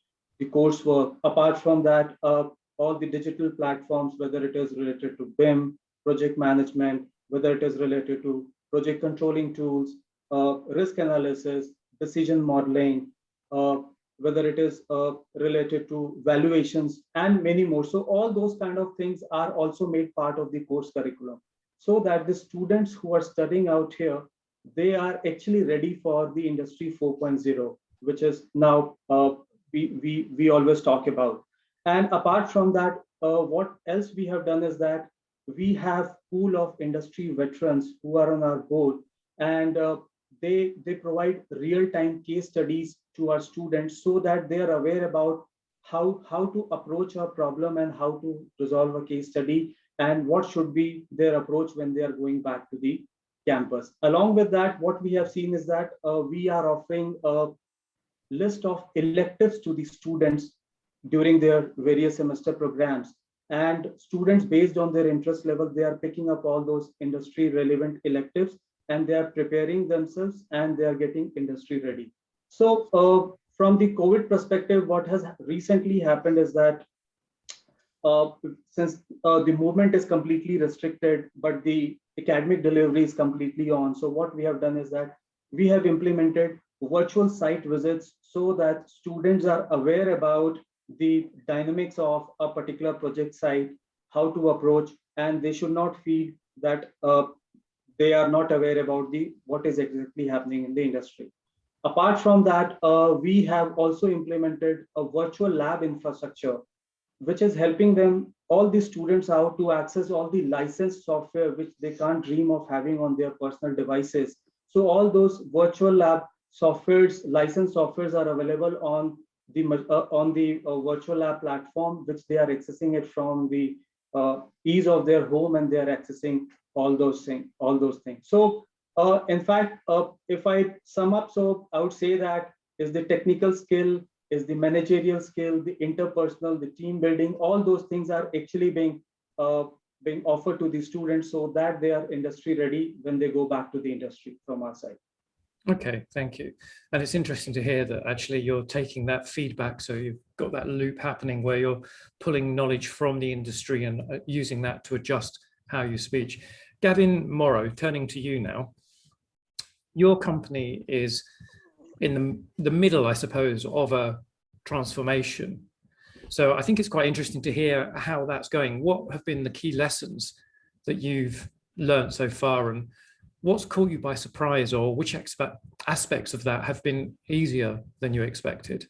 coursework. Apart from that, all the digital platforms, whether it is related to BIM, project management, whether it is related to project controlling tools, risk analysis, decision modeling, whether it is related to valuations, and many more. So all those kind of things are also made part of the course curriculum, so that the students who are studying out here, they are actually ready for the industry 4.0, which is now we always talk about. And apart from that, what else we have done is that we have pool of industry veterans who are on our board, and they provide real-time case studies to our students, so that they are aware about how to approach a problem and how to resolve a case study, and what should be their approach when they are going back to the campus. Along with that, what we have seen is that we are offering a list of electives to the students during their various semester programs. And students, based on their interest level, they are picking up all those industry relevant electives, and they are preparing themselves, and they are getting industry ready. So from the COVID perspective, what has recently happened is that since the movement is completely restricted, but the academic delivery is completely on. So what we have done is that we have implemented virtual site visits, so that students are aware about the dynamics of a particular project site, how to approach, and they should not feel that they are not aware about what is exactly happening in the industry. Apart from that, we have also implemented a virtual lab infrastructure, which is helping them, all the students, out to access all the licensed software which they can't dream of having on their personal devices. So all those virtual lab softwares, licensed softwares, are available on the virtual lab platform, which they are accessing it from the ease of their home, and they are accessing all those things. So in fact, if I sum up, so I would say that is the technical skill, is the managerial skill, the interpersonal, the team building, all those things are actually being offered to the students, so that they are industry ready when they go back to the industry from our side. Okay, thank you. And it's interesting to hear that actually you're taking that feedback, so you've got that loop happening where you're pulling knowledge from the industry and using that to adjust how you speak. Gavin Morrow, turning to you now. Your company is in the middle, I suppose, of a transformation. So I think it's quite interesting to hear how that's going. What have been the key lessons that you've learned so far, and what's caught you by surprise, or which aspects of that have been easier than you expected?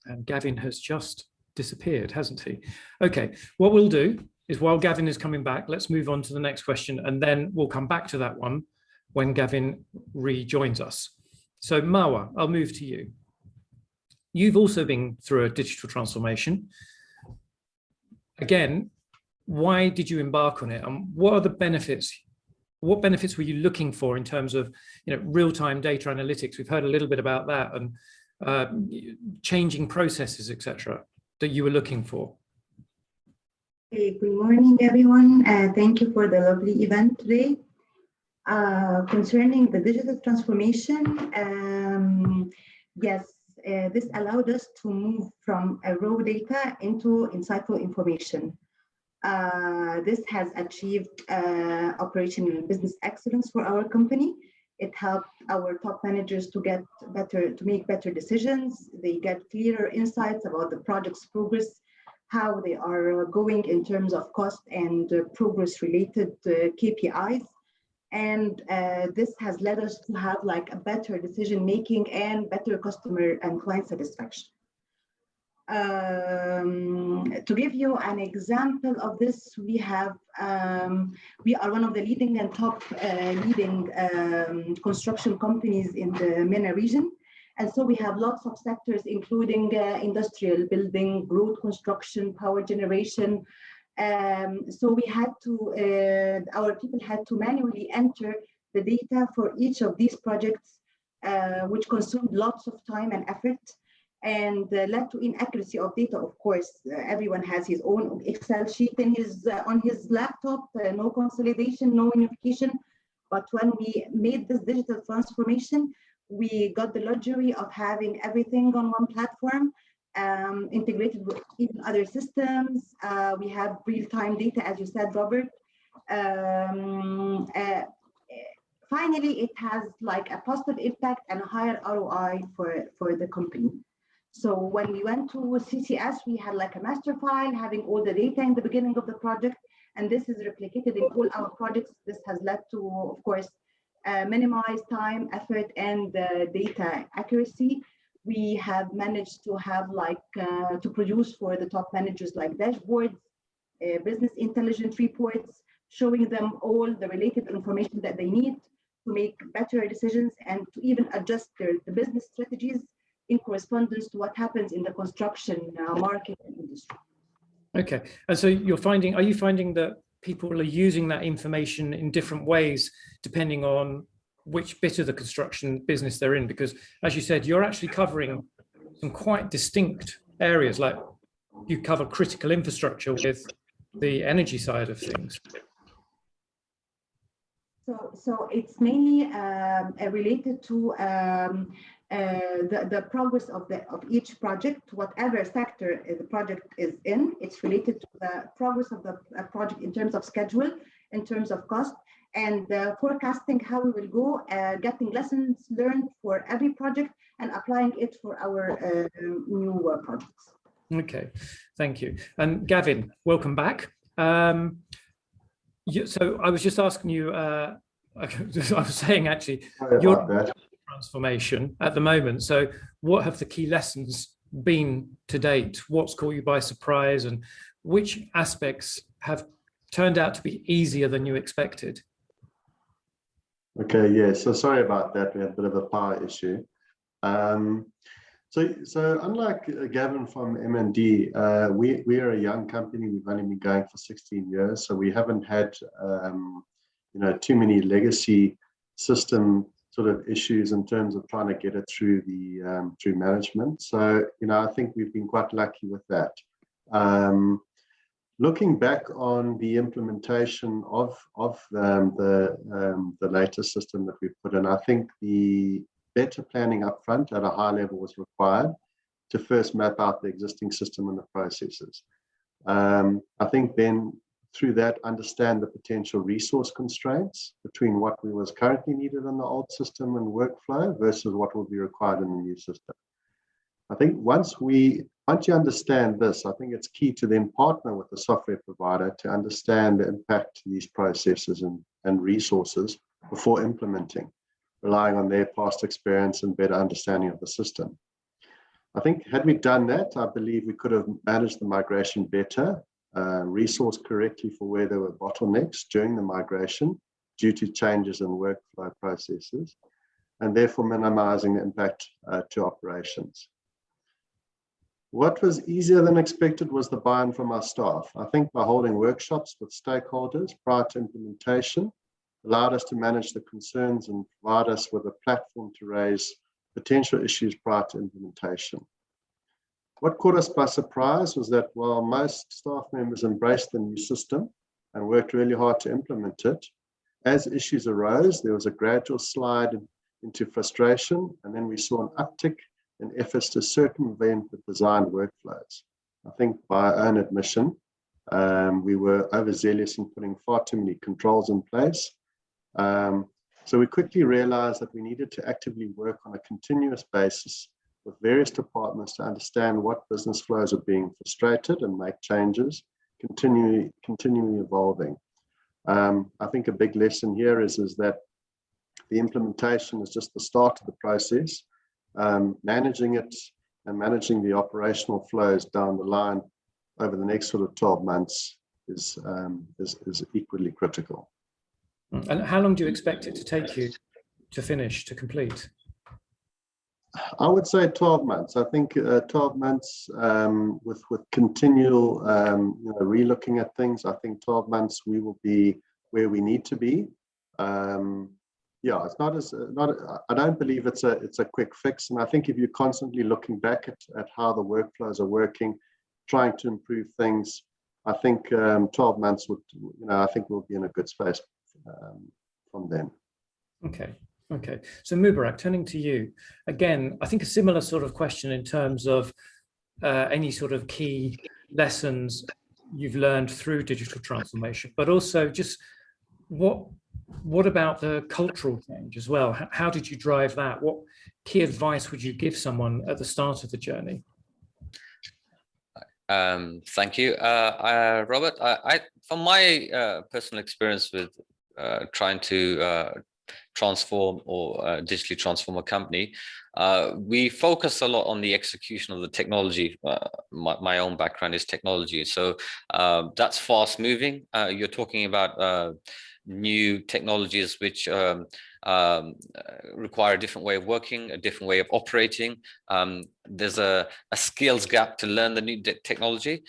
And Gavin has just disappeared, hasn't he? Okay, what we'll do is, while Gavin is coming back, let's move on to the next question, and then we'll come back to that one when Gavin rejoins us. So Marwa, I'll move to you. You've also been through a digital transformation. Again, why did you embark on it, and what are the benefits? What benefits were you looking for in terms of, real-time data analytics? We've heard a little bit about that, and changing processes, etc., that you were looking for. Hey, good morning, everyone. Thank you for the lovely event today. Concerning the digital transformation, yes, this allowed us to move from raw data into insightful information. This has achieved operational and business excellence for our company. It helped our top managers to make better decisions. They get clearer insights about the project's progress, how they are going in terms of cost and progress related KPIs. And this has led us to have like a better decision making and better customer and client satisfaction. To give you an example of this, we are one of the leading and top construction companies in the MENA region. And so we have lots of sectors, including industrial building, road construction, power generation. So we had to, our people had to manually enter the data for each of these projects, which consumed lots of time and effort, and led to inaccuracy of data. Of course, everyone has his own Excel sheet in on his laptop, no consolidation, no unification. But when we made this digital transformation, we got the luxury of having everything on one platform, integrated with even other systems. We have real-time data, as you said, Robert. Finally, it has like a positive impact and a higher ROI for the company. So when we went to CCS, we had like a master file having all the data in the beginning of the project, and this is replicated in all our projects. This has led to, of course, minimize time, effort, and data accuracy. We have managed to have like to produce for the top managers like dashboards, business intelligence reports, showing them all the related information that they need to make better decisions and to even adjust the business strategies in correspondence to what happens in the construction market and industry. Okay, and so are you finding that people are using that information in different ways depending on which bit of the construction business they're in? Because as you said, you're actually covering some quite distinct areas, like you cover critical infrastructure with the energy side of things. So it's mainly related to the progress of each project, whatever sector the project is in. It's related to the progress of the project in terms of schedule, in terms of cost, and forecasting how we will go, getting lessons learned for every project and applying it for our new projects. Okay, thank you. And Gavin, welcome back. So I was just asking you, I was saying actually, your transformation at the moment. So what have the key lessons been to date? What's caught you by surprise, and which aspects have turned out to be easier than you expected? Okay, yeah, so sorry about that. We had a bit of a power issue. So unlike Gavin from M&D, we are a young company. We've only been going for 16 years, so we haven't had too many legacy system sort of issues in terms of trying to get it through through management. So I think we've been quite lucky with that. Looking back on the implementation of the latest system that we put in, I think the better planning up front at a high level was required to first map out the existing system and the processes. I think then through that, understand the potential resource constraints between what was currently needed in the old system and workflow versus what will be required in the new system. I think once you understand this, I think it's key to then partner with the software provider to understand the impact to these processes and resources before implementing, relying on their past experience and better understanding of the system. I think had we done that, I believe we could have managed the migration better, resourced correctly for where there were bottlenecks during the migration due to changes in workflow processes, and therefore minimizing the impact to operations. What was easier than expected was the buy-in from our staff. I think by holding workshops with stakeholders prior to implementation allowed us to manage the concerns and provide us with a platform to raise potential issues prior to implementation. What caught us by surprise was that while most staff members embraced the new system and worked really hard to implement it, as issues arose, there was a gradual slide into frustration, and then we saw an uptick in efforts to circumvent the designed workflows. I think by our own admission, we were overzealous in putting far too many controls in place. So we quickly realized that we needed to actively work on a continuous basis with various departments to understand what business flows are being frustrated and make changes, continually evolving. I think a big lesson here is that the implementation is just the start of the process. Managing it and managing the operational flows down the line over the next sort of 12 months is equally critical. And how long do you expect it to take you to finish, to complete? I would say 12 months. I think 12 months with continual relooking at things. I think 12 months we will be where we need to be. Yeah, it's I don't believe it's a quick fix. And I think if you're constantly looking back at how the workflows are working, trying to improve things, I think 12 months would, I think we'll be in a good space from then. Okay. So Mubarak, turning to you again, I think a similar sort of question in terms of any sort of key lessons you've learned through digital transformation, but also just what about the cultural change as well? How did you drive that? What key advice would you give someone at the start of the journey? Thank you, Robert. From my personal experience with trying to transform or digitally transform a company, we focus a lot on the execution of the technology. My own background is technology, so that's fast moving. You're talking about new technologies which require a different way of working, a different way of operating. There's a skills gap to learn the new technology.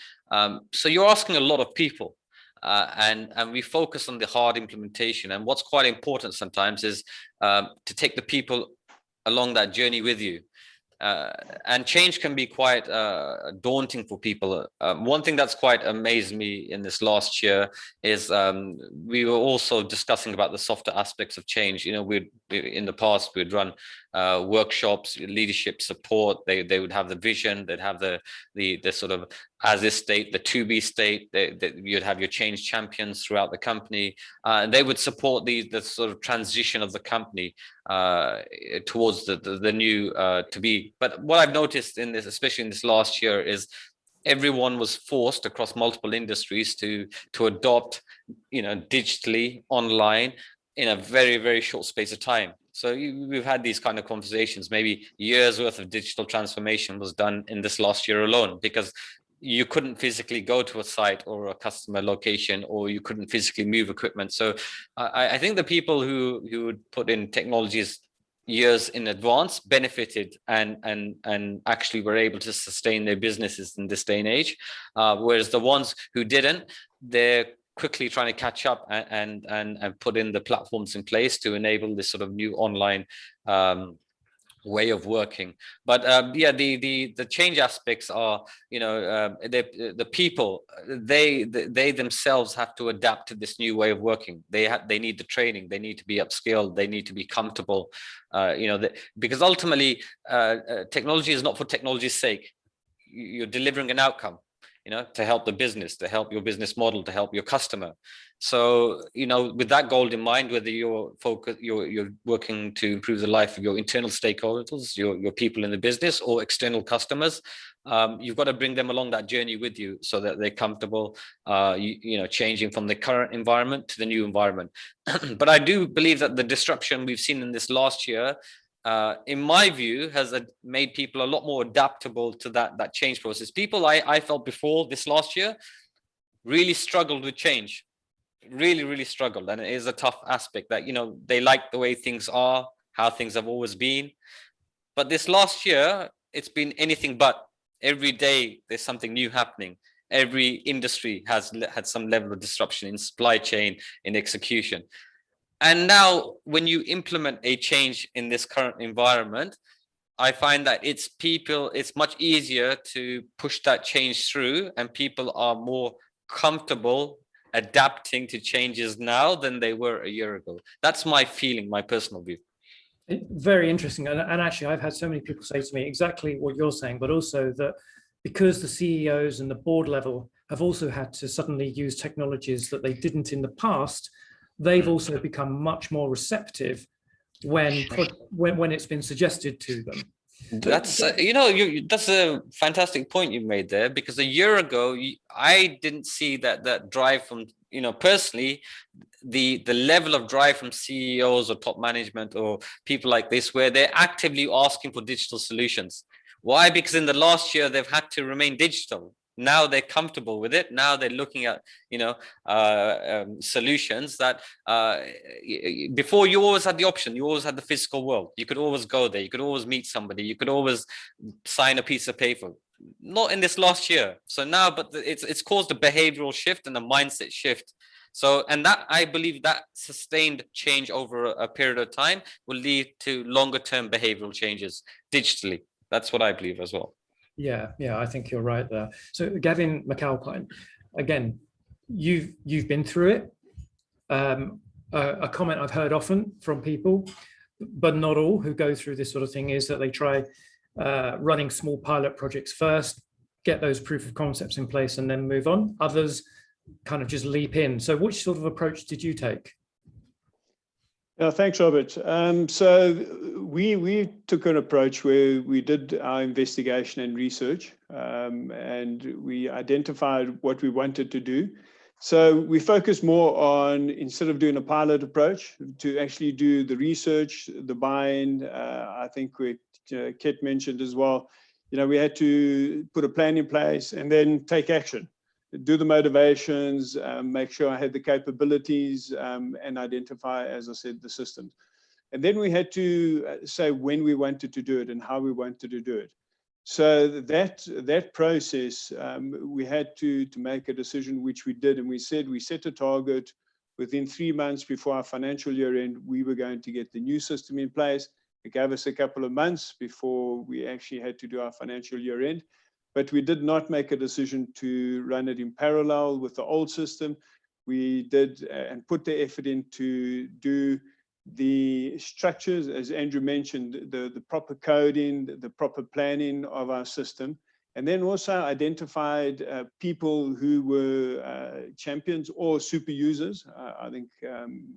So you're asking a lot of people. And we focus on the hard implementation. And what's quite important sometimes is to take the people along that journey with you. And change can be quite daunting for people. One thing that's quite amazed me in this last year is we were also discussing about the softer aspects of change. In the past, we'd run workshops, leadership support. They would have the vision, they'd have the sort of as is state, the to be state. You'd have your change champions throughout the company. And they would support the sort of transition of the company towards the new to be. But what I've noticed in this, especially in this last year, is everyone was forced across multiple industries to adopt, digitally online in a very, very short space of time. So we've had these kind of conversations. Maybe years worth of digital transformation was done in this last year alone, because you couldn't physically go to a site or a customer location, or you couldn't physically move equipment. So I think the people who would put in technologies years in advance benefited and actually were able to sustain their businesses in this day and age, whereas the ones who didn't, they're quickly trying to catch up and put in the platforms in place to enable this sort of new online way of working. But the change aspects are, the people, they themselves have to adapt to this new way of working. They need the training, they need to be upskilled, they need to be comfortable, because ultimately technology is not for technology's sake. You're delivering an outcome, to help the business, to help your business model, to help your customer. So, with that goal in mind, whether you're working to improve the life of your internal stakeholders, your people in the business, or external customers, you've got to bring them along that journey with you so that they're comfortable, changing from the current environment to the new environment. But I do believe that the disruption we've seen in this last year, in my view, has made people a lot more adaptable to that change process. People I felt before this last year really struggled with change, really struggled. And it is a tough aspect that, they like the way things are, how things have always been. But this last year, it's been anything but. Every day there's something new happening. Every industry has had some level of disruption in supply chain, in execution. And now when you implement a change in this current environment, I find that it's much easier to push that change through, and people are more comfortable adapting to changes now than they were a year ago. That's my feeling, my personal view. Very interesting. And actually, I've had so many people say to me exactly what you're saying, but also that because the CEOs and the board level have also had to suddenly use technologies that they didn't in the past, they've also become much more receptive when it's been suggested to them. That's that's a fantastic point you made there, because a year ago I didn't see that drive from, personally, the level of drive from CEOs or top management or people like this, where they're actively asking for digital solutions. Why? Because in the last year, they've had to remain digital. Now they're comfortable with it. Now they're looking at, solutions that before you always had the option. You always had the physical world. You could always go there. You could always meet somebody. You could always sign a piece of paper. Not in this last year. So now, but it's caused a behavioral shift and a mindset shift. So, and that, I believe that sustained change over a period of time will lead to longer term behavioral changes digitally. That's what I believe as well. Yeah, I think you're right there. So Gavin McAlpine, again, you've been through it. A comment I've heard often from people, but not all, who go through this sort of thing, is that they try running small pilot projects first, get those proof of concepts in place, and then move on. Others kind of just leap in. So which sort of approach did you take? Thanks, Robert. So we took an approach where we did our investigation and research, and we identified what we wanted to do. So we focused more on, instead of doing a pilot approach, to actually do the research, the buy-in. I think Kit mentioned as well, we had to put a plan in place and then take action. Do the motivations, make sure I had the capabilities, and identify, as I said, the systems. And then we had to say when we wanted to do it and how we wanted to do it. So that process, we had to make a decision, which we did, and we set a target within 3 months before our financial year end. We were going to get the new system in place. It gave us a couple of months before we actually had to do our financial year end. But we did not make a decision to run it in parallel with the old system. We did and put the effort in to do the structures, as Andrew mentioned, the proper coding, the proper planning of our system, and then also identified people who were champions or super users, I think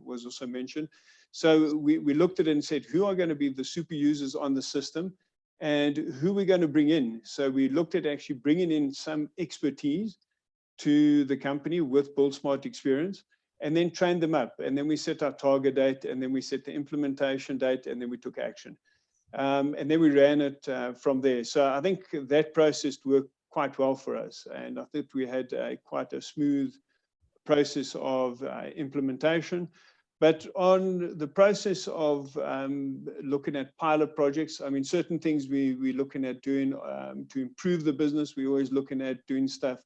was also mentioned. So we looked at it and said, who are going to be the super users on the system, and who we're going to bring in. So we looked at actually bringing in some expertise to the company with BuildSmart experience, and then trained them up. And then we set our target date, and then we set the implementation date, and then we took action. And then we ran it from there. So I think that process worked quite well for us. And I think we had quite a smooth process of implementation. But on the process of looking at pilot projects, I mean, certain things we're looking at doing to improve the business. We're always looking at doing stuff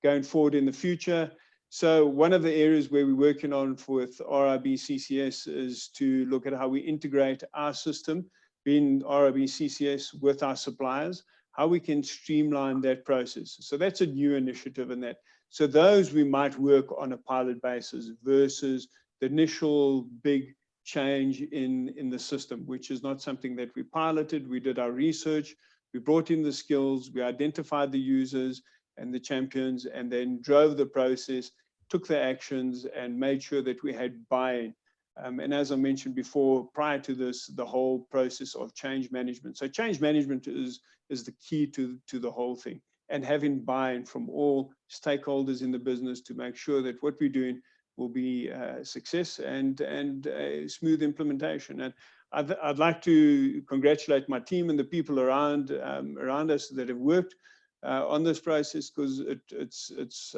going forward in the future. So one of the areas where we're working on with RIB CCS is to look at how we integrate our system, being RIB CCS, with our suppliers, how we can streamline that process. So that's a new initiative in that. So those we might work on a pilot basis versus the initial big change in the system, which is not something that we piloted. We did our research, we brought in the skills, we identified the users and the champions, and then drove the process, took the actions, and made sure that we had buy-in. And as I mentioned before, prior to this, the whole process of change management. So change management is the key to the whole thing, and having buy-in from all stakeholders in the business to make sure that what we're doing will be a success and a smooth implementation. And I'd like to congratulate my team and the people around us that have worked on this process, because it's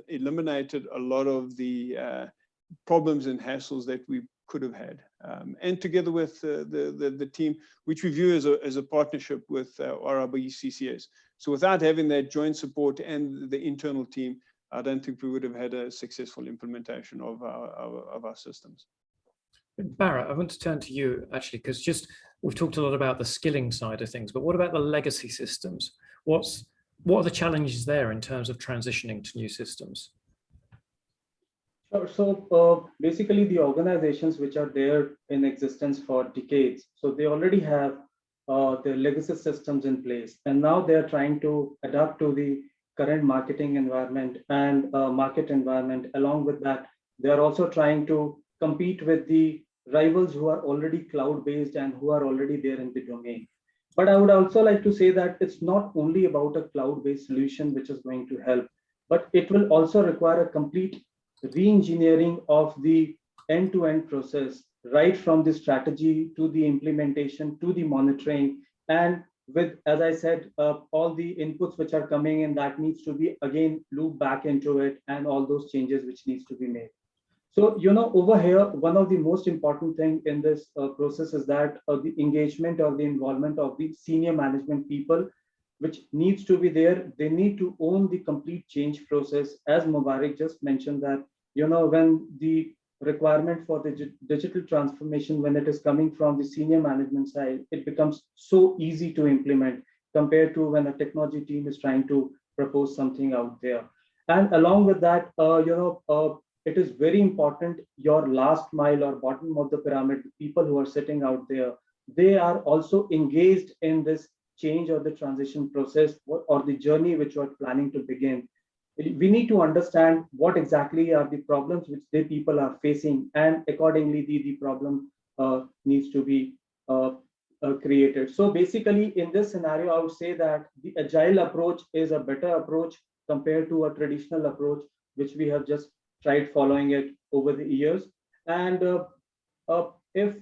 eliminated a lot of the problems and hassles that we could have had. And together with the team, which we view as a partnership with RIB CCS. So without having that joint support and the internal team, I don't think we would have had a successful implementation of our systems. Barrett, I want to turn to you actually, because we've talked a lot about the skilling side of things, but what about the legacy systems? What are the challenges there in terms of transitioning to new systems? Sure. So basically, the organizations which are there in existence for decades, so they already have their legacy systems in place, and now they are trying to adapt to the current marketing environment and market environment. Along with that, they are also trying to compete with the rivals who are already cloud-based and who are already there in the domain. But I would also like to say that it's not only about a cloud-based solution which is going to help, but it will also require a complete re-engineering of the end-to-end process, right from the strategy to the implementation to the monitoring, and with, as I said, all the inputs which are coming in, that needs to be again looped back into it, and all those changes which needs to be made. So, over here, one of the most important thing in this process is that the engagement or the involvement of the senior management people, which needs to be there. They need to own the complete change process. As Mubarak just mentioned that, when the requirement for the digital transformation, when it is coming from the senior management side, it becomes so easy to implement compared to when a technology team is trying to propose something out there. And along with that, it is very important, your last mile or bottom of the pyramid, the people who are sitting out there, they are also engaged in this change or the transition process or the journey which you are planning to begin. We need to understand what exactly are the problems which the people are facing, and accordingly the problem needs to be created. So basically in this scenario, I would say that the agile approach is a better approach compared to a traditional approach, which we have just tried following it over the years. And if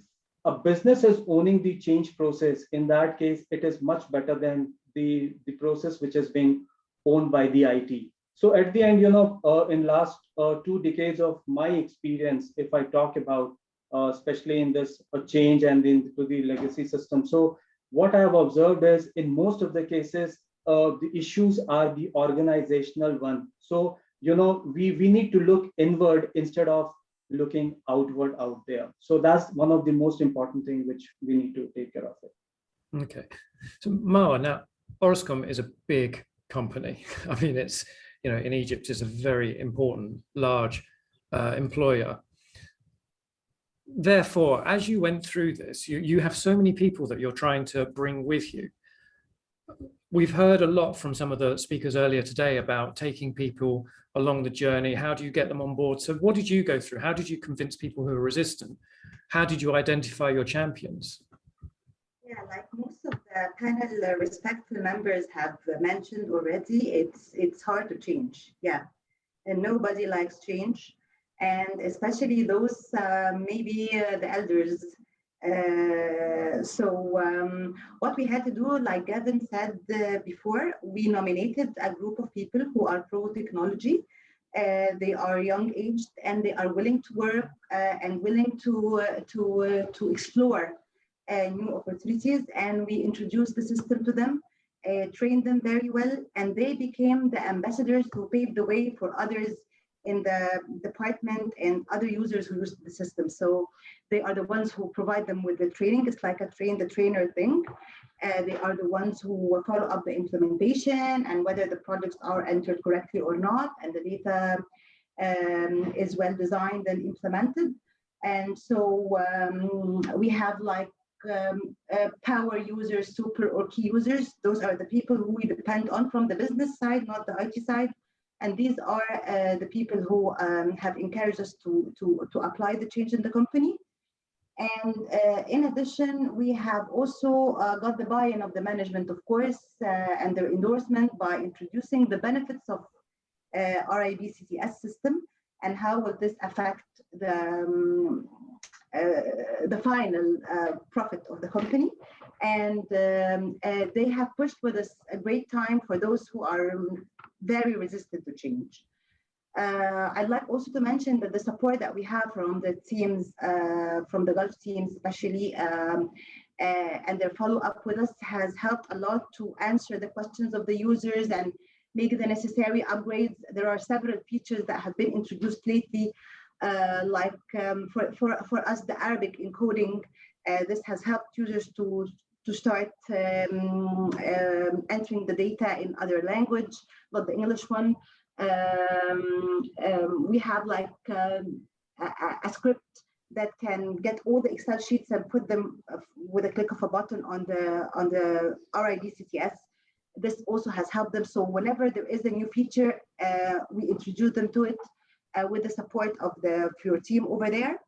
a business is owning the change process, in that case, it is much better than the process which is being owned by the IT. So at the end, in last 2 decades of my experience, if I talk about, especially in this change and into the legacy system. So what I have observed is in most of the cases, the issues are the organizational one. So, we need to look inward instead of looking outward out there. So that's one of the most important things which we need to take care of it. Okay. So Marwa, now Orascom is a big company. I mean, it's, in Egypt is a very important, large employer. Therefore, as you went through this, you have so many people that you're trying to bring with you. We've heard a lot from some of the speakers earlier today about taking people along the journey. How do you get them on board? So what did you go through? How did you convince people who are resistant? How did you identify your champions? Yeah, like most of the panel respectful members have mentioned already, it's hard to change. Yeah, and nobody likes change. And especially those, maybe the elders. What we had to do, like Gavin said before, we nominated a group of people who are pro-technology. They are young aged and they are willing to work and willing to explore new opportunities. And we introduced the system to them, trained them very well, and they became the ambassadors who paved the way for others in the department and other users who use the system. So they are the ones who provide them with the training. It's like a train the trainer thing. They are the ones who follow up the implementation and whether the projects are entered correctly or not, and the data is well designed and implemented. And so we have like power users, super or key users. Those are the people who we depend on from the business side, not the IT side. And these are the people who have encouraged us to apply the change in the company. And in addition, we have also got the buy-in of the management, of course, and their endorsement by introducing the benefits of RIB-CTS system and how will this affect the final profit of the company. And they have pushed with us a great time for those who are very resistant to change. I'd like also to mention that the support that we have from the teams, from the Gulf teams especially, and their follow-up with us has helped a lot to answer the questions of the users and make the necessary upgrades. There are several features that have been introduced lately, like for us, the Arabic encoding. This has helped users to start entering the data in other language, not the English one. We have like a script that can get all the Excel sheets and put them with a click of a button on the RIB-CTS. This also has helped them. So whenever there is a new feature, we introduce them to it with the support of your team over there.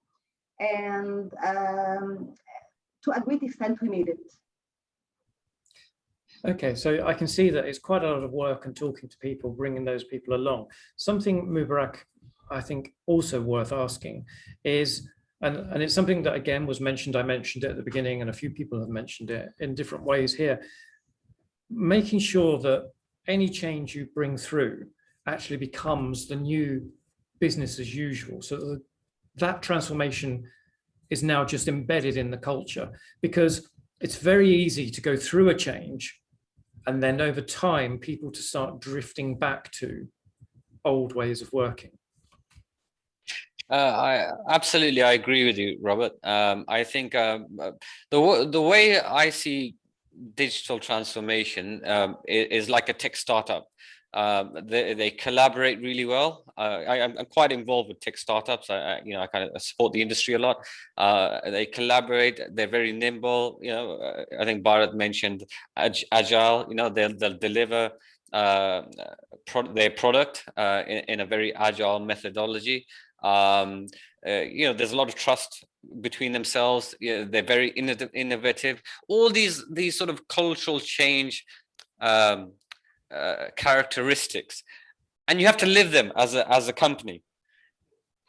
And to a great extent, we made it. Okay, so I can see that it's quite a lot of work and talking to people, bringing those people along. Something, Mubarak, I think also worth asking is, and it's something that again was mentioned, I mentioned it at the beginning and a few people have mentioned it in different ways here. making sure that any change you bring through actually becomes the new business as usual, so that that transformation is now just embedded in the culture, because it's very easy to go through a change and then over time people to start drifting back to old ways of working. I agree with you, Robert. I think the way I see digital transformation is like a tech startup. They collaborate really well. I'm quite involved with tech startups. I kind of support the industry a lot. They collaborate. They're very nimble. I think Bharat mentioned agile. They'll deliver their product in a very agile methodology. There's a lot of trust between themselves. They're very innovative. All these sort of cultural change characteristics, and you have to live them as a company.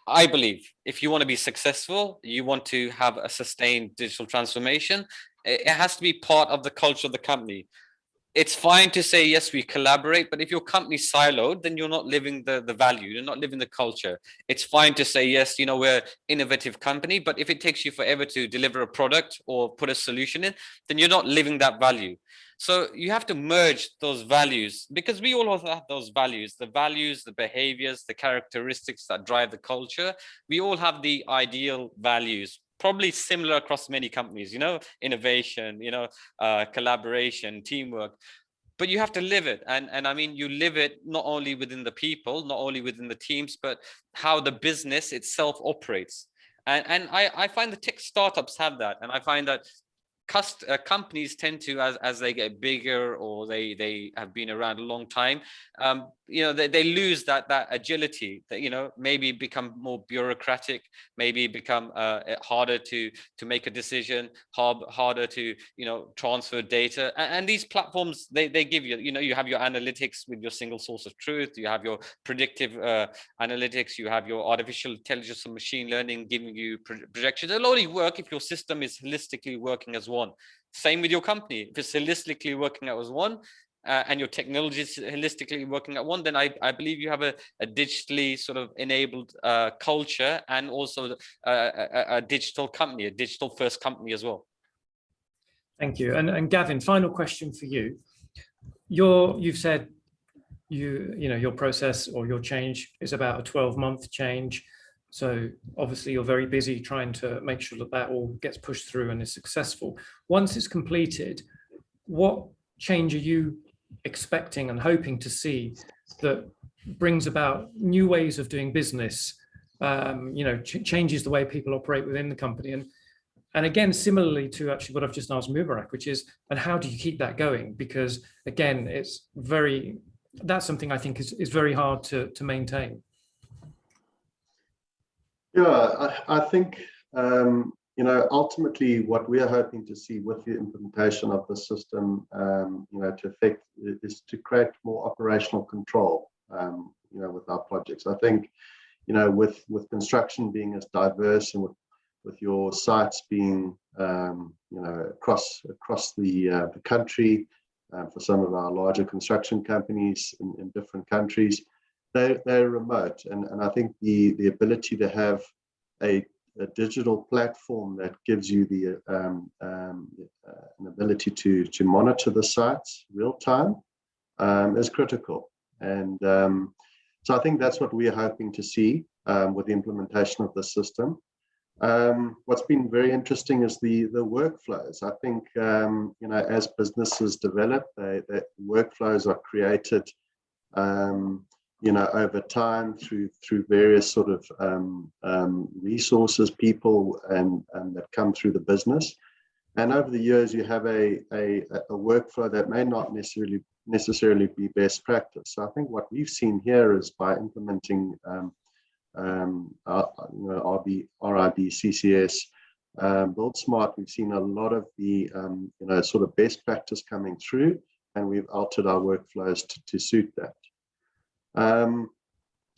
I believe if you want to be successful, you want to have a sustained digital transformation, it has to be part of the culture of the company. It's fine to say, yes, we collaborate, but if your company's siloed, then you're not living the value, you're not living the culture. It's fine to say, yes, we're an innovative company, but if it takes you forever to deliver a product or put a solution in, then you're not living that value. So you have to merge those values, because we all have those values, the behaviors, the characteristics that drive the culture. We all have the ideal values, probably similar across many companies, innovation, collaboration, teamwork, but you have to live it. And I mean, you live it not only within the people, not only within the teams, but how the business itself operates. And I find the tech startups have that. And I find that companies tend to, as they get bigger or they have been around a long time, they lose that agility, that maybe become more bureaucratic, maybe become harder to make a decision, harder to transfer data. And these platforms, they give you, you have your analytics with your single source of truth, you have your predictive analytics, you have your artificial intelligence and machine learning giving you projections. It'll only work if your system is holistically working as one. Same with your company. If it's holistically working as one, and your technology is holistically working at one, then I believe you have a digitally sort of enabled culture, and also a digital company, a digital first company as well. Thank you. And Gavin, final question for you. You've said your process or your change is about a 12-month change. So obviously you're very busy trying to make sure that all gets pushed through and is successful. Once it's completed, what change are you expecting and hoping to see that brings about new ways of doing business, changes the way people operate within the company? And again, similarly to actually what I've just asked Mubarak, which is, and how do you keep that going? Because again, that's something I think is very hard to maintain. Yeah, I think, ultimately what we are hoping to see with the implementation of the system, to effect, is to create more operational control, with our projects. I think, with construction being as diverse, and with your sites being, across the country, for some of our larger construction companies in different countries, they're remote, and I think the ability to have a digital platform that gives you the an ability to monitor the sites real time is critical. And so I think that's what we are hoping to see with the implementation of the system. What's been very interesting is the workflows. I think as businesses develop, the workflows are created over time through various sort of resources, people, and that come through the business. And over the years, you have a workflow that may not necessarily be best practice. So I think what we've seen here is, by implementing RIB, CCS, Build Smart, we've seen a lot of the sort of best practice coming through, and we've altered our workflows to suit that.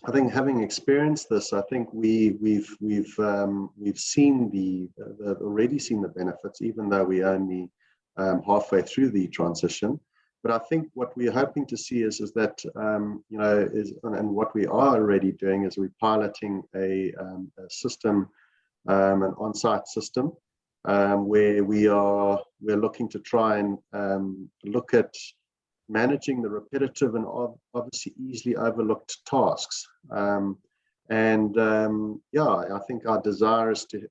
I think, having experienced this, I think we've seen already seen the benefits, even though we only halfway through the transition. But I think what we're hoping to see is that, you know, and what we are already doing is we're piloting a system, an on-site system, where we're looking to try and look at managing the repetitive and obviously easily overlooked tasks. Yeah, I think our desire is to,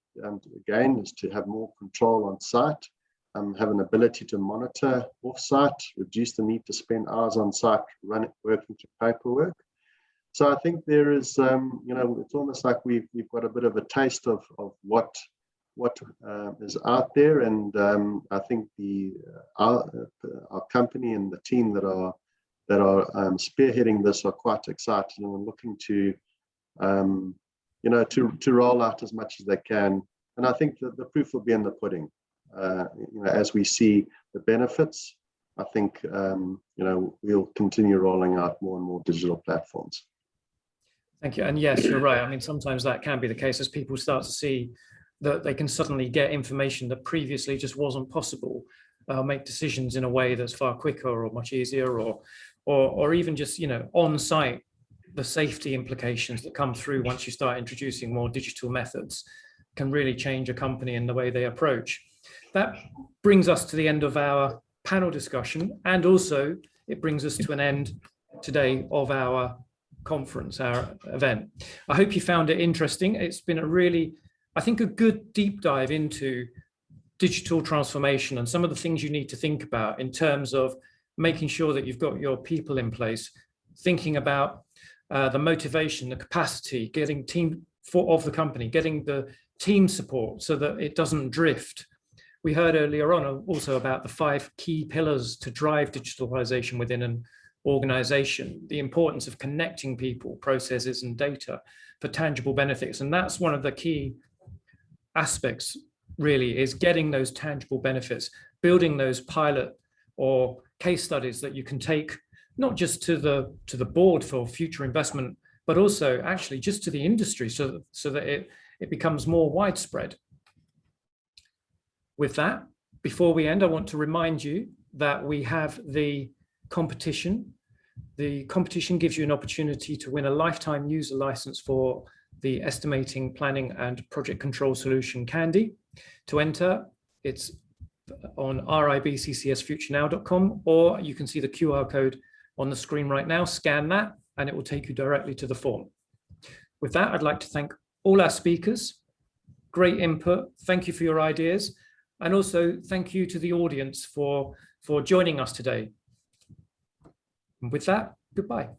again, is to have more control on site, have an ability to monitor off-site, reduce the need to spend hours on site working to paperwork. So I think there is, you know, it's almost like we've got a bit of a taste of what is out there, and I think our company and the team that are spearheading this are quite excited and are looking to you know, to roll out as much as they can. And I think that the proof will be in the pudding. You know, as we see the benefits, I think you know, we'll continue rolling out more and more digital platforms. Thank you. And yes, you're right. I mean, sometimes that can be the case as people start to see that they can suddenly get information that previously just wasn't possible, make decisions in a way that's far quicker or much easier, or even just, you know, on site, the safety implications that come through once you start introducing more digital methods can really change a company in the way they approach. That brings us to the end of our panel discussion, and also it brings us to an end today of our conference, our event. I hope you found it interesting. It's been a really, I think, a good deep dive into digital transformation and some of the things you need to think about in terms of making sure that you've got your people in place, thinking about the motivation, the capacity, getting team of the company, getting the team support so that it doesn't drift. We heard earlier on also about the 5 key pillars to drive digitalization within an organization, the importance of connecting people, processes, and data for tangible benefits. And that's one of the key aspects, really, is getting those tangible benefits, building those pilot or case studies that you can take not just to the board for future investment, but also actually just to the industry so that it becomes more widespread. With that, before we end, I want to remind you that we have the competition. The competition gives you an opportunity to win a lifetime user license for the estimating, planning, and project control solution Candy. To enter, it's on ribccsfuturenow.com, or you can see the QR code on the screen right now. Scan that and it will take you directly to the form. With that, I'd like to thank all our speakers. Great input. Thank you for your ideas. And also thank you to the audience for joining us today. And with that, goodbye.